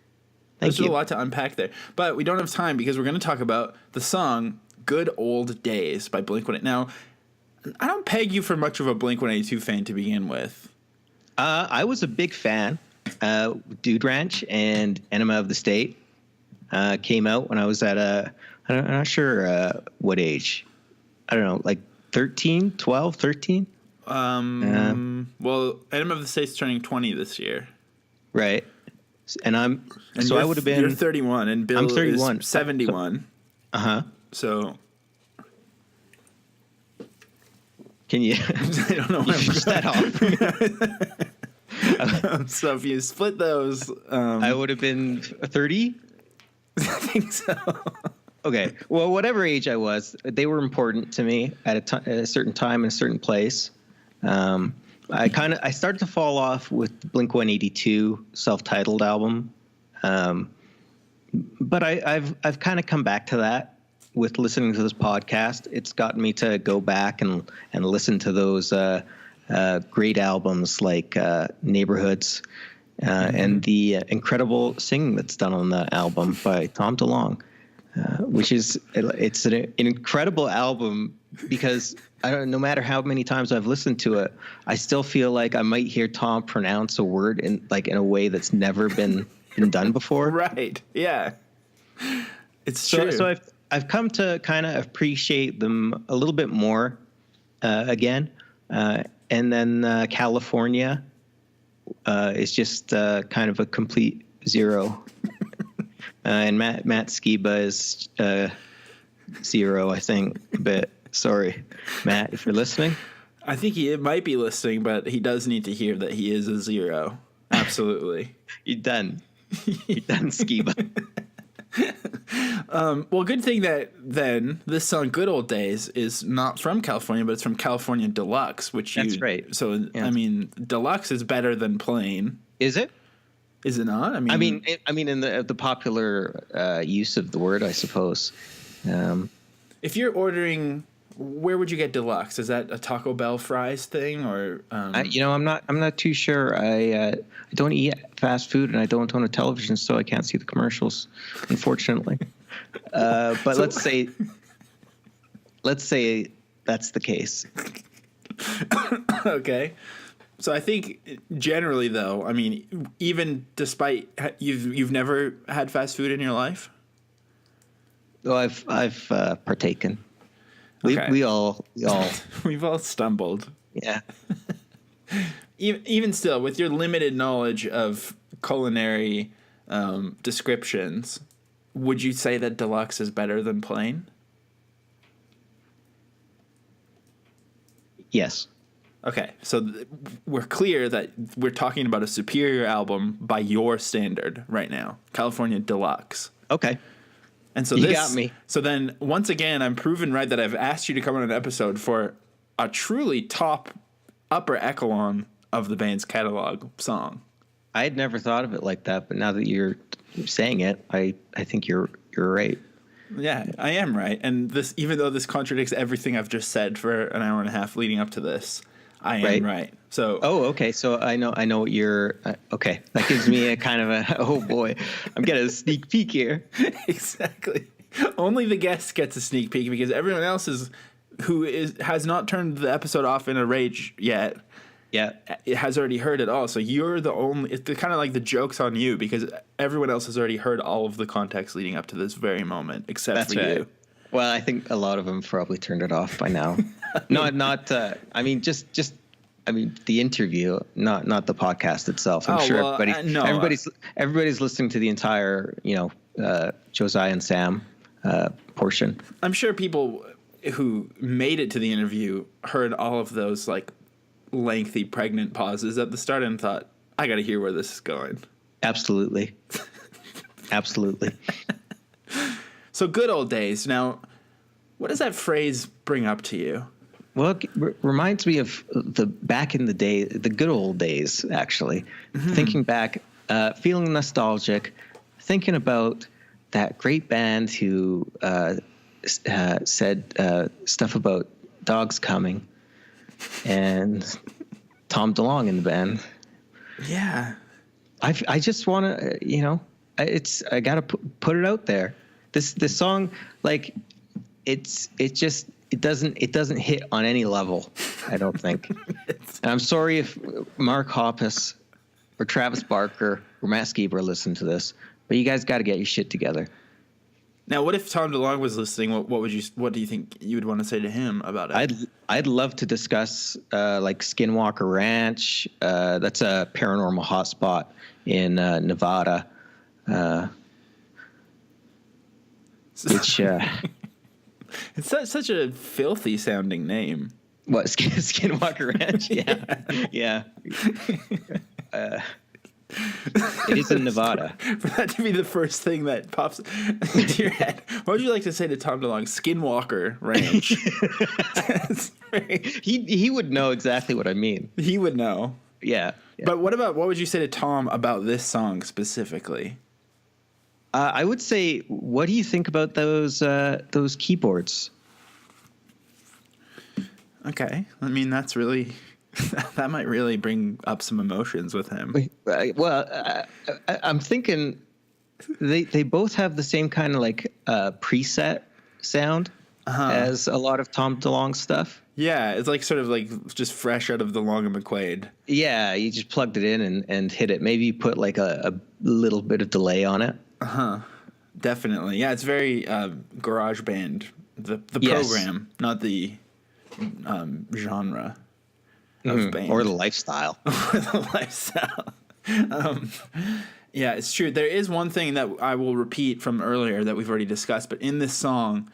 Thank There's you. a lot to unpack there. But we don't have time because we're going to talk about the song Good Old Days by Blink-182. Now, I don't peg you for much of a Blink-182 fan to begin with. I was a big fan. Dude Ranch and Enema of the State came out when I was at I'm not sure what age. I don't know, like 13, 12, 13? Well, Enema of the State's turning 20 this year. Right. And I would have been. You're 31, and Bill I'm 31. is 71. Uh-huh. So Can you? I don't know. Push that off. So if you split those, I would have been 30. I think so. Okay. Well, whatever age I was, they were important to me at a certain time and a certain place. I started to fall off with Blink-182 self-titled album, but I've kind of come back to that with listening to this podcast. It's gotten me to go back and listen to those great albums like Neighborhoods and the incredible singing that's done on the album by Tom DeLonge, which is it's an incredible album because no matter how many times I've listened to it, I still feel like I might hear Tom pronounce a word in a way that's never been done before. Right. Yeah. It's true. true. So I've come to kind of appreciate them a little bit more again. And then California is just kind of a complete zero. And Matt Skiba is 0, I think. But sorry, Matt, if you're listening. I think he might be listening, but he does need to hear that he is a 0. Absolutely. You're done. You're done, Skiba. Well, good thing that then this song "Good Old Days" is not from California, but it's from California Deluxe, which That's right. So Yeah. I mean, Deluxe is better than plain, Is it? is it not? I mean, in the popular use of the word, I suppose. if you're ordering, where would you get Deluxe? Is that a Taco Bell fries thing, or I'm not too sure. I don't eat fast food and I don't own a television, so I can't see the commercials, unfortunately. But let's say that's the case. Okay. So I think generally, though, I mean, even despite you've never had fast food in your life. Oh, I've partaken. Okay. We all We've all stumbled. yeah. Even still, with your limited knowledge of culinary descriptions, would you say that Deluxe is better than plain? Yes. Okay, so we're clear that we're talking about a superior album by your standard right now, California Deluxe. Okay. And so You got me. So then, once again, I'm proven right that I've asked you to come on an episode for a truly top, upper echelon of the band's catalog song. I had never thought of it like that, but now that you're saying it, I think you're right. Yeah, I am right. And this, even though this contradicts everything I've just said for an hour and a half leading up to this, I am right. So Oh, okay. So I know what you're. Okay, that gives me a kind of a. Oh boy, I'm getting a sneak peek here. exactly. Only the guest gets a sneak peek because everyone else has not turned the episode off in a rage yet Yeah. it has already heard it all. So you're the only. It's kind of like the joke's on you because everyone else has already heard all of the context leading up to this very moment, except That's for right. you. Well, I think a lot of them probably turned it off by now. not. I mean, just. I mean, the interview, not the podcast itself. I'm sure well, everybody's listening to the entire, Josiah and Sam portion. I'm sure people who made it to the interview heard all of those like lengthy pregnant pauses at the start and thought, I got to hear where this is going. Absolutely. Absolutely. So good old days. Now, what does that phrase bring up to you? Well, it reminds me of the back in the day, the good old days, actually. Mm-hmm. Thinking back, feeling nostalgic, thinking about that great band who said stuff about dogs coming, and Tom DeLonge in the band. Yeah. I just want to, I got to put it out there. This song, like, it doesn't hit on any level, I don't think. And I'm sorry if Mark Hoppus or Travis Barker or Matt Skiba listen to this, but you guys got to get your shit together. Now, what if Tom DeLonge was listening? What do you think you would want to say to him about it? I'd love to discuss like Skinwalker Ranch. That's a paranormal hotspot in Nevada, which. It's such a filthy sounding name. What, Skinwalker Ranch? Yeah. It is in Nevada. For that to be the first thing that pops into your head, what would you like to say to Tom DeLonge? Skinwalker Ranch. He would know exactly what I mean. He would know. Yeah. But what would you say to Tom about this song specifically? I would say, what do you think about those keyboards? Okay, I mean that's really that might really bring up some emotions with him. Well, I'm thinking they both have the same kind of like preset sound as a lot of Tom DeLonge stuff. Yeah, it's like sort of like just fresh out of the Long and McQuaid. Yeah, you just plugged it in and hit it. Maybe you put like a little bit of delay on it. Definitely. Yeah, it's very garage band. The Yes. program, not the genre of band. Or the lifestyle. The lifestyle. Yeah, it's true. There is one thing that I will repeat from earlier that we've already discussed, but in this song,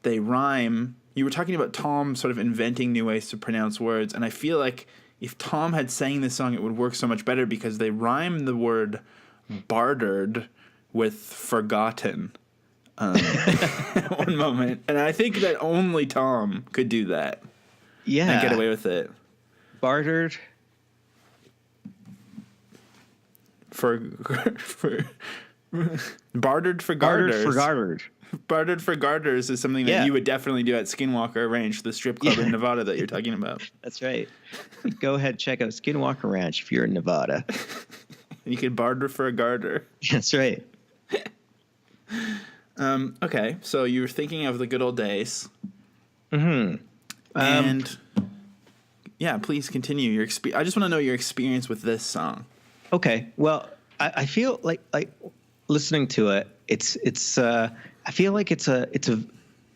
they rhyme. You were talking about Tom sort of inventing new ways to pronounce words, and I feel like if Tom had sang this song, it would work so much better because they rhyme the word bartered with forgotten one moment. And I think that only Tom could do that. Yeah. And get away with it. Bartered. Bartered for garters. Bartered for garters is something that you would definitely do at Skinwalker Ranch, the strip club in Nevada that you're talking about. That's right. Go ahead, check out Skinwalker Ranch if you're in Nevada. You could barter for a garter. That's right. Okay, so you were thinking of the good old days. Mm-hmm. And yeah, please continue your I just want to know your experience with this song. Okay. Well, I feel like listening to it, I feel like it's a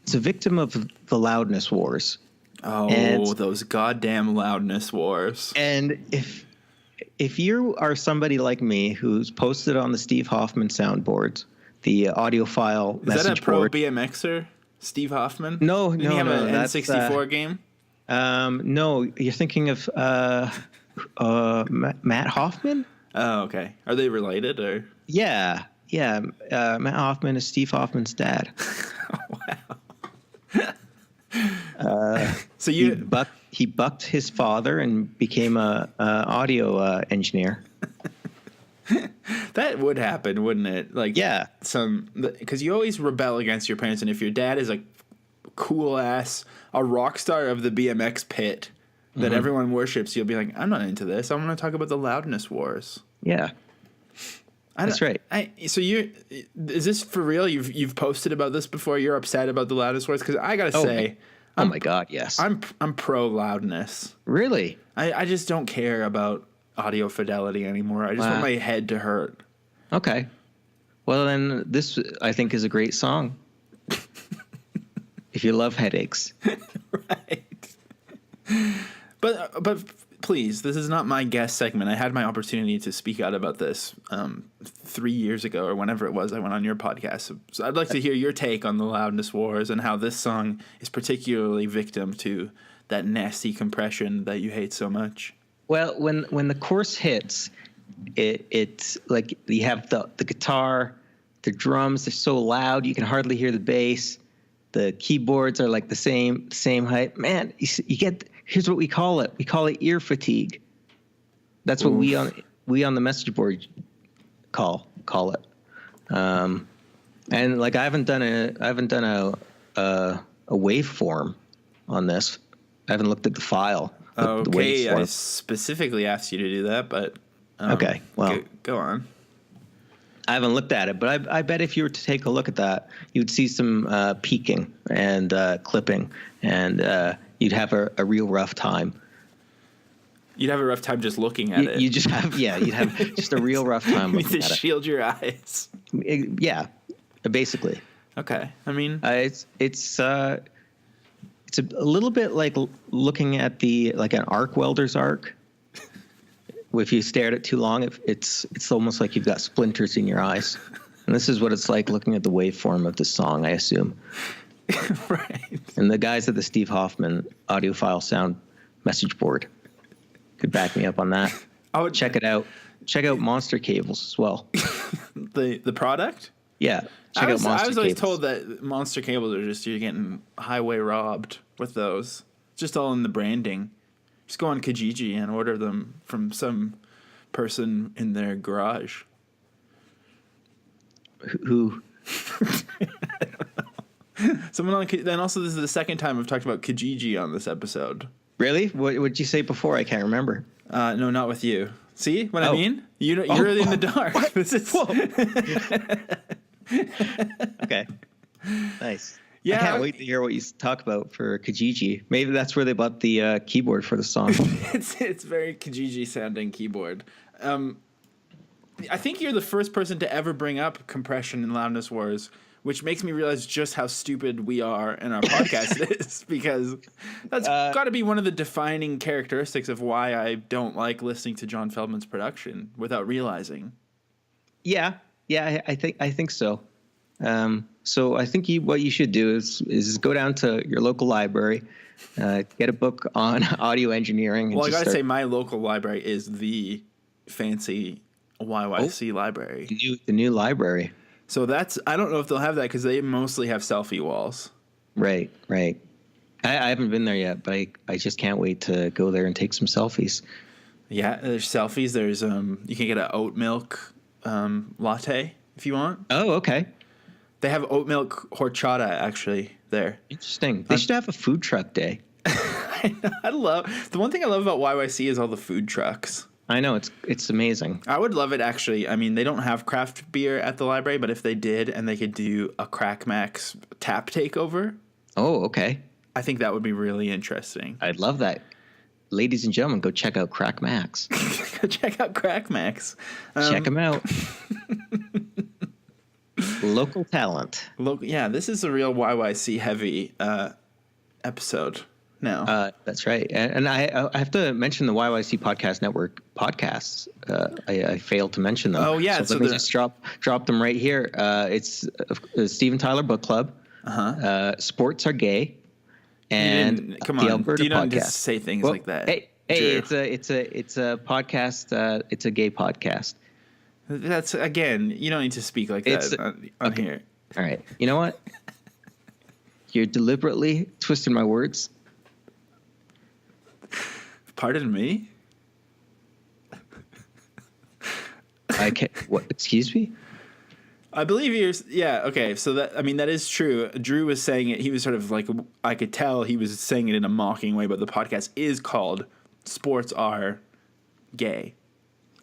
victim of the loudness wars. Oh, those goddamn loudness wars. And if you are somebody like me who's posted on the Steve Hoffman soundboards, the audiophile message board. Is that a pro BMXer, Steve Hoffman? No. Didn't he have an N64 game? No, you're thinking of Matt Hoffman? Oh, okay. Are they related or? Yeah. Matt Hoffman is Steve Hoffman's dad. Wow. So he bucked his father and became a audio engineer. That would happen, wouldn't it? Like, yeah, because you always rebel against your parents, and if your dad is a cool ass, a rock star of the BMX pit that everyone worships, you'll be like, I'm not into this. I want to talk about the loudness wars. Yeah, that's right. So is this for real? You've posted about this before. You're upset about the loudness wars because I gotta say, Oh my God, yes. I'm pro loudness. Really? I just don't care about audio fidelity anymore. I just want my head to hurt. Okay. Well, then this, I think, is a great song. If you love headaches. Right. But please, this is not my guest segment. I had my opportunity to speak out about this 3 years ago or whenever it was I went on your podcast. So I'd like to hear your take on the loudness wars and how this song is particularly victim to that nasty compression that you hate so much. Well, when the chorus hits, it's like you have the guitar, the drums, they're so loud you can hardly hear the bass. The keyboards are like the same height. Man, you get, here's what we call it. We call it ear fatigue. That's what we on the message board call it. And like I haven't done a waveform on this. I haven't looked at the file. The Okay, I waveform. specifically asked you to do that, but Okay, well. go on. I haven't looked at it, but I bet if you were to take a look at that, you'd see some peaking and clipping, and you'd have a real rough time. You'd have a rough time just looking at it. You just have, you'd have just a real rough time You need looking to at it. shield your eyes. Yeah, basically. Okay, I mean, It's a little bit like looking at like an arc welder's arc. If you stare at it too long, it's almost like you've got splinters in your eyes. And this is what it's like looking at the waveform of this song, I assume. right. And the guys at the Steve Hoffman audiophile sound message board could back me up on that. I would Check it out. Check out Monster Cables as well. the product. Yeah. Check out Monster I was always Cables. told that monster cables are just you're getting highway robbed with those. Just all in the branding. Just go on Kijiji and order them from some person in their garage. Who? Someone on. Then also, this is the second time I've talked about Kijiji on this episode. Really? What did you say before? I can't remember. No, not with you. See what I Oh. mean? You're in the dark. This is. Okay. Nice. Yeah. I can't wait to hear what you talk about for Kijiji. Maybe that's where they bought the keyboard for the song. It's very Kijiji sounding keyboard. I think you're the first person to ever bring up compression and loudness wars, which makes me realize just how stupid we are and our podcast is, because that's got to be one of the defining characteristics of why I don't like listening to John Feldman's production without realizing. Yeah, I think so. So I think what you should do is go down to your local library, get a book on audio engineering. And Well, I just got to start say, my local library is the fancy YYC library. the new library. So I don't know if they'll have that because they mostly have selfie walls. Right. I haven't been there yet, but I just can't wait to go there and take some selfies. Yeah, there's selfies. There's you can get an oat milk latte if you want. Oh, okay. They have oat milk horchata actually there. Interesting. They should have a food truck day. I love the one thing I love about YYC is all the food trucks. I know, it's amazing. I would love it actually. I mean, they don't have craft beer at the library, but if they did and they could do a Crack Max tap takeover, Oh, okay. I think that would be really interesting. I'd love that. Ladies and gentlemen, go check out Crack Max. Go check out Crack Max. Check them out. Local talent. Yeah, this is a real YYC heavy episode now. That's right. And I have to mention the YYC Podcast Network podcasts. I failed to mention them. Oh, yeah, So so let me the- just drop them right here. It's Steven Tyler Book Club. Sports Are Gay. And Come the on, Alberta you don't Podcast. just say things Well, like that. Hey, Drew. it's a podcast. It's a gay podcast. That's again, you don't need to speak like It's- that on here. All right. You know what? You're deliberately twisting my words. Pardon me? I can't. What? Excuse me? I believe okay, so that is true. Drew was saying it, he was sort of like, I could tell he was saying it in a mocking way, but the podcast is called Sports Are Gay.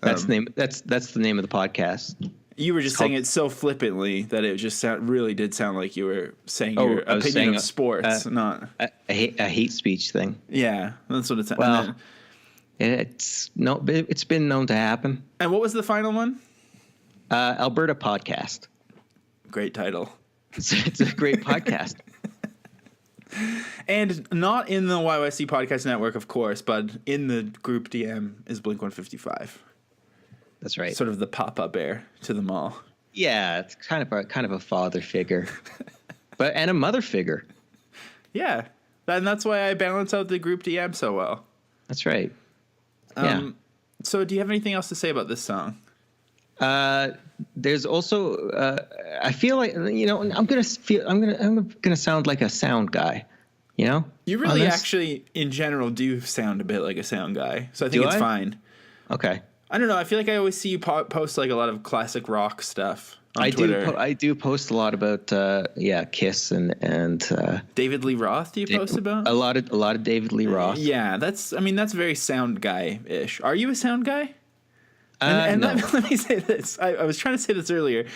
That's the name. That's the name of the podcast. You were just saying it so flippantly that it just really did sound like you were saying your I was opinion saying, of sports, not. a hate speech thing. Yeah, that's what it's. Well, it's been known to happen. And what was the final one? Alberta Podcast. Great title. It's a great podcast. And not in the YYC Podcast Network, of course, but in the group DM is Blink 155. That's right. Sort of the pop-up heir to them all. Yeah, it's kind of a father figure, and a mother figure. Yeah, and that's why I balance out the group DM so well. That's right. Yeah. So, do you have anything else to say about this song? There's also I feel like I'm gonna sound like a sound guy. You really actually, in general, do sound a bit like a sound guy. So I think it's fine. Okay. I don't know. I feel like I always see you post like a lot of classic rock stuff on Twitter. I do post a lot about Kiss and David Lee Roth. Do you post about a lot of David Lee Roth? Yeah, that's very sound guy-ish. Are you a sound guy? No. Let me say this. I was trying to say this earlier.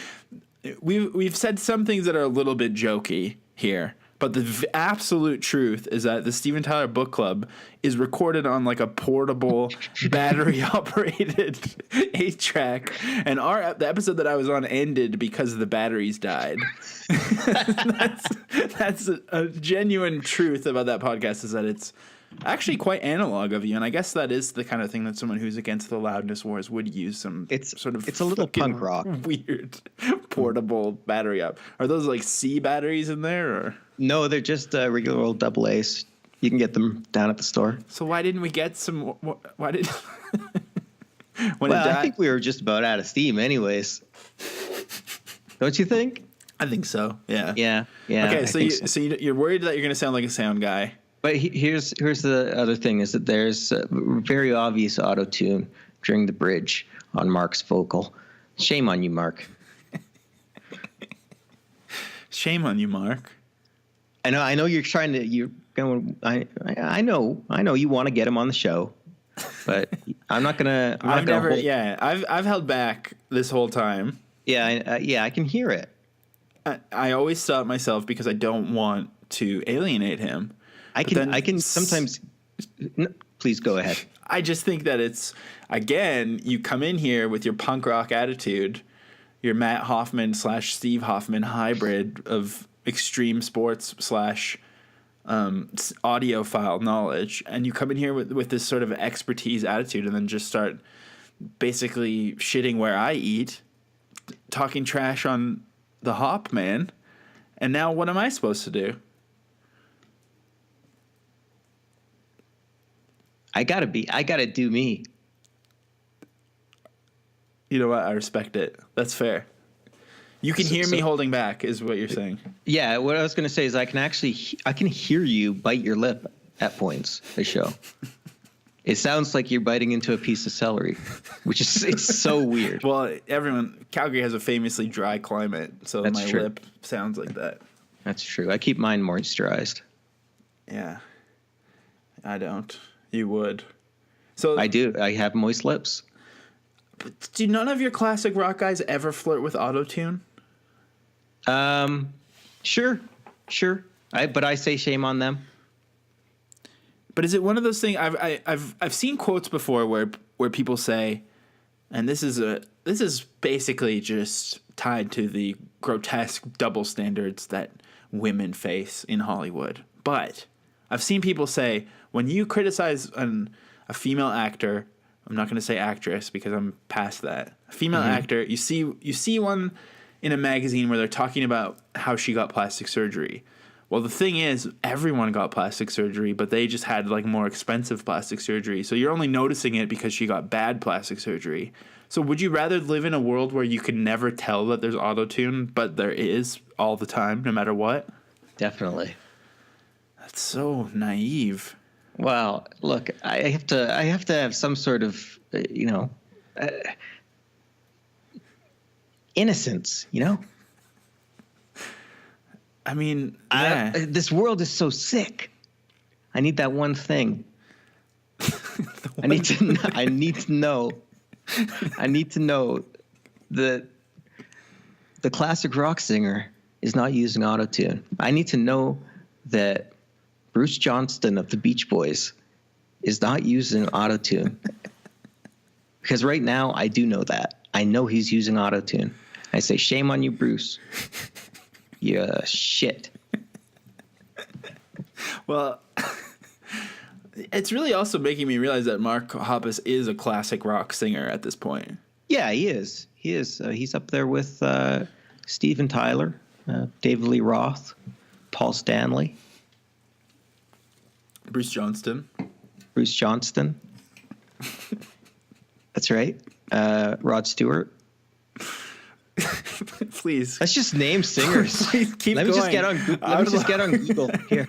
We've said some things that are a little bit jokey here. But the absolute truth is that the Steven Tyler Book Club is recorded on like a portable battery-operated 8-track, and the episode that I was on ended because the batteries died. that's a genuine truth about that podcast, is that it's actually quite analog of you, and I guess that is the kind of thing that someone who's against the loudness wars would use. It's a little punk rock, weird portable battery up. Are those like C batteries in there, or? No, they're just regular old AA's. You can get them down at the store. So why didn't we get some? Why did? I think we were just about out of steam, anyways. Don't you think? I think so. Yeah. Yeah. Okay, so you're worried that you're going to sound like a sound guy. But here's the other thing, is that there's very obvious auto-tune during the bridge on Mark's vocal. Shame on you, Mark. Shame on you, Mark. I know you're trying to. I know you want to get him on the show, but I'm not gonna. I've held back this whole time. Yeah, I can hear it. I always stop myself because I don't want to alienate him. I can sometimes. Please go ahead. I just think that it's, again, you come in here with your punk rock attitude, your Matt Hoffman / Steve Hoffman hybrid of extreme sports / audiophile knowledge, and you come in here with this sort of expertise attitude, and then just start basically shitting where I eat, talking trash on the Hop Man, and now what am I supposed to do? I gotta do me. You know what? I respect it. That's fair. You can hear me holding back, is what you're saying. Yeah, what I was gonna say is I can hear you bite your lip at points. The show. It sounds like you're biting into a piece of celery, which is it's so weird. Well, Calgary has a famously dry climate, so That's my true. lip sounds like that. That's true. I keep mine moisturized. Yeah. I don't. You would. So I do. I have moist lips. Do none of your classic rock guys ever flirt with autotune? Sure. But I say shame on them. But is it one of those things? I've seen quotes before where people say, and this is basically just tied to the grotesque double standards that women face in Hollywood. But I've seen people say, when you criticize a female actor, I'm not going to say actress because I'm past that. A female actor, you see one in a magazine where they're talking about how she got plastic surgery. Well, the thing is, everyone got plastic surgery, but they just had like more expensive plastic surgery. So you're only noticing it because she got bad plastic surgery. So would you rather live in a world where you could never tell that there's autotune, but there is all the time, no matter what? Definitely. That's so naive. Well, look, I have to have some sort of, innocence, I mean, yeah. This world is so sick. I need that one thing. I need to know that the classic rock singer is not using autotune. I need to know that Bruce Johnston of the Beach Boys is not using autotune. Because right now, I do know that. I know he's using autotune. I say, shame on you, Bruce. Yeah, shit. Well, it's really also making me realize that Mark Hoppus is a classic rock singer at this point. Yeah, he is. He is. He's up there with Steven Tyler, David Lee Roth, Paul Stanley, Bruce Johnston. Bruce Johnston. That's right. Rod Stewart. Please. Let's just name singers. Please keep Let me just going. get on. Let me just get on Google here.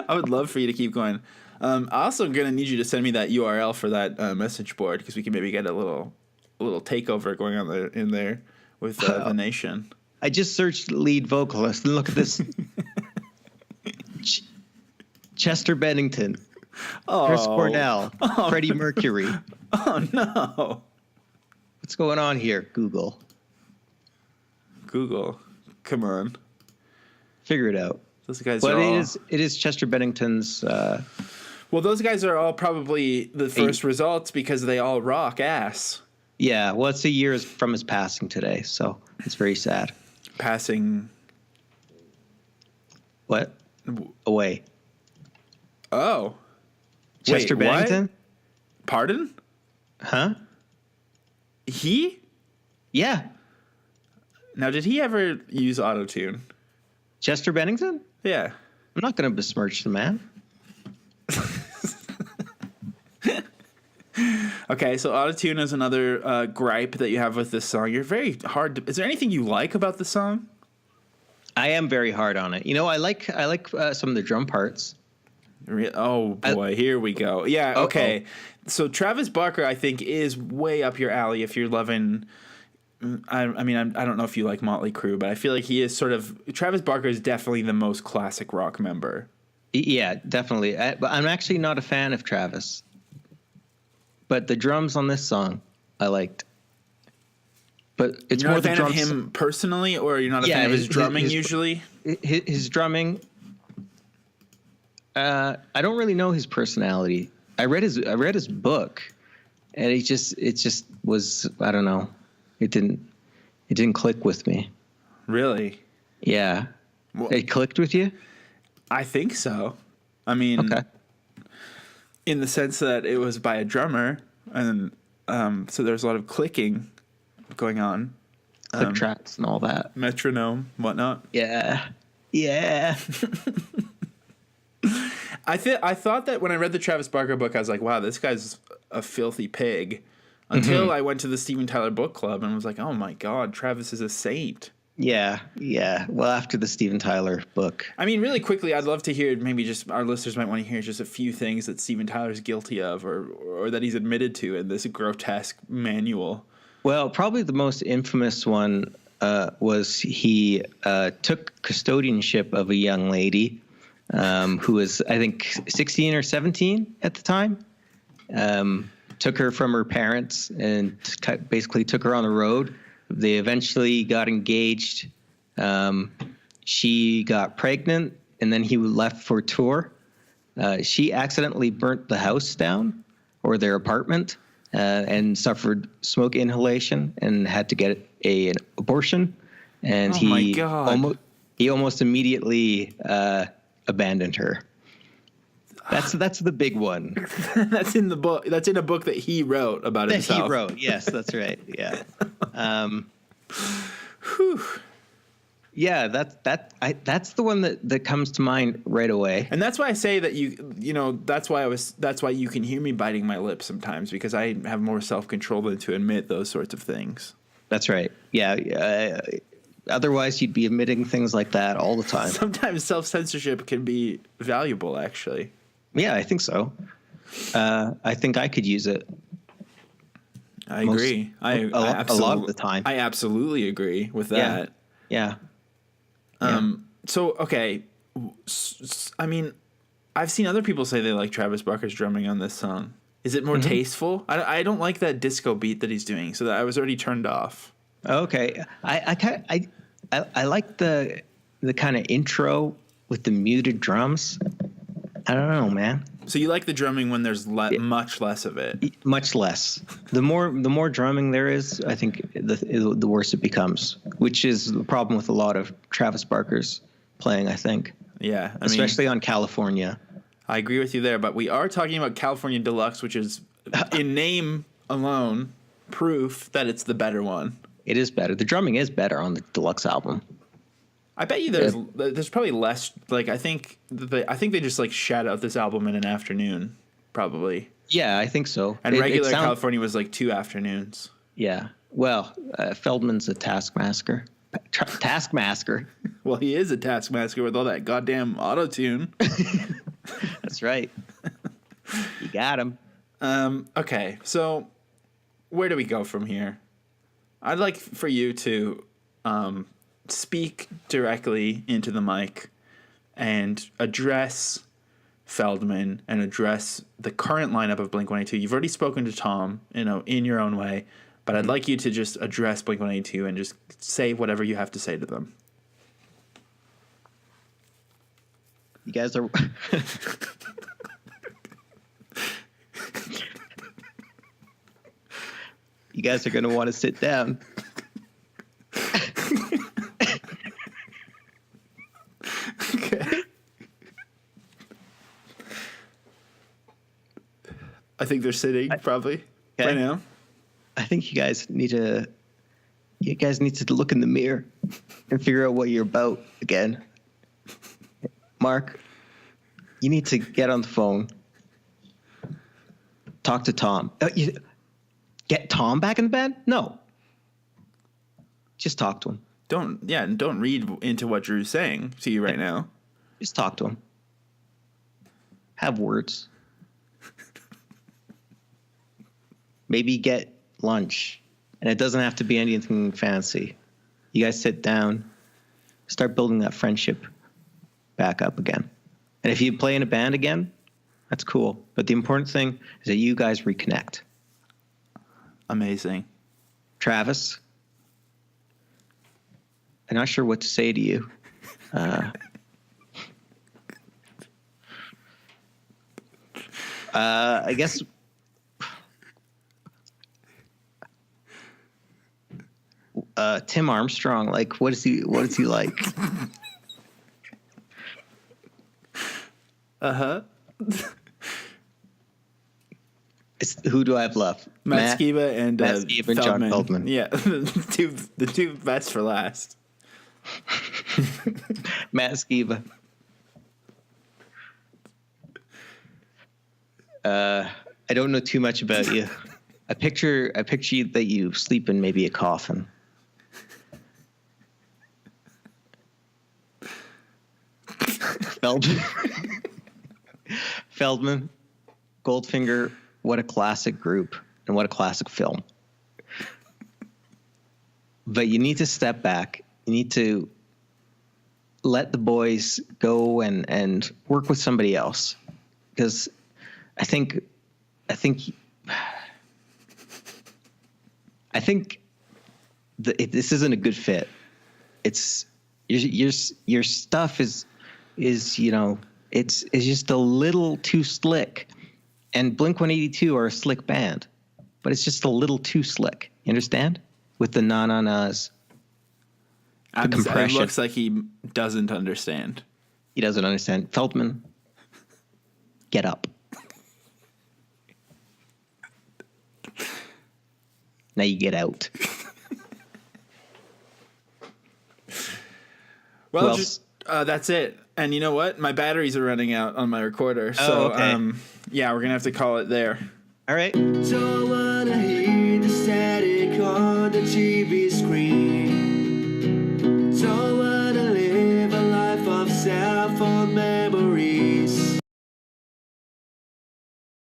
I would love for you to keep going. I'm also going to need you to send me that URL for that message board because we can maybe get a little takeover going on there in there with the nation. I just searched lead vocalist and look at this. Chester Bennington, Chris Cornell, Freddie Mercury. Oh no! What's going on here, Google? Google, come on, Figure it out. those guys But are all. it is Chester Bennington's. Well, those guys are all probably the first results because they all rock ass. Yeah, well, it's a year from his passing today, so it's very sad. Passing. What? Away. Oh. Chester Wait, what? Bennington? Pardon? Huh? He? Yeah. Now, did he ever use autotune? Chester Bennington? Yeah. I'm not going to besmirch the man. Okay, so autotune is another gripe that you have with this song. You're very hard to... Is there anything you like about the song? I am very hard on it. You know, I like some of the drum parts. Oh, boy, here we go. Yeah, Uh-oh. okay. So Travis Barker, I think, is way up your alley if you're loving... I don't know if you like Motley Crue, but I feel like he is sort of... Travis Barker is definitely the most classic rock member. Yeah, definitely. But I'm actually not a fan of Travis. But the drums on this song, I liked. But it's You're more not the a fan of drums. him personally, or you're not a Yeah, fan of his his- drumming his- usually? His drumming. I don't really know his personality. I read his book, and it just was, I don't know. It didn't click with me. Really? Yeah. Well- It clicked with you? I think so. I mean, Okay. in the sense that it was by a drummer, and so there's a lot of clicking going on, Click tracks and all that. metronome, whatnot. Yeah. Yeah. I thought that when I read the Travis Barker book, I was like, wow, this guy's a filthy pig. Until I went to the Steven Tyler Book Club and was like, oh my God, Travis is a saint. Yeah. Yeah. Well, after the Steven Tyler book. I mean, really quickly, I'd love to hear, maybe just our listeners might want to hear just a few things that Steven Tyler's guilty of or that he's admitted to in this grotesque manual. Well, probably the most infamous one was he took custodianship of a young lady who was, I think, 16 or 17 at the time. Took her from her parents and basically took her on the road. They eventually got engaged. She got pregnant, and then he left for tour. She accidentally burnt the house down, or their apartment, and suffered smoke inhalation and had to get an abortion. And Oh my God. he almost immediately abandoned her. That's the big one That's in the book. That's in a book that he wrote about that himself. he wrote. Yes, that's right. Yeah. Yeah, that's the one that comes to mind right away. And that's why I say that that's why you can hear me biting my lips sometimes, because I have more self-control than to admit those sorts of things. That's right. Yeah. Otherwise, you'd be admitting things like that all the time. Sometimes self-censorship can be valuable, actually. Yeah, I think so. I think I could use it. I agree. A lot of the time. I absolutely agree with that. Yeah. So, okay. I mean, I've seen other people say they like Travis Barker's drumming on this song. Is it more tasteful? I don't like that disco beat that he's doing, so that I was already turned off. Okay, I like the kind of intro with the muted drums. I don't know, man. So you like the drumming when there's much less of it. Much less. The more drumming there is, I think the worse it becomes, which is the problem with a lot of Travis Barker's playing, I think. Yeah, Especially on California. I agree with you there, but we are talking about California Deluxe, which is, in name alone, proof that it's the better one. It is better. The drumming is better on the deluxe album. I bet you there's probably less. Like I think they just like shat out this album in an afternoon, probably. Yeah, I think so. And regular California was like 2 afternoons. Yeah. Well, Feldman's a taskmaster. Taskmaster. Well, he is a taskmaster with all that goddamn auto-tune. That's right. You got him. Okay, so where do we go from here? I'd like for you to speak directly into the mic and address Feldman and address the current lineup of Blink-182. You've already spoken to Tom, in your own way, but I'd like you to just address Blink-182 and just say whatever you have to say to them. You guys are... You guys are going to want to sit down. Okay. I think they're sitting, probably, right now. I think you guys need to look in the mirror and figure out what you're about again. Mark, you need to get on the phone. Talk to Tom. Get Tom back in the band? No. Just talk to him. Don't read into what Drew's saying to you right now. Just talk to him. Have words. Maybe get lunch. And it doesn't have to be anything fancy. You guys sit down, start building that friendship back up again. And if you play in a band again, that's cool. But the important thing is that you guys reconnect. Amazing. Travis, I'm not sure what to say to you. I guess Tim Armstrong, like, what is he like? Who do I have left? Matt Skiba and John Feldman. Yeah, the two best for last. Matt Skiba. I don't know too much about you. I picture that you sleep in maybe a coffin. Feldman, Goldfinger, what a classic group and what a classic film. But you need to step back. You need to let the boys go and work with somebody else. Because I think this isn't a good fit. It's your stuff is it's just a little too slick. And Blink-182 are a slick band, but it's just a little too slick. You understand? With the na-na-nas. The compression. It looks like he doesn't understand. He doesn't understand. Feldman, get up. Now you get out. Well, that's it. And you know what? My batteries are running out on my recorder. So, okay. Yeah, we're going to have to call it there. All right. Don't wanna hear the static on the TV